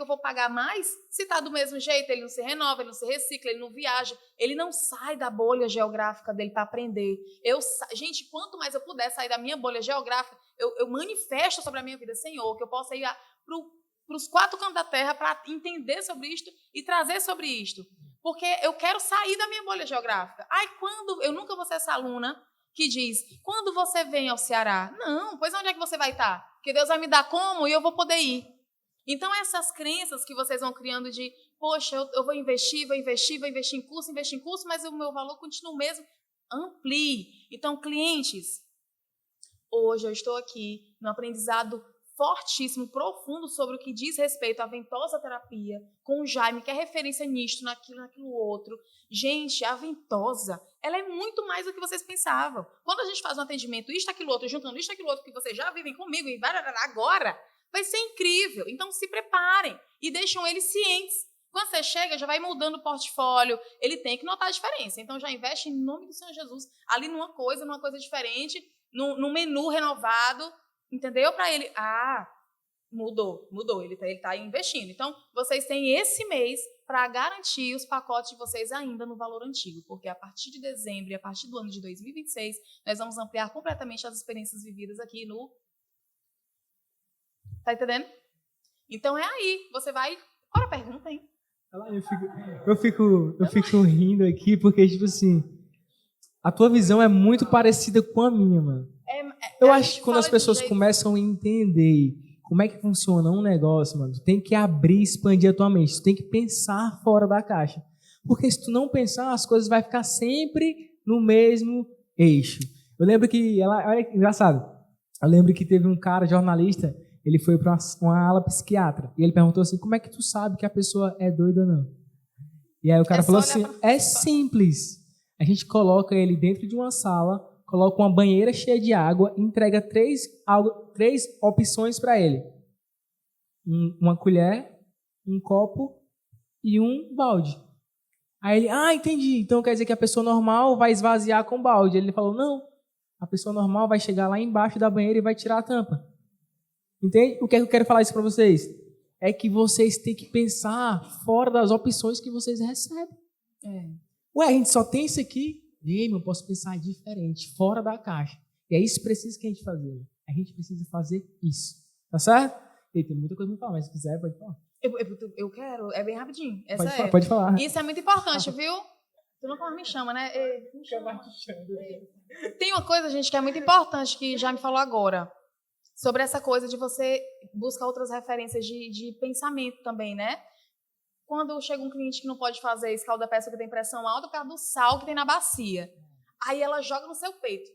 Speaker 2: eu vou pagar mais? Se está do mesmo jeito, ele não se renova, ele não se recicla, ele não viaja, ele não sai da bolha geográfica dele para aprender. Gente, quanto mais eu puder sair da minha bolha geográfica, eu manifesto sobre a minha vida, Senhor, que eu possa ir para os 4 cantos da terra para entender sobre isto e trazer sobre isto. Porque eu quero sair da minha bolha geográfica. Eu nunca vou ser essa aluna que diz, quando você vem ao Ceará? Não, pois onde é que você vai estar? Porque Deus vai me dar como e eu vou poder ir. Então, essas crenças que vocês vão criando de, poxa, eu vou investir em curso, mas o meu valor continua o mesmo. Amplie. Então, clientes, hoje eu estou aqui no aprendizado fortíssimo, profundo sobre o que diz respeito à ventosa terapia, com o Jaime, que é referência nisto, naquilo outro. Gente, a ventosa, ela é muito mais do que vocês pensavam. Quando a gente faz um atendimento, isto, aquilo outro, juntando isto, aquilo outro, que vocês já vivem comigo, e agora, vai ser incrível. Então, se preparem e deixam eles cientes. Quando você chega, já vai mudando o portfólio, ele tem que notar a diferença. Então, já investe em nome do Senhor Jesus, ali numa coisa diferente, num menu renovado, entendeu? Para ele, mudou, ele está investindo. Então, vocês têm esse mês para garantir os pacotes de vocês ainda no valor antigo, porque a partir de dezembro e a partir do ano de 2026, nós vamos ampliar completamente as experiências vividas aqui no... Tá entendendo? Então, é aí, você vai... Qual é a pergunta, hein?
Speaker 1: Eu fico rindo aqui, porque, tipo assim, a tua visão é muito parecida com a minha, mano. Eu acho que quando as pessoas começam a entender como é que funciona um negócio, mano, tu tem que abrir e expandir a tua mente. Tu tem que pensar fora da caixa. Porque se tu não pensar, as coisas vão ficar sempre no mesmo eixo. Eu lembro que, olha que engraçado, eu lembro que teve um cara, jornalista, ele foi para uma ala psiquiatra. E ele perguntou assim, como é que tu sabe que a pessoa é doida ou não? E aí o cara falou assim, é simples. A gente coloca ele dentro de uma sala, coloca uma banheira cheia de água e entrega 3 opções para ele. Uma colher, um copo e um balde. Aí ele, entendi. Então quer dizer que a pessoa normal vai esvaziar com o balde. Ele falou, não. A pessoa normal vai chegar lá embaixo da banheira e vai tirar a tampa. Entende? O que é que eu quero falar isso para vocês? É que vocês têm que pensar fora das opções que vocês recebem. A gente só tem isso aqui. Eu posso pensar diferente, fora da caixa. E é isso que precisa que a gente fazer. A gente precisa fazer isso. Tá certo? E tem muita coisa para falar, mas se quiser, pode falar.
Speaker 2: Eu quero, é bem rapidinho.
Speaker 1: Pode falar.
Speaker 2: Isso é muito importante, viu? Tu nunca mais me chama, né? Tem uma coisa, gente, que é muito importante, que já me falou agora. Sobre essa coisa de você buscar outras referências de pensamento também, né? Quando chega um cliente que não pode fazer escalda-peça que tem pressão alta por causa do sal que tem na bacia. Aí ela joga no seu peito.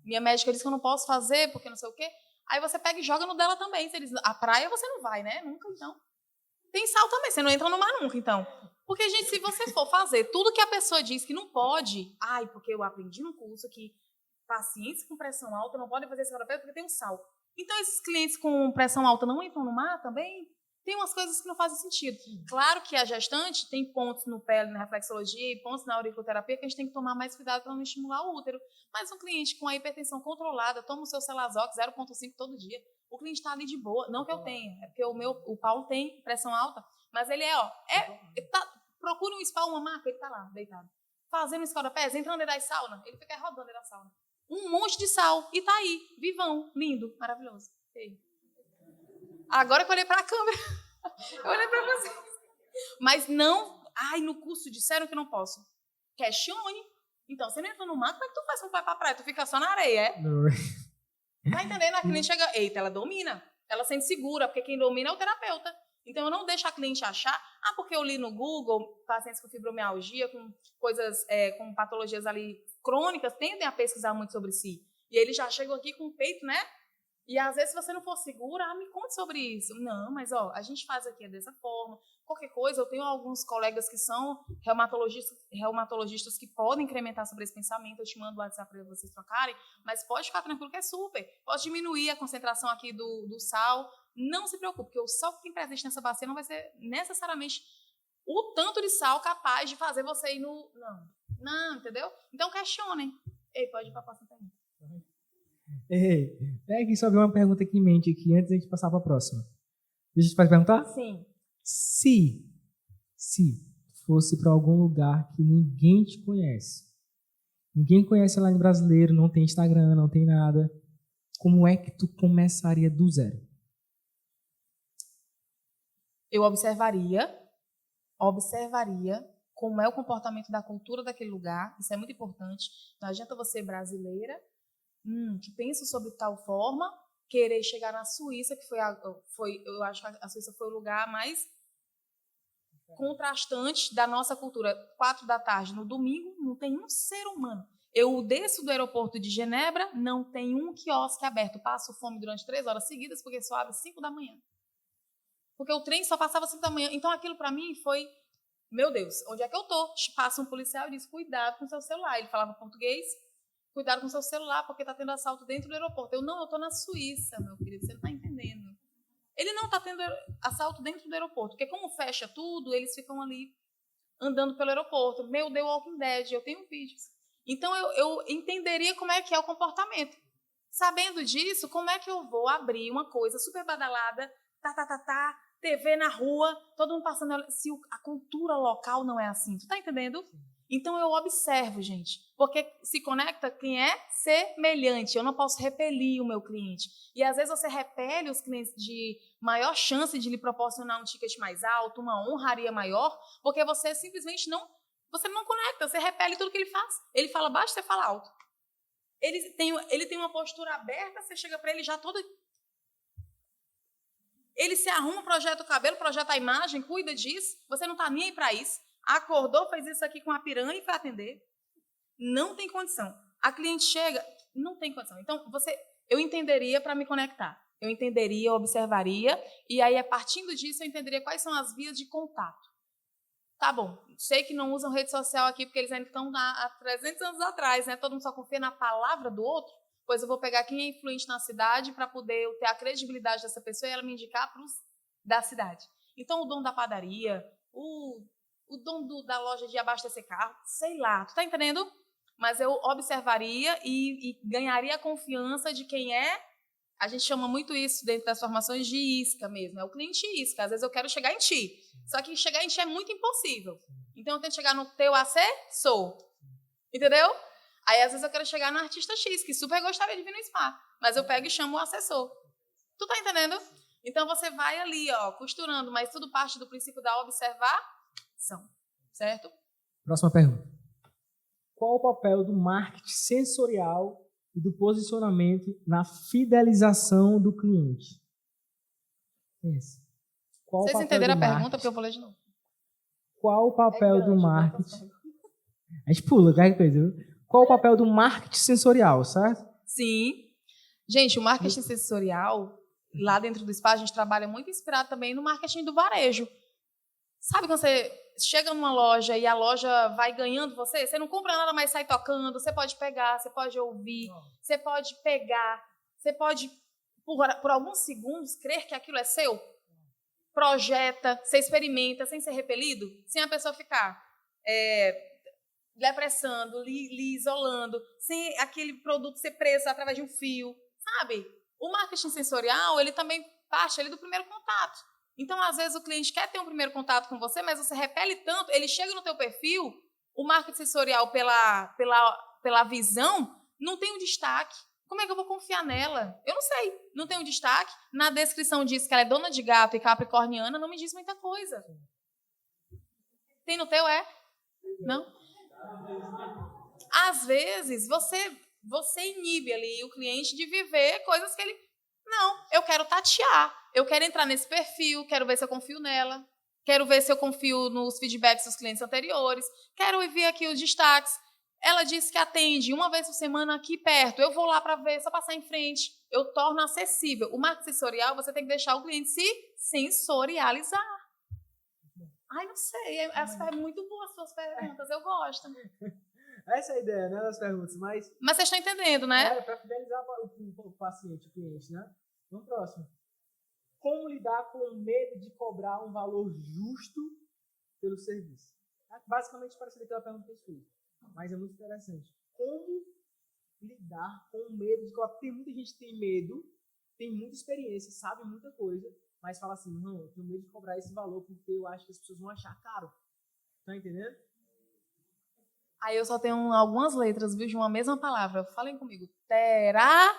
Speaker 2: Minha médica disse que eu não posso fazer porque não sei o quê. Aí você pega e joga no dela também. Você diz, a praia você não vai, né? Nunca, então. Tem sal também, você não entra no mar nunca, então. Porque, gente, se você for fazer tudo que a pessoa diz que não pode... porque eu aprendi no curso que pacientes com pressão alta não podem fazer escalda-peça porque tem um sal. Então, esses clientes com pressão alta não entram no mar também? Tem umas coisas que não fazem sentido. Claro que a gestante tem pontos no pele, na reflexologia e pontos na auriculoterapia que a gente tem que tomar mais cuidado para não estimular o útero. Mas um cliente com a hipertensão controlada, toma o seu Celazox 0,5 todo dia. O cliente está ali de boa. Não que eu tenha, é porque o Paulo tem pressão alta, mas ele procura um spa, uma marca, ele está lá, deitado. Fazendo escalda-pés, entrando dentro da sauna, ele fica rodando dentro da sauna. Um monte de sal, e tá aí, vivão, lindo, maravilhoso. Ei. Agora que eu olhei para a câmera, eu olhei para vocês. Mas não, no curso disseram que não posso. Questione. Então, você não entra no mar, como é que tu faz quando vai pra praia? Tu fica só na areia, é?
Speaker 1: Não.
Speaker 2: Tá entendendo? A cliente chega, eita, ela domina. Ela sente segura, porque quem domina é o terapeuta. Então, eu não deixo a cliente achar, porque eu li no Google, pacientes com fibromialgia, com coisas, com patologias ali crônicas, tendem a pesquisar muito sobre si. E eles já chegam aqui com o peito, né? E às vezes, se você não for segura, me conte sobre isso. Não, mas a gente faz aqui dessa forma. Qualquer coisa, eu tenho alguns colegas que são reumatologistas que podem incrementar sobre esse pensamento. Eu te mando o WhatsApp para vocês trocarem, mas pode ficar tranquilo que é super. Pode diminuir a concentração aqui do sal. Não se preocupe, porque o sal que tem presente nessa bacia não vai ser necessariamente o tanto de sal capaz de fazer você ir no... Não, entendeu? Então questionem. Ei, pode ir para a próxima pergunta.
Speaker 1: Ei, é que só veio uma pergunta aqui em mente aqui, antes da gente passar para a próxima. Deixa eu te perguntar?
Speaker 2: Sim.
Speaker 1: Se fosse para algum lugar que ninguém te conhece, ninguém conhece lá em brasileiro, não tem Instagram, não tem nada, como é que tu começaria do zero?
Speaker 2: Eu observaria como é o comportamento da cultura daquele lugar. Isso é muito importante. Não adianta você, brasileira, que pensa sobre tal forma, querer chegar na Suíça, que eu acho que a Suíça foi o lugar mais contrastante da nossa cultura. 4 da tarde, no domingo, não tem um ser humano. Eu desço do aeroporto de Genebra, não tem um quiosque aberto. Passo fome durante 3 horas seguidas, porque só abre 5 da manhã. Porque o trem só passava 5 da manhã. Então, aquilo para mim foi, meu Deus, onde é que eu tô? Passa um policial e diz, cuidado com o seu celular. Ele falava português, cuidado com o seu celular, porque está tendo assalto dentro do aeroporto. Eu estou na Suíça, meu querido, você não está entendendo. Ele não está tendo assalto dentro do aeroporto, porque como fecha tudo, eles ficam ali andando pelo aeroporto. Meu Deus, Walking Dead, eu tenho vídeos. Então, eu entenderia como é que é o comportamento. Sabendo disso, como é que eu vou abrir uma coisa super badalada, TV na rua, todo mundo passando... Se a cultura local não é assim, tu tá entendendo? Então, eu observo, gente, porque se conecta quem é semelhante. Eu não posso repelir o meu cliente. E, às vezes, você repele os clientes de maior chance de lhe proporcionar um ticket mais alto, uma honraria maior, porque você simplesmente não conecta, você repele tudo que ele faz. Ele fala baixo, você fala alto. Ele tem uma postura aberta, você chega para ele já todo... Ele se arruma, projeta o cabelo, projeta a imagem, cuida disso, você não está nem aí para isso. Acordou, fez isso aqui com a piranha e foi atender. Não tem condição. A cliente chega, não tem condição. Então, eu entenderia para me conectar. Eu entenderia, eu observaria, e aí, a partir disso, eu entenderia quais são as vias de contato. Tá bom, sei que não usam rede social aqui, porque eles ainda estão há 300 anos atrás, né? Todo mundo só confia na palavra do outro, pois eu vou pegar quem é influente na cidade para poder eu ter a credibilidade dessa pessoa e ela me indicar para os da cidade. Então, o dono da padaria, o dono da loja de abastecer carro, sei lá, tu tá entendendo? Mas eu observaria e ganharia a confiança de quem é. A gente chama muito isso dentro das formações de isca mesmo, é o cliente isca. Às vezes eu quero chegar em ti, só que chegar em ti é muito impossível. Então eu tento chegar no teu assessor, entendeu? Aí às vezes eu quero chegar no artista X, que super gostaria de vir no spa, mas eu pego e chamo o assessor. Tu tá entendendo? Então você vai ali, ó, costurando, mas tudo parte do princípio da observação, certo?
Speaker 1: Próxima pergunta. Qual o papel do marketing sensorial e do posicionamento na fidelização do cliente?
Speaker 2: Vocês entenderam a pergunta? Porque eu vou ler de novo.
Speaker 1: Qual o papel do marketing? A gente pula, qualquer coisa. Qual o papel do marketing sensorial, certo?
Speaker 2: Sim. Gente, o marketing sensorial, lá dentro do spa, a gente trabalha muito inspirado também no marketing do varejo. Sabe quando você chega numa loja e a loja vai ganhando você não compra nada, mas sai tocando, você pode pegar, você pode ouvir, você pode pegar, você pode, por alguns segundos, crer que aquilo é seu. Projeta, você experimenta, sem ser repelido, sem a pessoa ficar lhe apressando, lhe isolando, sem aquele produto ser preso através de um fio, sabe? O marketing sensorial, ele também parte ali do primeiro contato. Então, às vezes, o cliente quer ter um primeiro contato com você, mas você repele tanto, ele chega no teu perfil, o marketing sensorial pela visão, não tem um destaque. Como é que eu vou confiar nela? Eu não sei. Não tem um destaque. Na descrição diz que ela é dona de gato e capricorniana, não me diz muita coisa. Tem no teu, é? Não? Às vezes, você inibe ali o cliente de viver coisas que ele... Não, eu quero tatear. Eu quero entrar nesse perfil, quero ver se eu confio nela, quero ver se eu confio nos feedbacks dos clientes anteriores, quero ver aqui os destaques. Ela disse que atende uma vez por semana aqui perto. Eu vou lá para ver, só passar em frente. Eu torno acessível. O marketing sensorial, você tem que deixar o cliente se sensorializar. Ai, não sei. É muito boa as suas perguntas. Eu gosto.
Speaker 1: Essa é a ideia, né, das perguntas. Mas
Speaker 2: vocês estão entendendo, né?
Speaker 1: É para fidelizar o paciente, o cliente, né? Vamos próximo. Como lidar com o medo de cobrar um valor justo pelo serviço. Basicamente, parece aquela pergunta que eu fiz. Mas é muito interessante. Como lidar com o medo de cobrar? Tem muita gente que tem medo, tem muita experiência, sabe muita coisa, mas fala assim, não, eu tenho medo de cobrar esse valor porque eu acho que as pessoas vão achar caro. Tá entendendo?
Speaker 2: Aí eu só tenho algumas letras, viu, de uma mesma palavra. Falem comigo. Terá...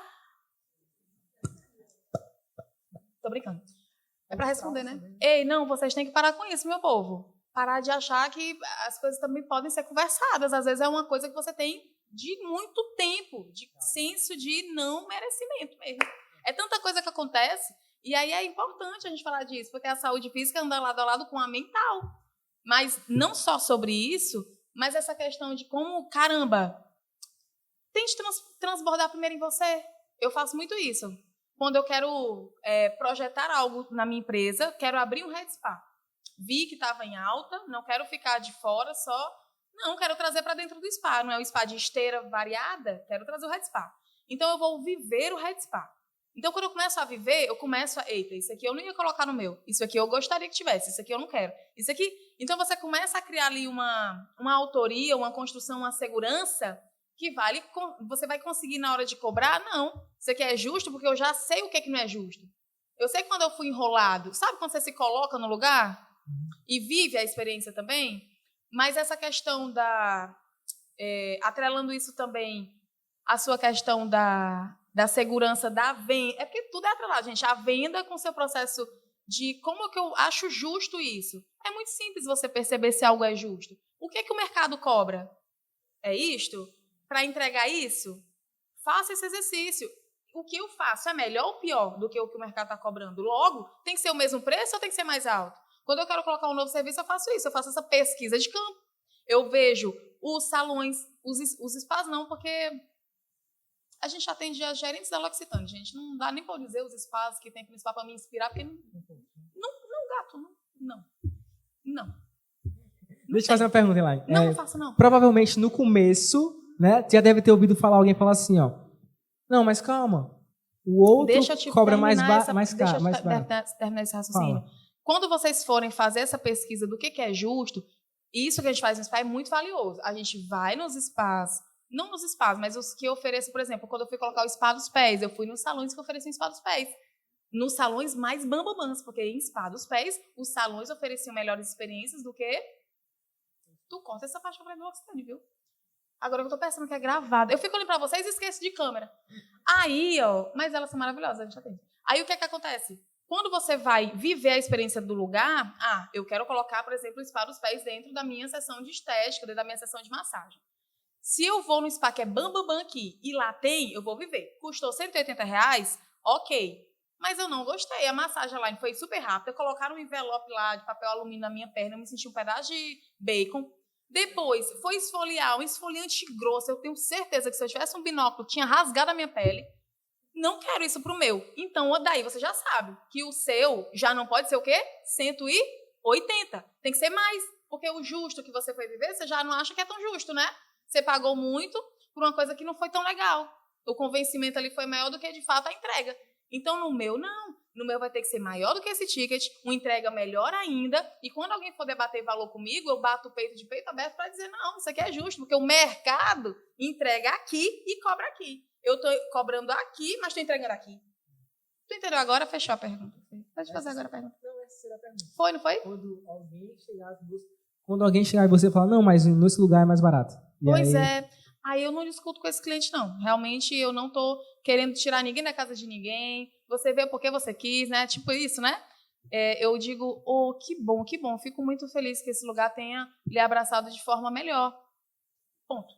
Speaker 2: Tô brincando. É pra responder, né? Ei, não, vocês têm que parar com isso, meu povo. Parar de achar que as coisas também podem ser conversadas. Às vezes é uma coisa que você tem de muito tempo, de senso de não merecimento mesmo. É tanta coisa que acontece, e aí é importante a gente falar disso, porque a saúde física anda lado a lado com a mental. Mas não só sobre isso, mas essa questão de como, caramba, tente transbordar primeiro em você. Eu faço muito isso. Quando eu quero projetar algo na minha empresa, quero abrir um headspa. Vi que estava em alta, não quero ficar de fora só. Não, quero trazer para dentro do spa. Não é o spa de esteira variada, quero trazer o headspa. Então, eu vou viver o headspa. Então, quando eu começo a viver, eu começo a... Eita, isso aqui eu não ia colocar no meu. Isso aqui eu gostaria que tivesse. Isso aqui eu não quero. Isso aqui... Então, você começa a criar ali uma autoria, uma construção, uma segurança que vale... Você vai conseguir na hora de cobrar? Não. Isso aqui é justo porque eu já sei o que não é justo. Eu sei que quando eu fui enrolado... Sabe quando você se coloca no lugar e vive a experiência também? Mas essa questão da... atrelando isso também, a sua questão da segurança da venda. É porque tudo é atrelado, gente. A venda com o seu processo de como que eu acho justo isso. É muito simples você perceber se algo é justo. O que o mercado cobra? É isto? Para entregar isso? Faça esse exercício. O que eu faço é melhor ou pior do que o mercado está cobrando? Logo, tem que ser o mesmo preço ou tem que ser mais alto? Quando eu quero colocar um novo serviço, eu faço isso. Eu faço essa pesquisa de campo. Eu vejo os salões, os spas não, porque a gente atende as gerentes da L'Occitane, gente. Não dá nem para dizer os spas que tem aqui no spa para me inspirar, porque gato, não.
Speaker 1: Deixa eu fazer uma pergunta, Elaine.
Speaker 2: Não faço, não.
Speaker 1: Provavelmente no começo, né, já deve ter ouvido falar alguém falar assim, ó. Não, mas calma. O outro cobra mais caro.
Speaker 2: Deixa eu terminar esse raciocínio. Fala. Quando vocês forem fazer essa pesquisa do que é justo, isso que a gente faz no spa é muito valioso. A gente vai nos spas, não nos spas, mas os que eu ofereço, por exemplo, quando eu fui colocar o spa dos pés, eu fui nos salões que ofereciam spa dos pés. Nos salões mais bambambãs, porque em spa dos pés, os salões ofereciam melhores experiências do que... Tu corta essa parte pra mim do L'Occitane, viu? Agora que eu tô pensando que é gravado. Eu fico olhando pra vocês e esqueço de câmera. Aí, ó... Mas elas são maravilhosas, a gente atende. Aí, o que acontece? Quando você vai viver a experiência do lugar... eu quero colocar, por exemplo, o spa dos pés dentro da minha sessão de estética, dentro da minha sessão de massagem. Se eu vou no spa que é bambambam aqui e lá tem, eu vou viver. Custou R$180, ok. Mas eu não gostei. A massagem online foi super rápida. Colocaram um envelope lá de papel alumínio na minha perna. Eu me senti um pedaço de bacon. Depois, foi esfoliar, um esfoliante grosso. Eu tenho certeza que se eu tivesse um binóculo, tinha rasgado a minha pele. Não quero isso pro meu. Então, daí você já sabe que o seu já não pode ser o quê? 180. Tem que ser mais. Porque o justo que você foi viver, você já não acha que é tão justo, né? Você pagou muito por uma coisa que não foi tão legal. O convencimento ali foi maior do que, de fato, a entrega. Então, no meu, não. No meu vai ter que ser maior do que esse ticket, uma entrega melhor ainda. E quando alguém for debater valor comigo, eu bato o peito de peito aberto para dizer, não, isso aqui é justo, porque o mercado entrega aqui e cobra aqui. Eu estou cobrando aqui, mas estou entregando aqui. Tu entendeu agora? Fechou a pergunta. Pode fazer agora a pergunta.
Speaker 1: Não, essa será a pergunta.
Speaker 2: Foi, não foi?
Speaker 1: Quando alguém chegar e você falar, não, mas nesse lugar é mais barato.
Speaker 2: Pois é. Aí eu não discuto com esse cliente, não. Realmente, eu não estou querendo tirar ninguém da casa de ninguém. Você veio porque você quis, né? Tipo isso, né? Eu digo, que bom. Fico muito feliz que esse lugar tenha lhe abraçado de forma melhor. Ponto.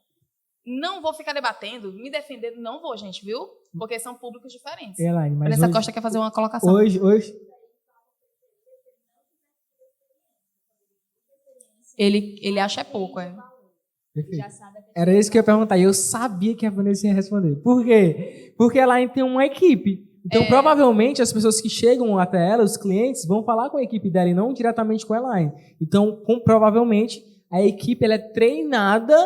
Speaker 2: Não vou ficar debatendo, me defendendo. Não vou, gente, viu? Porque são públicos diferentes.
Speaker 1: Elaine, mas
Speaker 2: Vanessa Costa quer fazer uma colocação.
Speaker 1: Hoje...
Speaker 2: Ele acha pouco,
Speaker 1: Perfeito. Era isso que eu ia perguntar. E eu sabia que a Vanessa ia responder. Por quê? Porque ela tem uma equipe. Então, provavelmente, as pessoas que chegam até ela, os clientes, vão falar com a equipe dela e não diretamente com a Elaine. Então, provavelmente, a equipe ela é treinada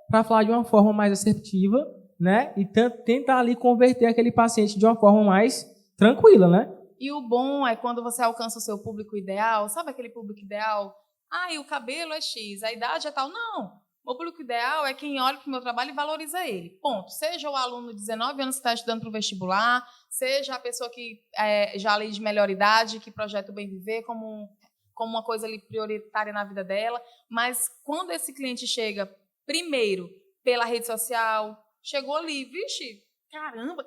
Speaker 1: para falar de uma forma mais assertiva, né? E tentar ali converter aquele paciente de uma forma mais tranquila, né?
Speaker 2: E o bom é quando você alcança o seu público ideal. Sabe aquele público ideal? Ah, e o cabelo é X, a idade é tal. Não. O público ideal é quem olha para o meu trabalho e valoriza ele. Ponto. Seja o aluno de 19 anos que está estudando para o vestibular, seja a pessoa que já ali de melhor idade, que projeta o bem viver como uma coisa ali prioritária na vida dela. Mas quando esse cliente chega, primeiro, pela rede social, chegou ali, vixe, caramba,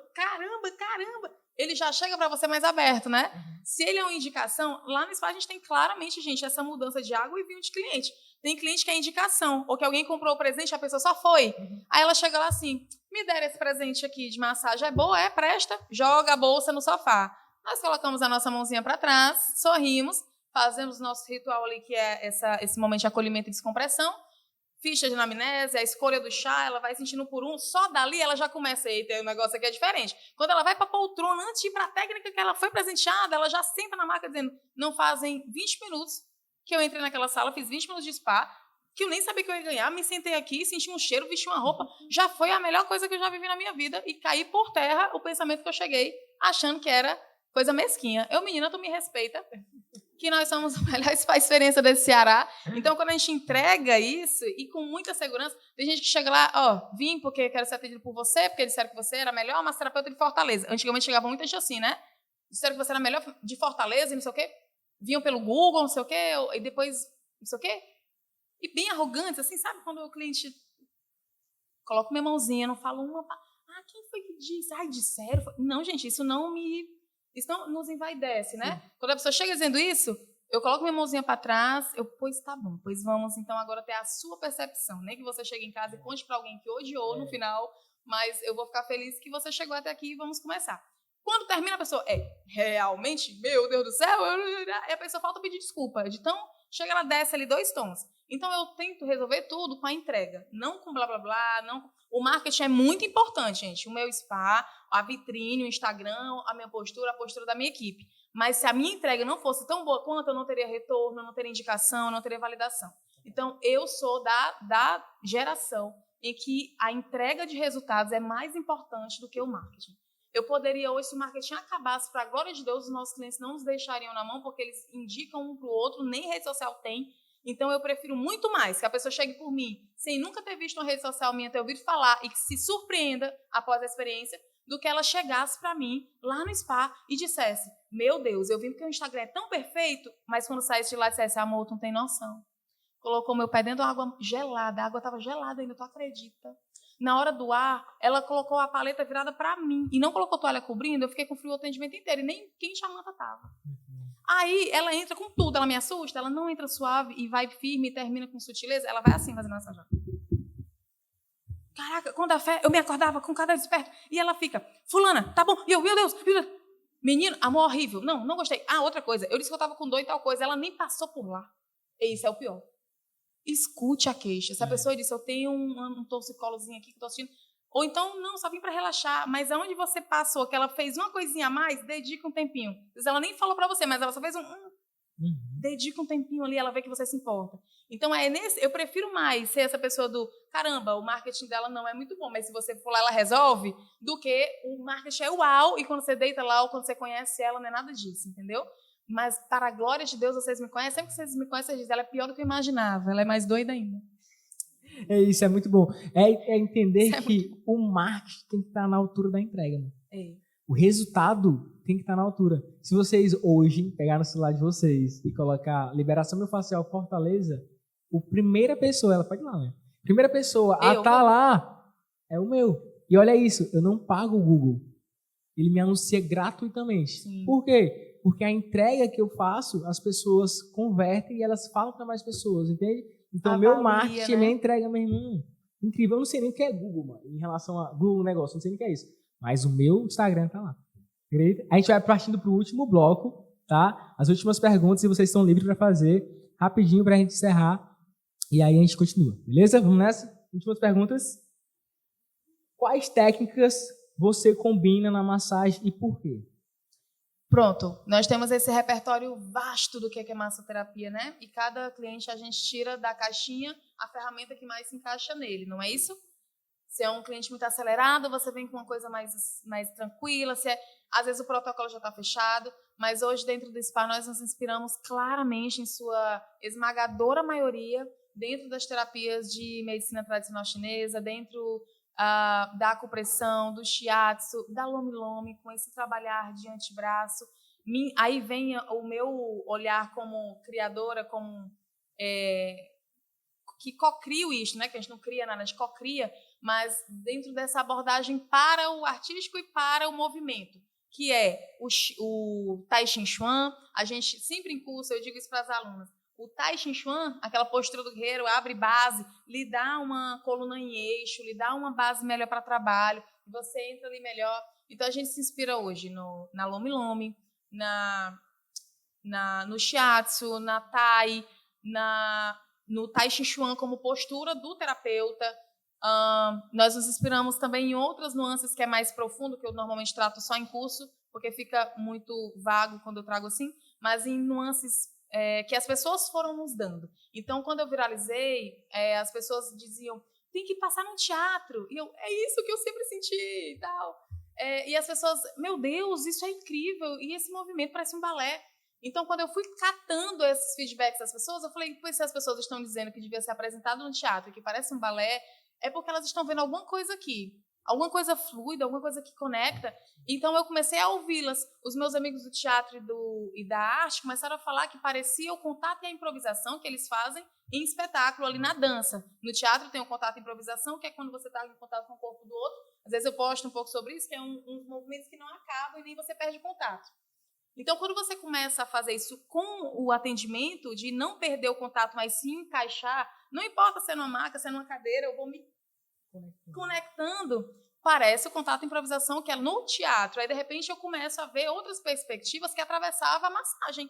Speaker 2: ele já chega para você mais aberto, né? Se ele é uma indicação, lá no spa a gente tem claramente, gente, essa mudança de água e vinho de cliente. Tem cliente que é indicação, ou que alguém comprou o presente, a pessoa só foi. Aí ela chega lá assim, me deram esse presente aqui de massagem, é boa? É, presta? Joga a bolsa no sofá. Nós colocamos a nossa mãozinha para trás, sorrimos, fazemos nosso ritual ali, que é esse momento de acolhimento e descompressão, ficha de anamnese, a escolha do chá, ela vai sentindo por um, só dali ela já começa, eita, o negócio aqui é diferente. Quando ela vai para a poltrona, antes de ir para a técnica que ela foi presenteada, ela já senta na maca dizendo, não fazem 20 minutos que eu entrei naquela sala, fiz 20 minutos de spa, que eu nem sabia que eu ia ganhar, me sentei aqui, senti um cheiro, vesti uma roupa, já foi a melhor coisa que eu já vivi na minha vida, e caí por terra o pensamento que eu cheguei, achando que era coisa mesquinha. Menina, tu me respeita, que nós somos o melhor spa experiência desse Ceará. Então, quando a gente entrega isso, e com muita segurança, tem gente que chega lá, vim porque quero ser atendido por você, porque disseram que você era a melhor massoterapeuta de Fortaleza. Antigamente chegava muita gente assim, né? Disseram que você era a melhor de Fortaleza e não sei o quê. Vinham pelo Google, não sei o quê, e depois não sei o quê. E bem arrogantes, assim, sabe? Quando o cliente coloca minha mãozinha, não fala uma... quem foi que disse? Disseram. Não, gente, isso não nos envaidece, né? Sim. Quando a pessoa chega dizendo isso, eu coloco minha mãozinha para trás, pois tá bom, pois vamos então agora ter a sua percepção. Nem que você chegue em casa e conte para alguém que odiou no final, mas eu vou ficar feliz que você chegou até aqui e vamos começar. Quando termina a pessoa, realmente, meu Deus do céu, e a pessoa falta pedir desculpa. Então, chega, ela desce ali 2 tons. Então, eu tento resolver tudo com a entrega, não com blá, blá, blá, não... O marketing é muito importante, gente. O meu spa, a vitrine, o Instagram, a minha postura, a postura da minha equipe. Mas se a minha entrega não fosse tão boa quanto, eu não teria retorno, eu não teria indicação, eu não teria validação. Então, eu sou da geração em que a entrega de resultados é mais importante do que o marketing. Eu poderia hoje, se o marketing acabasse, para a glória de Deus, os nossos clientes não nos deixariam na mão, porque eles indicam um para o outro, nem rede social tem. Então, eu prefiro muito mais que a pessoa chegue por mim, sem nunca ter visto uma rede social minha, ter ouvido falar, e que se surpreenda após a experiência, do que ela chegasse para mim, lá no spa, e dissesse, meu Deus, eu vi porque o Instagram é tão perfeito, mas quando saísse de lá, dissesse, amor, tu não tem noção. Colocou meu pé dentro da água gelada, a água estava gelada ainda, tu acredita? Na hora do ar, ela colocou a paleta virada para mim, e não colocou toalha cobrindo, eu fiquei com frio o atendimento inteiro, e nem quente a manta estava. Aí ela entra com tudo, ela me assusta, ela não entra suave e vai firme e termina com sutileza, ela vai assim fazendo massagem. Caraca, quando a fé, eu me acordava com cada desperto e ela fica, fulana, tá bom, e eu, meu Deus, menino, amor horrível, não gostei. Outra coisa, eu disse que eu tava com dor e tal coisa, ela nem passou por lá. E isso é o pior. Escute a queixa. Se a pessoa disse, eu tenho um torcicolozinho aqui que eu tô assistindo, ou então, não, só vim para relaxar, mas aonde você passou, que ela fez uma coisinha a mais, dedica um tempinho. Às vezes ela nem falou para você, mas ela só fez dedica um tempinho ali, ela vê que você se importa. Então, eu prefiro mais ser essa pessoa do, caramba, o marketing dela não é muito bom, mas se você for lá, ela resolve, do que o marketing é uau, e quando você deita lá, ou quando você conhece ela, não é nada disso, entendeu? Mas, para a glória de Deus, vocês me conhecem, sempre que vocês me conhecem, vocês dizem, ela é pior do que eu imaginava, ela é mais doida ainda.
Speaker 1: Isso é muito bom. É entender que o marketing tem que estar na altura da entrega. Né? O resultado tem que estar na altura. Se vocês hoje pegar no celular de vocês e colocar liberação miofascial Fortaleza, a primeira pessoa, ela pode ir lá, né? Primeira pessoa a estar lá é o meu. E olha isso, eu não pago o Google. Ele me anuncia gratuitamente. Sim. Por quê? Porque a entrega que eu faço, as pessoas convertem e elas falam para mais pessoas, entende? Então, meu marketing, né? Minha entrega, meu irmão, incrível. Eu não sei nem o que é Google, mano, em relação a Google Negócio, não sei nem o que é isso. Mas o meu Instagram tá lá. A gente vai partindo para o último bloco, tá? As últimas perguntas, e vocês estão livres para fazer rapidinho para a gente encerrar. E aí a gente continua, beleza? Vamos nessa? Últimas perguntas. Quais técnicas você combina na massagem e por quê?
Speaker 2: Pronto, nós temos esse repertório vasto do que é massoterapia, né? E cada cliente a gente tira da caixinha a ferramenta que mais se encaixa nele, não é isso? Se é um cliente muito acelerado, você vem com uma coisa mais tranquila. Às vezes o protocolo já está fechado, mas hoje dentro do spa nós nos inspiramos claramente, em sua esmagadora maioria, dentro das terapias de medicina tradicional chinesa, dentro da acupressão, do shiatsu, da lomi-lomi, com esse trabalhar de antebraço. Aí vem o meu olhar como criadora, como que cocrio isso, né? Que a gente não cria nada, a gente cocria, mas dentro dessa abordagem para o artístico e para o movimento, que é o Tai Chi Chuan. A gente sempre impulsa, eu digo isso para as alunas, o Tai Chi Chuan, aquela postura do guerreiro, abre base, lhe dá uma coluna em eixo, lhe dá uma base melhor para trabalho, e você entra ali melhor. Então a gente se inspira hoje na Lomi-Lomi, no Shiatsu, na Tai, no Tai Chi Chuan como postura do terapeuta. Nós nos inspiramos também em outras nuances que é mais profundo, que eu normalmente trato só em curso, porque fica muito vago quando eu trago assim, mas em nuances que as pessoas foram nos dando. Então, quando eu viralizei, as pessoas diziam, tem que passar no teatro. E é isso que eu sempre senti e tal. E as pessoas, meu Deus, isso é incrível. E esse movimento parece um balé. Então, quando eu fui catando esses feedbacks das pessoas, eu falei, pois se as pessoas estão dizendo que devia ser apresentado no teatro, que parece um balé, é porque elas estão vendo alguma coisa aqui, alguma coisa fluida, alguma coisa que conecta. Então, eu comecei a ouvi-las. Os meus amigos do teatro e da arte começaram a falar que parecia o contato e a improvisação que eles fazem em espetáculo, ali na dança. No teatro tem o contato e improvisação, que é quando você está em contato com o corpo do outro. Às vezes eu posto um pouco sobre isso, que é uns movimentos que não acabam e nem você perde contato. Então, quando você começa a fazer isso com o atendimento, de não perder o contato, mas sim encaixar, não importa se é numa maca, se é numa cadeira, eu vou me conectando, parece o contato e improvisação que é no teatro. Aí, de repente, eu começo a ver outras perspectivas que atravessavam a massagem.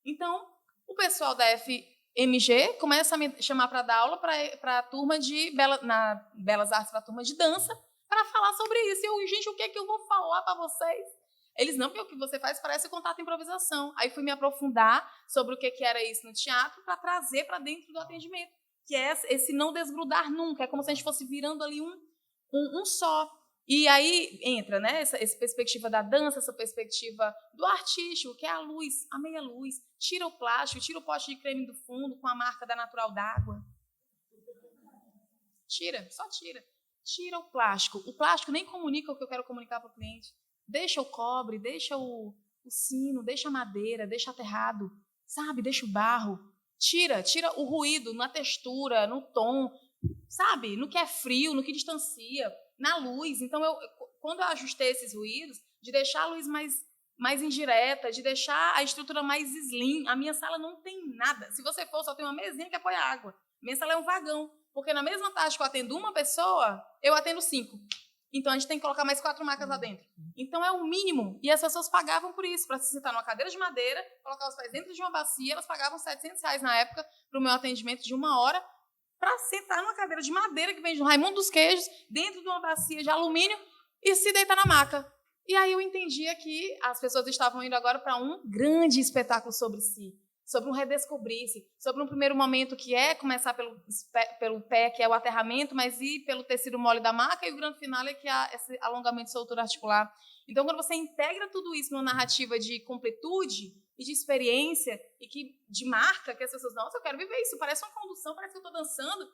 Speaker 2: Então, o pessoal da FMG começa a me chamar para dar aula para a turma de Belas Artes, para a turma de dança, para falar sobre isso. E eu, gente, o que é que eu vou falar para vocês? Eles não, porque o que você faz parece contato e improvisação. Aí fui me aprofundar sobre o que era isso no teatro para trazer para dentro do atendimento, que é esse não desgrudar nunca. É como se a gente fosse virando ali um só. E aí entra, né, essa perspectiva da dança, essa perspectiva do artístico, que é a luz, a meia luz. Tira o plástico, tira o pote de creme do fundo com a marca da Natural d'Água. Tira, só tira. Tira o plástico. O plástico nem comunica o que eu quero comunicar para o cliente. Deixa o cobre, deixa o sino, deixa a madeira, deixa aterrado, sabe? Deixa o barro. Tira o ruído na textura, no tom, sabe? No que é frio, no que distancia, na luz. Então, quando eu ajustei esses ruídos, de deixar a luz mais indireta, de deixar a estrutura mais slim, a minha sala não tem nada. Se você for, só tem uma mesinha que apoia água. Minha sala é um vagão, porque na mesma taxa que eu atendo uma pessoa, eu atendo 5. Então, a gente tem que colocar mais 4 macas lá dentro. Então, é o mínimo. E as pessoas pagavam por isso, para se sentar numa cadeira de madeira, colocar os pés dentro de uma bacia. Elas pagavam R$700 na época para o meu atendimento de 1 hora, para sentar numa cadeira de madeira que vem do Raimundo dos Queijos, dentro de uma bacia de alumínio e se deitar na maca. E aí eu entendia que as pessoas estavam indo agora para um grande espetáculo sobre si, sobre um redescobrir-se, sobre um primeiro momento que é começar pelo pé, que é o aterramento, mas ir pelo tecido mole da maca, e o grande final é que é esse alongamento de soltura articular. Então, quando você integra tudo isso numa narrativa de completude e de experiência, e de marca, que as pessoas, nossa, eu quero viver isso, parece uma condução, parece que eu estou dançando.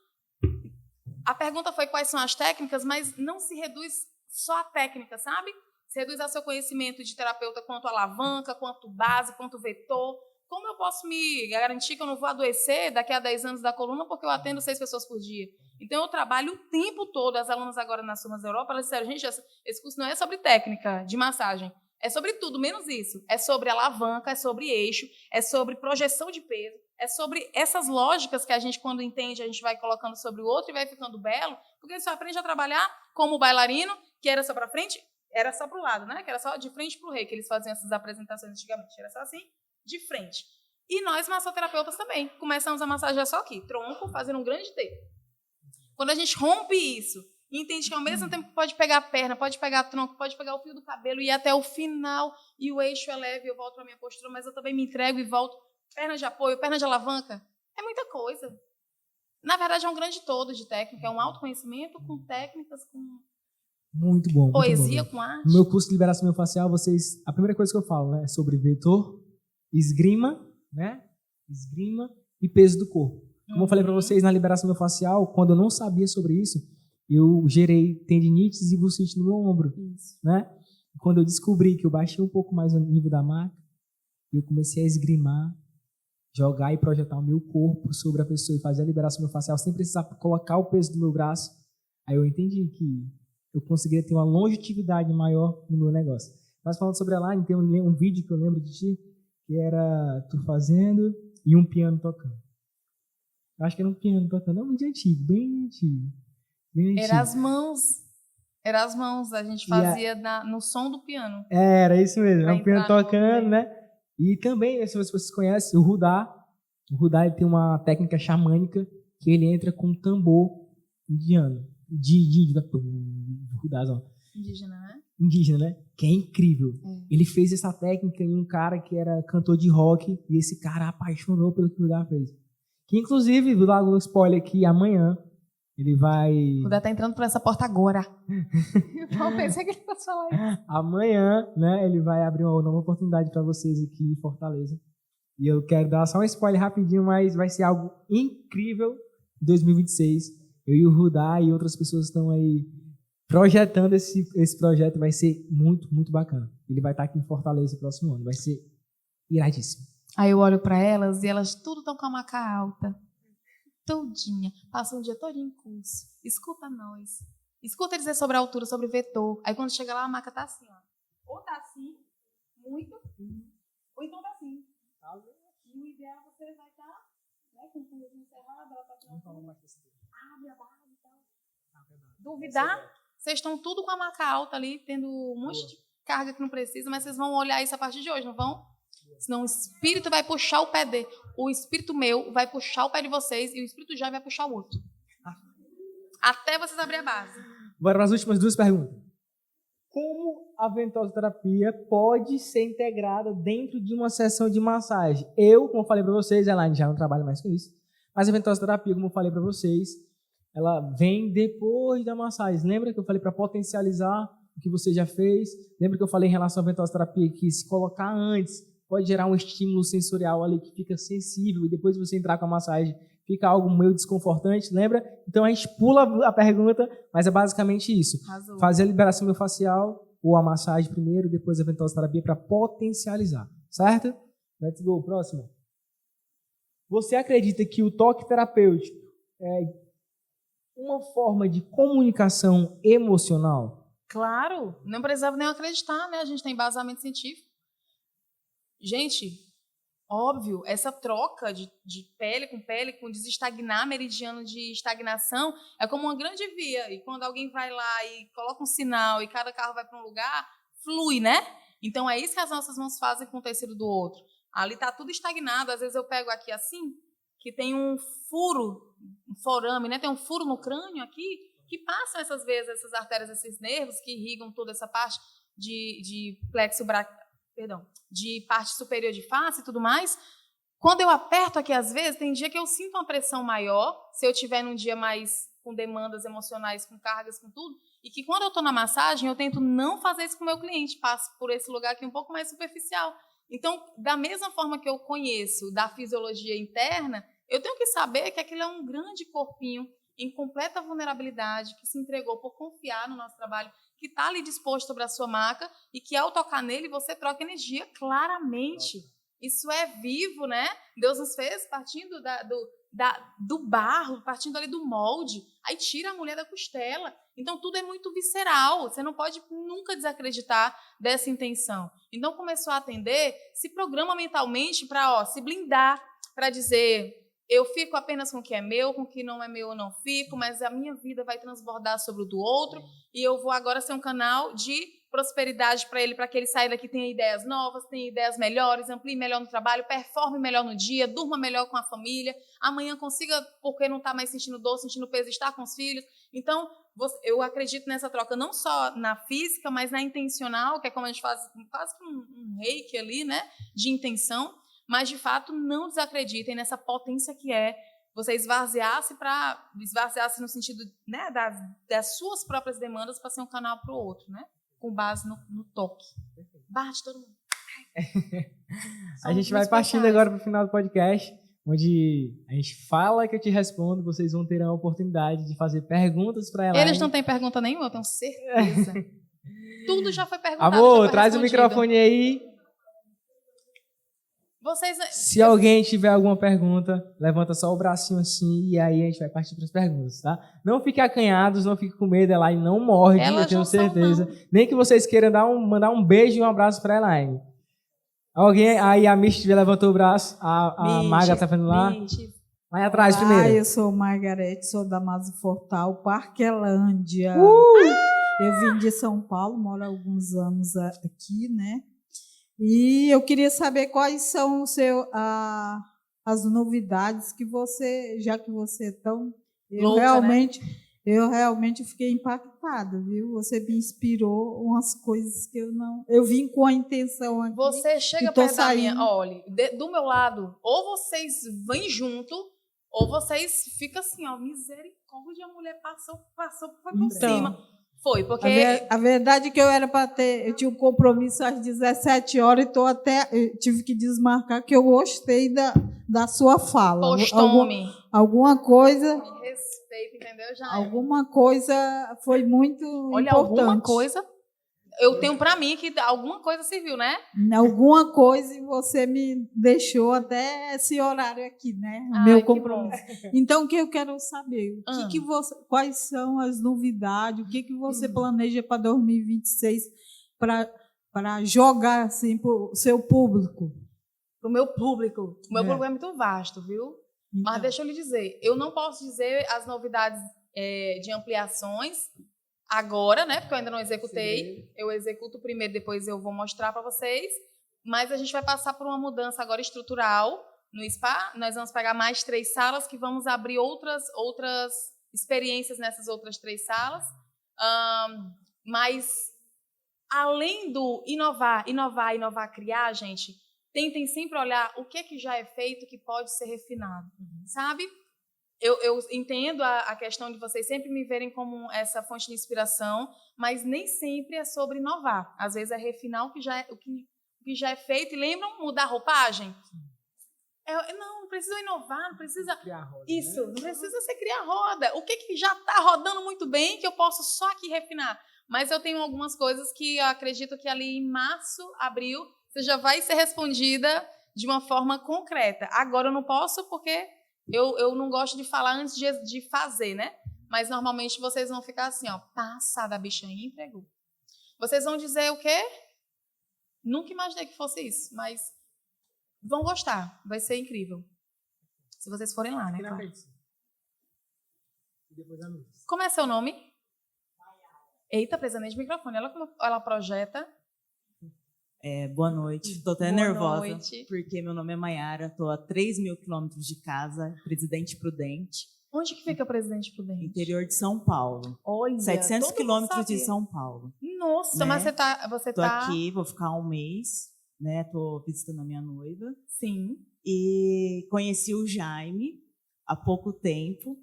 Speaker 2: A pergunta foi quais são as técnicas, mas não se reduz só à técnica, sabe? Se reduz ao seu conhecimento de terapeuta quanto alavanca, quanto base, quanto vetor. Como eu posso me garantir que eu não vou adoecer daqui a 10 anos da coluna porque eu atendo 6 pessoas por dia? Então, eu trabalho o tempo todo. As alunas agora nas turmas da Europa, elas disseram, gente, esse curso não é sobre técnica de massagem. É sobre tudo, menos isso. É sobre alavanca, é sobre eixo, é sobre projeção de peso, é sobre essas lógicas que a gente, quando entende, a gente vai colocando sobre o outro e vai ficando belo, porque você aprende a trabalhar como bailarino, que era só para frente, era só para o lado, né? Que era só de frente para o rei, que eles faziam essas apresentações antigamente. Era só assim, de frente. E nós, massoterapeutas, também começamos a massagear só aqui, tronco, fazendo um grande T. Quando a gente rompe isso e entende que ao mesmo tempo pode pegar a perna, pode pegar o tronco, pode pegar o fio do cabelo e ir até o final, e o eixo é leve, eu volto para a minha postura, mas eu também me entrego e volto. Perna de apoio, perna de alavanca, é muita coisa. Na verdade, é um grande todo de técnica, é um autoconhecimento com técnicas, com
Speaker 1: Muito bom.
Speaker 2: poesia,
Speaker 1: Muito bom.
Speaker 2: com arte.
Speaker 1: No meu curso de liberação miofascial, a primeira coisa que eu falo, né, é sobre vetor, esgrima, né? Esgrima e peso do corpo. Como eu falei para vocês, na liberação miofascial, quando eu não sabia sobre isso, eu gerei tendinites e bursite no meu ombro, né? Quando eu descobri que eu baixei um pouco mais o nível da maca, eu comecei a esgrimar, jogar e projetar o meu corpo sobre a pessoa e fazer a liberação miofascial sem precisar colocar o peso do meu braço. Aí eu entendi que eu conseguiria ter uma longevidade maior no meu negócio. Mas falando sobre a Line, tem um vídeo que eu lembro de ti, que era tu fazendo e um piano tocando. Eu acho que era um piano tocando. É um vídeo antigo, bem antigo. Bem antigo.
Speaker 2: Era as mãos, a gente fazia no som do piano.
Speaker 1: Era isso mesmo, é um piano tocando, né? E também, se vocês conhecem, o Rudá. O Rudá ele tem uma técnica xamânica que ele entra com um tambor indiano.
Speaker 2: Indígena, né?
Speaker 1: Indígena, né? Que é incrível. Ele fez essa técnica em um cara que era cantor de rock e esse cara apaixonou pelo que o Rudá fez. Que, inclusive, vou dar um spoiler aqui, amanhã ele vai...
Speaker 2: O Rudá tá entrando por essa porta agora. Eu pensei que ele fosse falar isso.
Speaker 1: Amanhã, né, ele vai abrir uma nova oportunidade para vocês aqui em Fortaleza. E eu quero dar só um spoiler rapidinho, mas vai ser algo incrível em 2026. Eu e o Rudá e outras pessoas estão aí projetando esse projeto. Vai ser muito, muito bacana. Ele vai estar aqui em Fortaleza no próximo ano. Vai ser iradíssimo.
Speaker 2: Aí eu olho para elas e elas tudo estão com a maca alta. Tudinha. Passa um dia todo em curso. Escuta nós. Escuta dizer sobre a altura, sobre vetor. Aí quando chega lá, a maca tá assim, ó. Ou tá assim, muito, ou então tá assim. E o ideal é você vai estar, né, com o punhozinho cerrado, ela tá aqui. Abre a base e tal. Duvidar, vocês estão tudo com a maca alta ali, tendo um monte de carga que não precisa, mas vocês vão olhar isso a partir de hoje, não vão? Senão o espírito vai puxar o pé dele. O espírito meu vai puxar o pé de vocês e o espírito já vai puxar o outro. Até vocês abrirem a base.
Speaker 1: Bora para as últimas duas perguntas. Como a ventosoterapia pode ser integrada dentro de uma sessão de massagem? Eu, como eu falei para vocês, Elaine já não trabalha mais com isso, mas a ventosoterapia, como eu falei para vocês, ela vem depois da massagem. Lembra que eu falei para potencializar o que você já fez? Lembra que eu falei em relação à ventosoterapia que se colocar antes pode gerar um estímulo sensorial ali que fica sensível e depois você entrar com a massagem fica algo meio desconfortante, lembra? Então a gente pula a pergunta, mas é basicamente isso.
Speaker 2: Azul.
Speaker 1: Fazer a liberação miofascial ou a massagem primeiro, depois a ventosoterapia para potencializar, certo? Let's go, próximo. Você acredita que o toque terapêutico é uma forma de comunicação emocional?
Speaker 2: Claro, não precisava nem acreditar, né? A gente tem embasamento científico. Gente, óbvio, essa troca de pele, com desestagnar meridiano de estagnação é como uma grande via. E quando alguém vai lá e coloca um sinal e cada carro vai para um lugar, flui, né? Então é isso que as nossas mãos fazem com o tecido do outro. Ali está tudo estagnado. Às vezes eu pego aqui assim, que tem um furo, um forame, né? Tem um furo no crânio aqui, que passam essas veias, essas artérias, esses nervos que irrigam toda essa parte de plexo braquial. Perdão, de parte superior de face e tudo mais. Quando eu aperto aqui, às vezes, tem dia que eu sinto uma pressão maior, se eu estiver num dia mais com demandas emocionais, com cargas, com tudo, e que quando eu estou na massagem, eu tento não fazer isso com o meu cliente, passo por esse lugar aqui um pouco mais superficial. Então, da mesma forma que eu conheço da fisiologia interna, eu tenho que saber que aquilo é um grande corpinho em completa vulnerabilidade, que se entregou por confiar no nosso trabalho, que está ali disposto sobre a sua maca e que ao tocar nele você troca energia claramente. Isso é vivo, né? Deus nos fez partindo do barro, partindo ali do molde, aí tira a mulher da costela. Então tudo é muito visceral, você não pode nunca desacreditar dessa intenção. Então começou a atender, se programa mentalmente para se blindar, para dizer... Eu fico apenas com o que é meu, com o que não é meu eu não fico, mas a minha vida vai transbordar sobre o do outro e eu vou agora ser um canal de prosperidade para ele, para que ele saia daqui, tenha ideias novas, tenha ideias melhores, amplie melhor no trabalho, performe melhor no dia, durma melhor com a família, amanhã consiga, porque não está mais sentindo dor, sentindo peso, estar com os filhos. Então, eu acredito nessa troca, não só na física, mas na intencional, que é como a gente faz quase que um reiki ali, né, de intenção. Mas, de fato, não desacreditem nessa potência que é você esvaziasse no sentido, né, das suas próprias demandas para ser um canal para o outro, né? Com base no toque. Bate todo mundo.
Speaker 1: A gente vai partindo agora para o final do podcast, onde a gente fala que eu te respondo, vocês vão ter a oportunidade de fazer perguntas para ela.
Speaker 2: Eles não têm pergunta nenhuma, eu tenho certeza. Tudo já foi perguntado.
Speaker 1: Amor, traz o microfone aí. Se alguém tiver alguma pergunta, levanta só o bracinho assim e aí a gente vai partir para as perguntas, tá? Não fiquem acanhados, não fiquem com medo, Elaine não morde, eu tenho certeza. Nem que vocês queiram mandar um beijo e um abraço para Elaine. Alguém, aí a Mish levantou o braço, a Maga tá vendo lá. Vai atrás primeiro.
Speaker 3: Eu sou Margarete, sou da Maso Fortal, Parquelândia. Eu vim de São Paulo, moro há alguns anos aqui, né? E eu queria saber quais são as novidades que você, já que você é tão... Eu realmente fiquei impactada, viu? Você me inspirou umas coisas que eu não... Eu vim com a intenção aqui.
Speaker 2: Você chega perto da minha... Olha, do meu lado, ou vocês vêm junto, ou vocês ficam assim, ó, misericórdia, a mulher passou por cima. Foi, porque...
Speaker 3: A verdade é que eu era para ter... Eu tinha um compromisso às 17 horas e eu tive que desmarcar, que eu gostei da sua fala. Alguma coisa...
Speaker 2: Me respeito, entendeu, Jair?
Speaker 3: Alguma coisa foi muito importante.
Speaker 2: Alguma coisa... Eu tenho para mim que alguma coisa serviu, né?
Speaker 3: Alguma coisa, e você me deixou até esse horário aqui, né? O meu compromisso. Então, o que eu quero saber? Quais são as novidades? O que você planeja para 2026 para jogar assim, para o seu público?
Speaker 2: Para o meu público? O meu público é muito vasto, viu? Então. Mas deixa eu lhe dizer, eu não posso dizer as novidades de ampliações agora, né? Porque eu ainda não executei. Eu executo primeiro, depois eu vou mostrar para vocês. Mas a gente vai passar por uma mudança agora estrutural no SPA. Nós vamos pegar mais 3 salas que vamos abrir outras experiências nessas outras 3 salas. Mas além do inovar, criar, gente, tentem sempre olhar o que já é feito que pode ser refinado, sabe? Eu entendo a questão de vocês sempre me verem como essa fonte de inspiração, mas nem sempre é sobre inovar. Às vezes é refinar o que já é feito. E lembram mudar a roupagem? Não precisa inovar, não precisa...
Speaker 1: Criar roda,
Speaker 2: isso,
Speaker 1: né?
Speaker 2: Não precisa ser criar roda. O que já está rodando muito bem que eu posso só aqui refinar? Mas eu tenho algumas coisas que eu acredito que ali em março, abril, você já vai ser respondida de uma forma concreta. Agora eu não posso porque... Eu não gosto de falar antes de fazer, né? Mas normalmente vocês vão ficar assim, ó, passada, a bicha aí entregou. Vocês vão dizer o quê? Nunca imaginei que fosse isso, mas vão gostar, vai ser incrível. Se vocês forem lá, né? Claro. Como é seu nome? Eita, presa nem de microfone. Olha como ela projeta.
Speaker 4: Boa noite, estou até nervosa, porque meu nome é Maiara, estou a 3.000 quilômetros de casa, Presidente Prudente.
Speaker 2: Onde que fica Presidente Prudente?
Speaker 4: Interior de São Paulo.
Speaker 2: Olha,
Speaker 4: 700 quilômetros de São Paulo.
Speaker 2: Nossa, né? Mas você
Speaker 4: tá... Estou aqui, vou ficar um mês, né? Estou visitando a minha noiva.
Speaker 2: Sim.
Speaker 4: E conheci o Jaime há pouco tempo,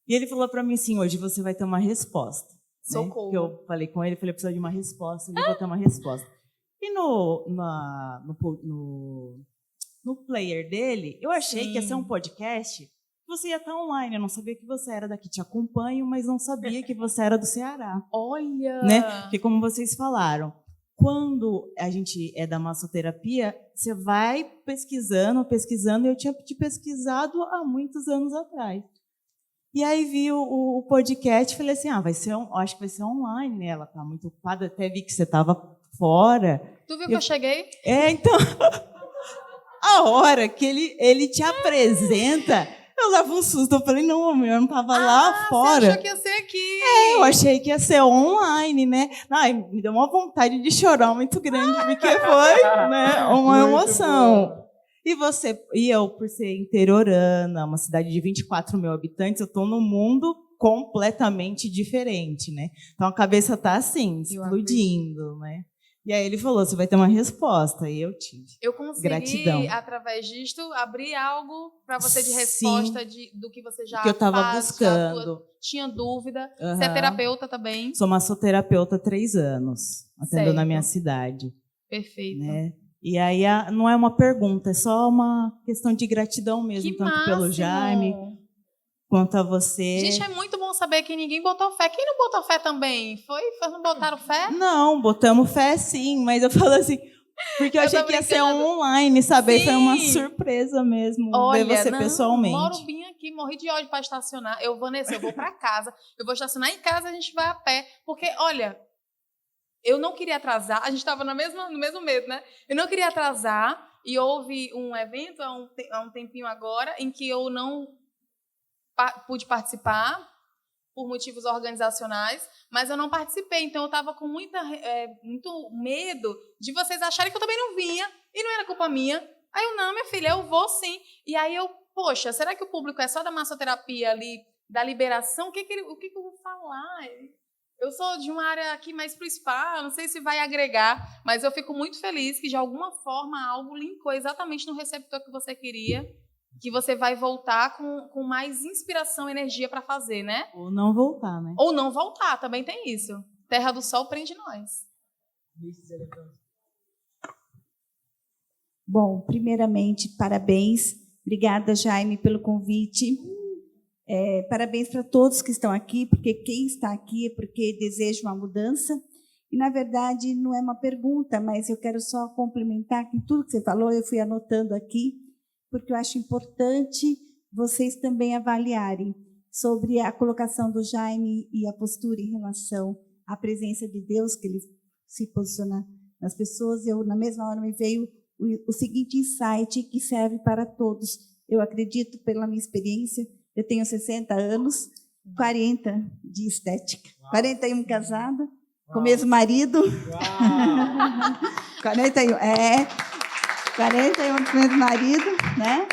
Speaker 4: e ele falou para mim assim, hoje você vai ter uma resposta.
Speaker 2: Socorro.
Speaker 4: Né? Que eu falei com ele, falei, preciso de uma resposta, ele vai ter uma resposta. E no player dele, eu achei que ia ser um podcast, você ia estar online. Eu não sabia que você era daqui. Te acompanho, mas não sabia que você era do Ceará.
Speaker 2: Olha!
Speaker 4: Né? Porque como vocês falaram, quando a gente é da massoterapia, você vai pesquisando, e eu tinha te pesquisado há muitos anos atrás. E aí vi o podcast e falei assim, acho que vai ser online, né? Ela está muito ocupada, até vi que você estava fora.
Speaker 2: Tu viu que eu cheguei?
Speaker 4: Então, a hora que ele te apresenta, eu levo um susto. Eu falei, não, eu não estava lá fora.
Speaker 2: Você achou que ia ser aqui?
Speaker 4: Eu achei que ia ser online, né? Ai, me deu uma vontade de chorar muito grande, porque foi, né, uma emoção. Bom. E eu, por ser interiorana, uma cidade de 24 mil habitantes, eu estou num mundo completamente diferente, né? Então a cabeça está assim, explodindo, né? E aí ele falou, você vai ter uma resposta. E eu tive.
Speaker 2: Eu consegui,
Speaker 4: Gratidão.
Speaker 2: através disto, abrir algo para você de
Speaker 4: Sim.
Speaker 2: resposta do que você já
Speaker 4: Que eu estava
Speaker 2: faz, já
Speaker 4: buscando.
Speaker 2: tinha dúvida.
Speaker 4: Aham.
Speaker 2: Você é terapeuta também?
Speaker 4: Sou massoterapeuta há 3 anos, atendo na
Speaker 2: Certo.
Speaker 4: minha cidade.
Speaker 2: Perfeito.
Speaker 4: Né? E aí não é uma pergunta, é só uma questão de gratidão mesmo,
Speaker 2: Que
Speaker 4: tanto
Speaker 2: máximo!
Speaker 4: pelo Jaime quanto a você.
Speaker 2: Gente, é muito bom saber que ninguém botou fé. Quem não botou fé também? Foi? Não botaram fé?
Speaker 4: Não, botamos fé sim, mas eu falo assim, porque eu
Speaker 2: Eu
Speaker 4: achei
Speaker 2: tô
Speaker 4: que ia ser
Speaker 2: brincando.
Speaker 4: online, sabe?
Speaker 2: Sim.
Speaker 4: Foi uma surpresa mesmo ver você
Speaker 2: não,
Speaker 4: pessoalmente.
Speaker 2: moro bem aqui, morri de ódio para estacionar. Vanessa, eu vou para casa, eu vou estacionar em casa, a gente vai a pé. Porque, olha, eu não queria atrasar, a gente estava no mesmo medo, né? Eu não queria atrasar e houve um evento há um tempinho agora em que eu não pude participar por motivos organizacionais, mas eu não participei, então eu estava com muito medo de vocês acharem que eu também não vinha e não era culpa minha. Aí eu, não, minha filha, eu vou sim. E aí eu, poxa, será que o público é só da massoterapia ali, da liberação? O que eu vou falar? Eu sou de uma área aqui mais pro spa, não sei se vai agregar, mas eu fico muito feliz que de alguma forma algo linkou exatamente no receptor que você queria, que você vai voltar com mais inspiração e energia para fazer, né?
Speaker 4: Ou não voltar, né?
Speaker 2: Ou não voltar, também tem isso. Terra do Sol prende nós.
Speaker 5: Bom, primeiramente, parabéns. Obrigada, Jaime, pelo convite. Parabéns para todos que estão aqui, porque quem está aqui é porque deseja uma mudança. E, na verdade, não é uma pergunta, mas eu quero só complementar que tudo que você falou eu fui anotando aqui, porque eu acho importante vocês também avaliarem sobre a colocação do Jaime e a postura em relação à presença de Deus, que ele se posiciona nas pessoas. Na mesma hora, me veio o seguinte insight que serve para todos. Eu acredito, pela minha experiência, eu tenho 60 anos, 40 de estética, 41 casada, com o mesmo marido. 41 com o mesmo marido, né?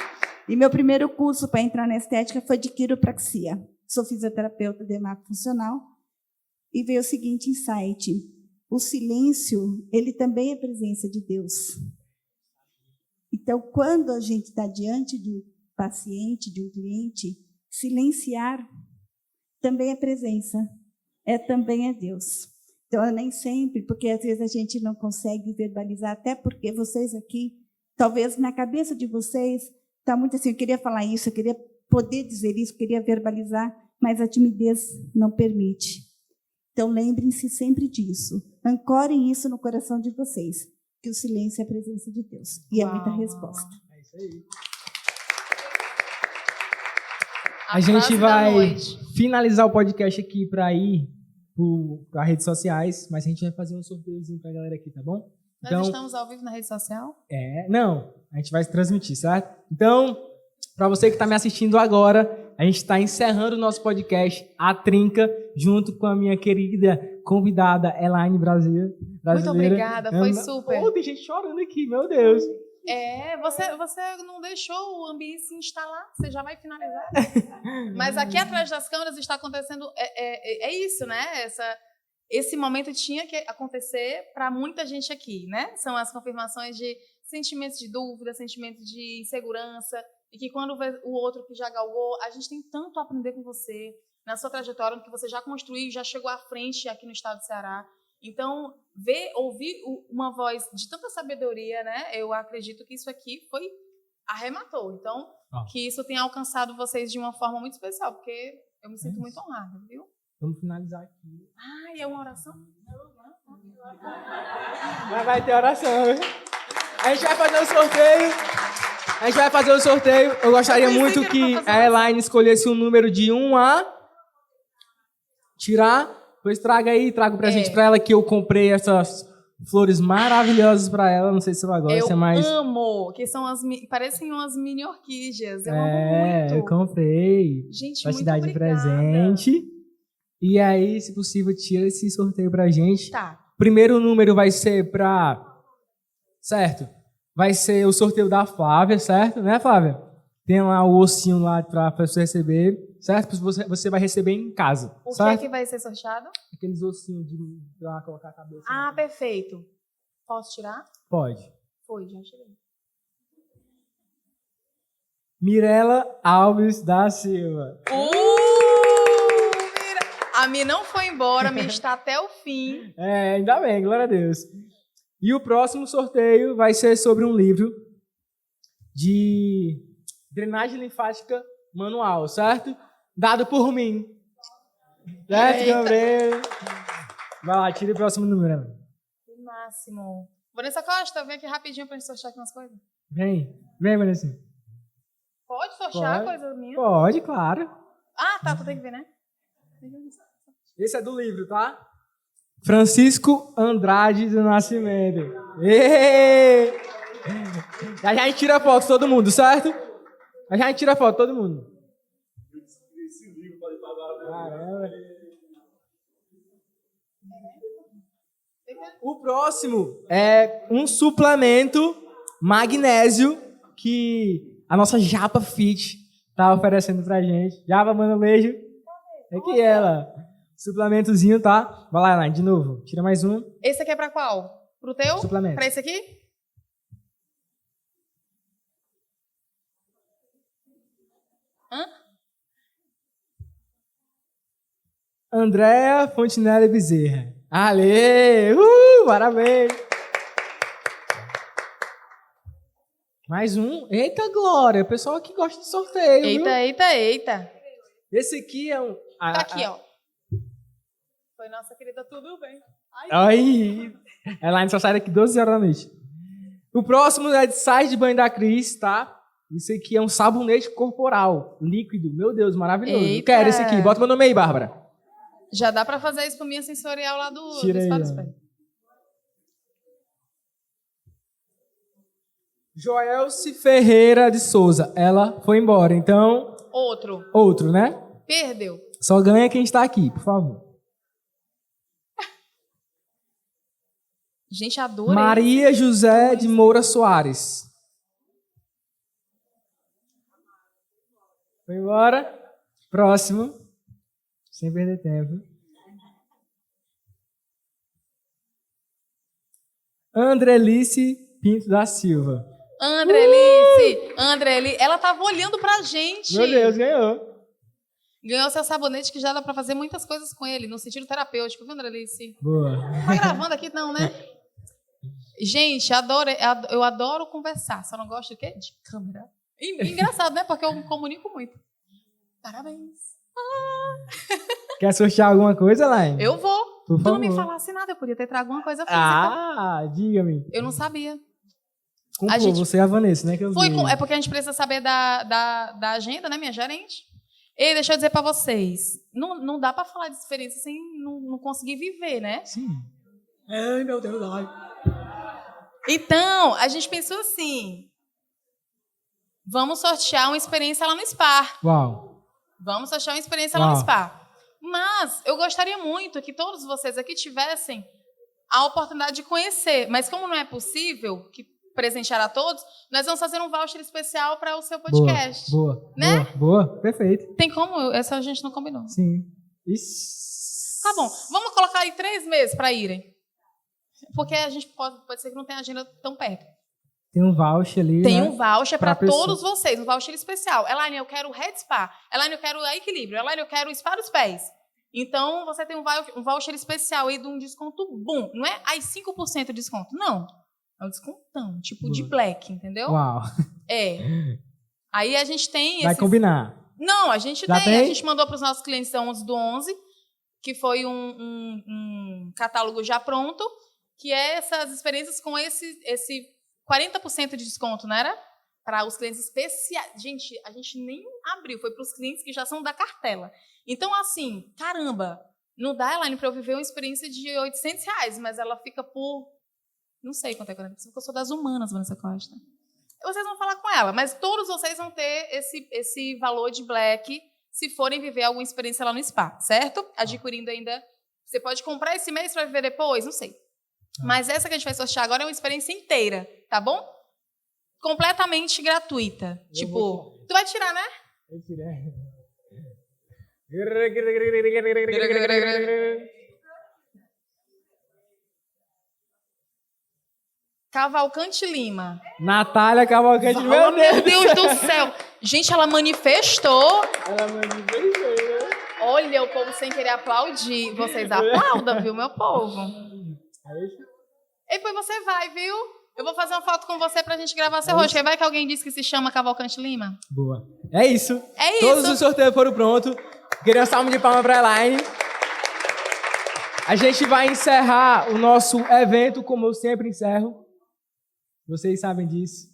Speaker 5: E meu primeiro curso para entrar na estética foi de quiropraxia. Sou fisioterapeuta de marco funcional. E veio o seguinte insight: o silêncio, ele também é presença de Deus. Então, quando a gente está diante de um paciente, de um cliente, silenciar também é presença, também é Deus. Então, nem sempre, porque às vezes a gente não consegue verbalizar, até porque vocês aqui, talvez na cabeça de vocês, está muito assim, eu queria falar isso, eu queria poder dizer isso, eu queria verbalizar, mas a timidez não permite. Então, lembrem-se sempre disso. Ancorem isso no coração de vocês, que o silêncio é a presença de Deus. E é muita resposta.
Speaker 1: É isso aí. A gente vai finalizar o podcast aqui para ir para redes sociais, mas a gente vai fazer um sorteiozinho para a galera aqui, tá bom?
Speaker 2: Nós estamos ao vivo na rede social?
Speaker 1: Não, a gente vai transmitir, certo? Então, para você que está me assistindo agora, a gente está encerrando o nosso podcast, A Trinca, junto com a minha querida convidada, Elaine Brasileira.
Speaker 2: Muito obrigada, foi super.
Speaker 1: Pô, tem gente chorando aqui, meu Deus.
Speaker 2: Você não deixou o ambiente se instalar, você já vai finalizar. Mas aqui atrás das câmeras está acontecendo, isso, né? Esse momento tinha que acontecer para muita gente aqui, né? São as confirmações de sentimentos de dúvida, sentimentos de insegurança, e que quando vê o outro que já galgou, a gente tem tanto a aprender com você, na sua trajetória, no que você já construiu, já chegou à frente aqui no estado do Ceará. Então, ouvir uma voz de tanta sabedoria, né? Eu acredito que isso aqui arrematou. Então, que isso tenha alcançado vocês de uma forma muito especial, porque eu me sinto muito honrada, viu?
Speaker 1: Vamos finalizar aqui.
Speaker 2: É uma oração?
Speaker 1: Mas vai ter oração. A gente vai fazer o sorteio. Eu gostaria muito que a Elaine escolhesse um número de 1 a tirar. Pois trago um presente para ela, que eu comprei essas flores maravilhosas para ela. Não sei se ela gosta, mas...
Speaker 2: Eu amo, que parecem umas mini orquídeas. Eu amo muito.
Speaker 1: Eu comprei.
Speaker 2: Gente,
Speaker 1: pra
Speaker 2: muito
Speaker 1: te dar de
Speaker 2: obrigada.
Speaker 1: presente. E aí, se possível, tira esse sorteio pra gente.
Speaker 2: Tá.
Speaker 1: Primeiro número vai ser certo? Vai ser o sorteio da Flávia, certo? Né, Flávia? Tem lá o ossinho lá pra você receber, certo? Você vai receber em casa,
Speaker 2: O
Speaker 1: certo?
Speaker 2: que vai ser sorteado?
Speaker 1: Aqueles ossinhos pra colocar a cabeça.
Speaker 2: Perfeito. Posso tirar?
Speaker 1: Pode.
Speaker 2: Foi, já tirei.
Speaker 1: Mirela Alves da Silva.
Speaker 2: A Mi não foi embora, a Mi está até o fim.
Speaker 1: Ainda bem, glória a Deus. E o próximo sorteio vai ser sobre um livro de drenagem linfática manual, certo? Dado por mim. Certo, Gabriel? Vai lá, tira o próximo número.
Speaker 2: O máximo. Vanessa Costa, vem aqui rapidinho pra gente sortear aqui umas coisas.
Speaker 1: Vem, Vanessa.
Speaker 2: Pode sortear
Speaker 1: Pode.
Speaker 2: coisa minha?
Speaker 1: Pode, claro.
Speaker 2: Ah, tá, tu tem que ver, né?
Speaker 1: Esse é do livro, tá? Francisco Andrade do Nascimento. Êêê! Já a gente tira foto todo mundo, certo? Já a gente tira foto todo mundo. Caramba. O próximo é um suplemento magnésio que a nossa Japa Fit tá oferecendo pra gente. Japa, manda um beijo. É que ela. Suplementozinho, tá? Vai lá, Elaine, de novo. Tira mais um.
Speaker 2: Esse aqui é pra qual? Pro teu?
Speaker 1: Suplemento.
Speaker 2: Pra esse aqui? Hã?
Speaker 1: Andréa Fontinelli Bezerra. Ale! Parabéns! Mais um. Eita, Glória! O pessoal aqui gosta de sorteio, viu?
Speaker 2: Eita.
Speaker 1: Esse aqui é um...
Speaker 2: Tá aqui, ó. Foi nossa querida, tudo bem.
Speaker 1: Ai! Elaine só sai daqui 12 horas da noite. O próximo é de sais de banho da Cris, tá? Isso aqui é um sabonete corporal, líquido. Meu Deus, maravilhoso. Eu
Speaker 2: Eita.
Speaker 1: quero esse aqui. Bota meu nome aí, Bárbara.
Speaker 2: Já dá pra fazer a espuminha sensorial lá do
Speaker 1: Tira aí,
Speaker 2: Spa
Speaker 1: ó.
Speaker 2: dos Pés.
Speaker 1: Joelce Ferreira de Souza. Ela foi embora, então...
Speaker 2: Outro.
Speaker 1: né?
Speaker 2: Perdeu.
Speaker 1: Só ganha quem está aqui, por favor.
Speaker 2: Gente, adorei.
Speaker 1: Maria José de Moura Soares. Foi embora. Próximo. Sem perder tempo. Andrelice Pinto da Silva.
Speaker 2: Andrelice, ela tava olhando pra gente.
Speaker 1: Meu Deus, ganhou.
Speaker 2: Ganhou seu sabonete que já dá pra fazer muitas coisas com ele, no sentido terapêutico, viu, Andrelice?
Speaker 1: Boa.
Speaker 2: Tá gravando aqui? Não, né? Gente, eu adoro conversar. Só não gosto de quê? De câmera. Engraçado, né? Porque eu comunico muito. Parabéns.
Speaker 1: Quer sortear alguma coisa, Laine?
Speaker 2: Eu vou.
Speaker 1: Por
Speaker 2: Tu não me
Speaker 1: favor.
Speaker 2: falasse nada, eu podia ter trago alguma coisa física.
Speaker 1: Diga-me.
Speaker 2: Eu não sabia.
Speaker 1: Comprou,
Speaker 2: gente-
Speaker 1: você e a Vanessa, né? Que eu vi.
Speaker 2: É porque a gente precisa saber da agenda, né, minha gerente? E deixa eu dizer pra vocês, não dá pra falar de experiência sem não conseguir viver, né?
Speaker 1: Sim. Ai, meu Deus, ai.
Speaker 2: Então, a gente pensou assim, vamos sortear uma experiência lá no Spa.
Speaker 1: Uau.
Speaker 2: Vamos sortear uma experiência lá no
Speaker 1: Uau.
Speaker 2: Spa. Mas eu gostaria muito que todos vocês aqui tivessem a oportunidade de conhecer. Mas como não é possível que presentear a todos, nós vamos fazer um voucher especial para o seu podcast.
Speaker 1: Boa.
Speaker 2: Né?
Speaker 1: Boa. Perfeito.
Speaker 2: Tem como? Essa a gente não combinou.
Speaker 1: Sim. Ixi.
Speaker 2: Tá bom, vamos colocar aí 3 meses para irem. Porque a gente pode ser que não tenha agenda tão perto.
Speaker 1: Tem um voucher ali,
Speaker 2: Tem
Speaker 1: né?
Speaker 2: um voucher para
Speaker 1: Pra pessoa.
Speaker 2: todos vocês, um voucher especial. Elaine, eu quero o Red Spa. Elaine, eu quero a Equilíbrio. Elaine, eu quero o Spa dos Pés. Então, você tem um voucher especial aí de um desconto bom. Não é aí 5% de desconto, não. É um descontão, tipo de black, entendeu?
Speaker 1: Uau.
Speaker 2: É. Aí a gente tem
Speaker 1: Vai
Speaker 2: esses...
Speaker 1: combinar.
Speaker 2: Não, a gente
Speaker 1: Já
Speaker 2: tem. A
Speaker 1: tem?
Speaker 2: gente mandou para os nossos clientes a 11 do 11, que foi um catálogo já pronto, que é essas experiências com esse 40% de desconto, não era? Para os clientes especiais. Gente, a gente nem abriu, foi para os clientes que já são da cartela. Então, assim, caramba, não dá, Elaine, para eu viver uma experiência de R$800, mas ela fica por... Não sei quanto é 40%, porque eu sou das humanas, Vanessa Costa. Vocês vão falar com ela, mas todos vocês vão ter esse valor de black se forem viver alguma experiência lá no Spa, certo? Adquirindo ainda... Você pode comprar esse mês para viver depois? Não sei. Mas essa que a gente vai sortear agora é uma experiência inteira, tá bom? Completamente gratuita. Tipo, tu vai tirar, né?
Speaker 1: Eu tirei.
Speaker 2: Cavalcante Lima.
Speaker 1: Natália Cavalcante,
Speaker 2: Fala,
Speaker 1: meu Deus.
Speaker 2: meu Deus do céu. Gente, ela manifestou.
Speaker 1: Ela manifestou.
Speaker 2: Olha, o povo sem querer aplaudir. Vocês aplaudam, viu, meu povo? E depois você vai, viu? Eu vou fazer uma foto com você pra gente gravar seu rosto. Aí vai que alguém disse que se chama Cavalcante Lima.
Speaker 1: Boa. É isso.
Speaker 2: É
Speaker 1: Todos
Speaker 2: isso.
Speaker 1: os sorteios foram prontos. Queria um salve de palmas pra Elaine. A gente vai encerrar o nosso evento como eu sempre encerro. Vocês sabem disso,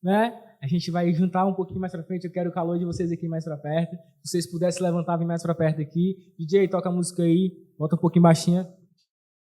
Speaker 1: né? A gente vai juntar um pouquinho mais pra frente. Eu quero o calor de vocês aqui mais pra perto. Se vocês pudessem levantar, vir mais pra perto aqui. DJ, toca a música aí. Bota um pouquinho baixinha.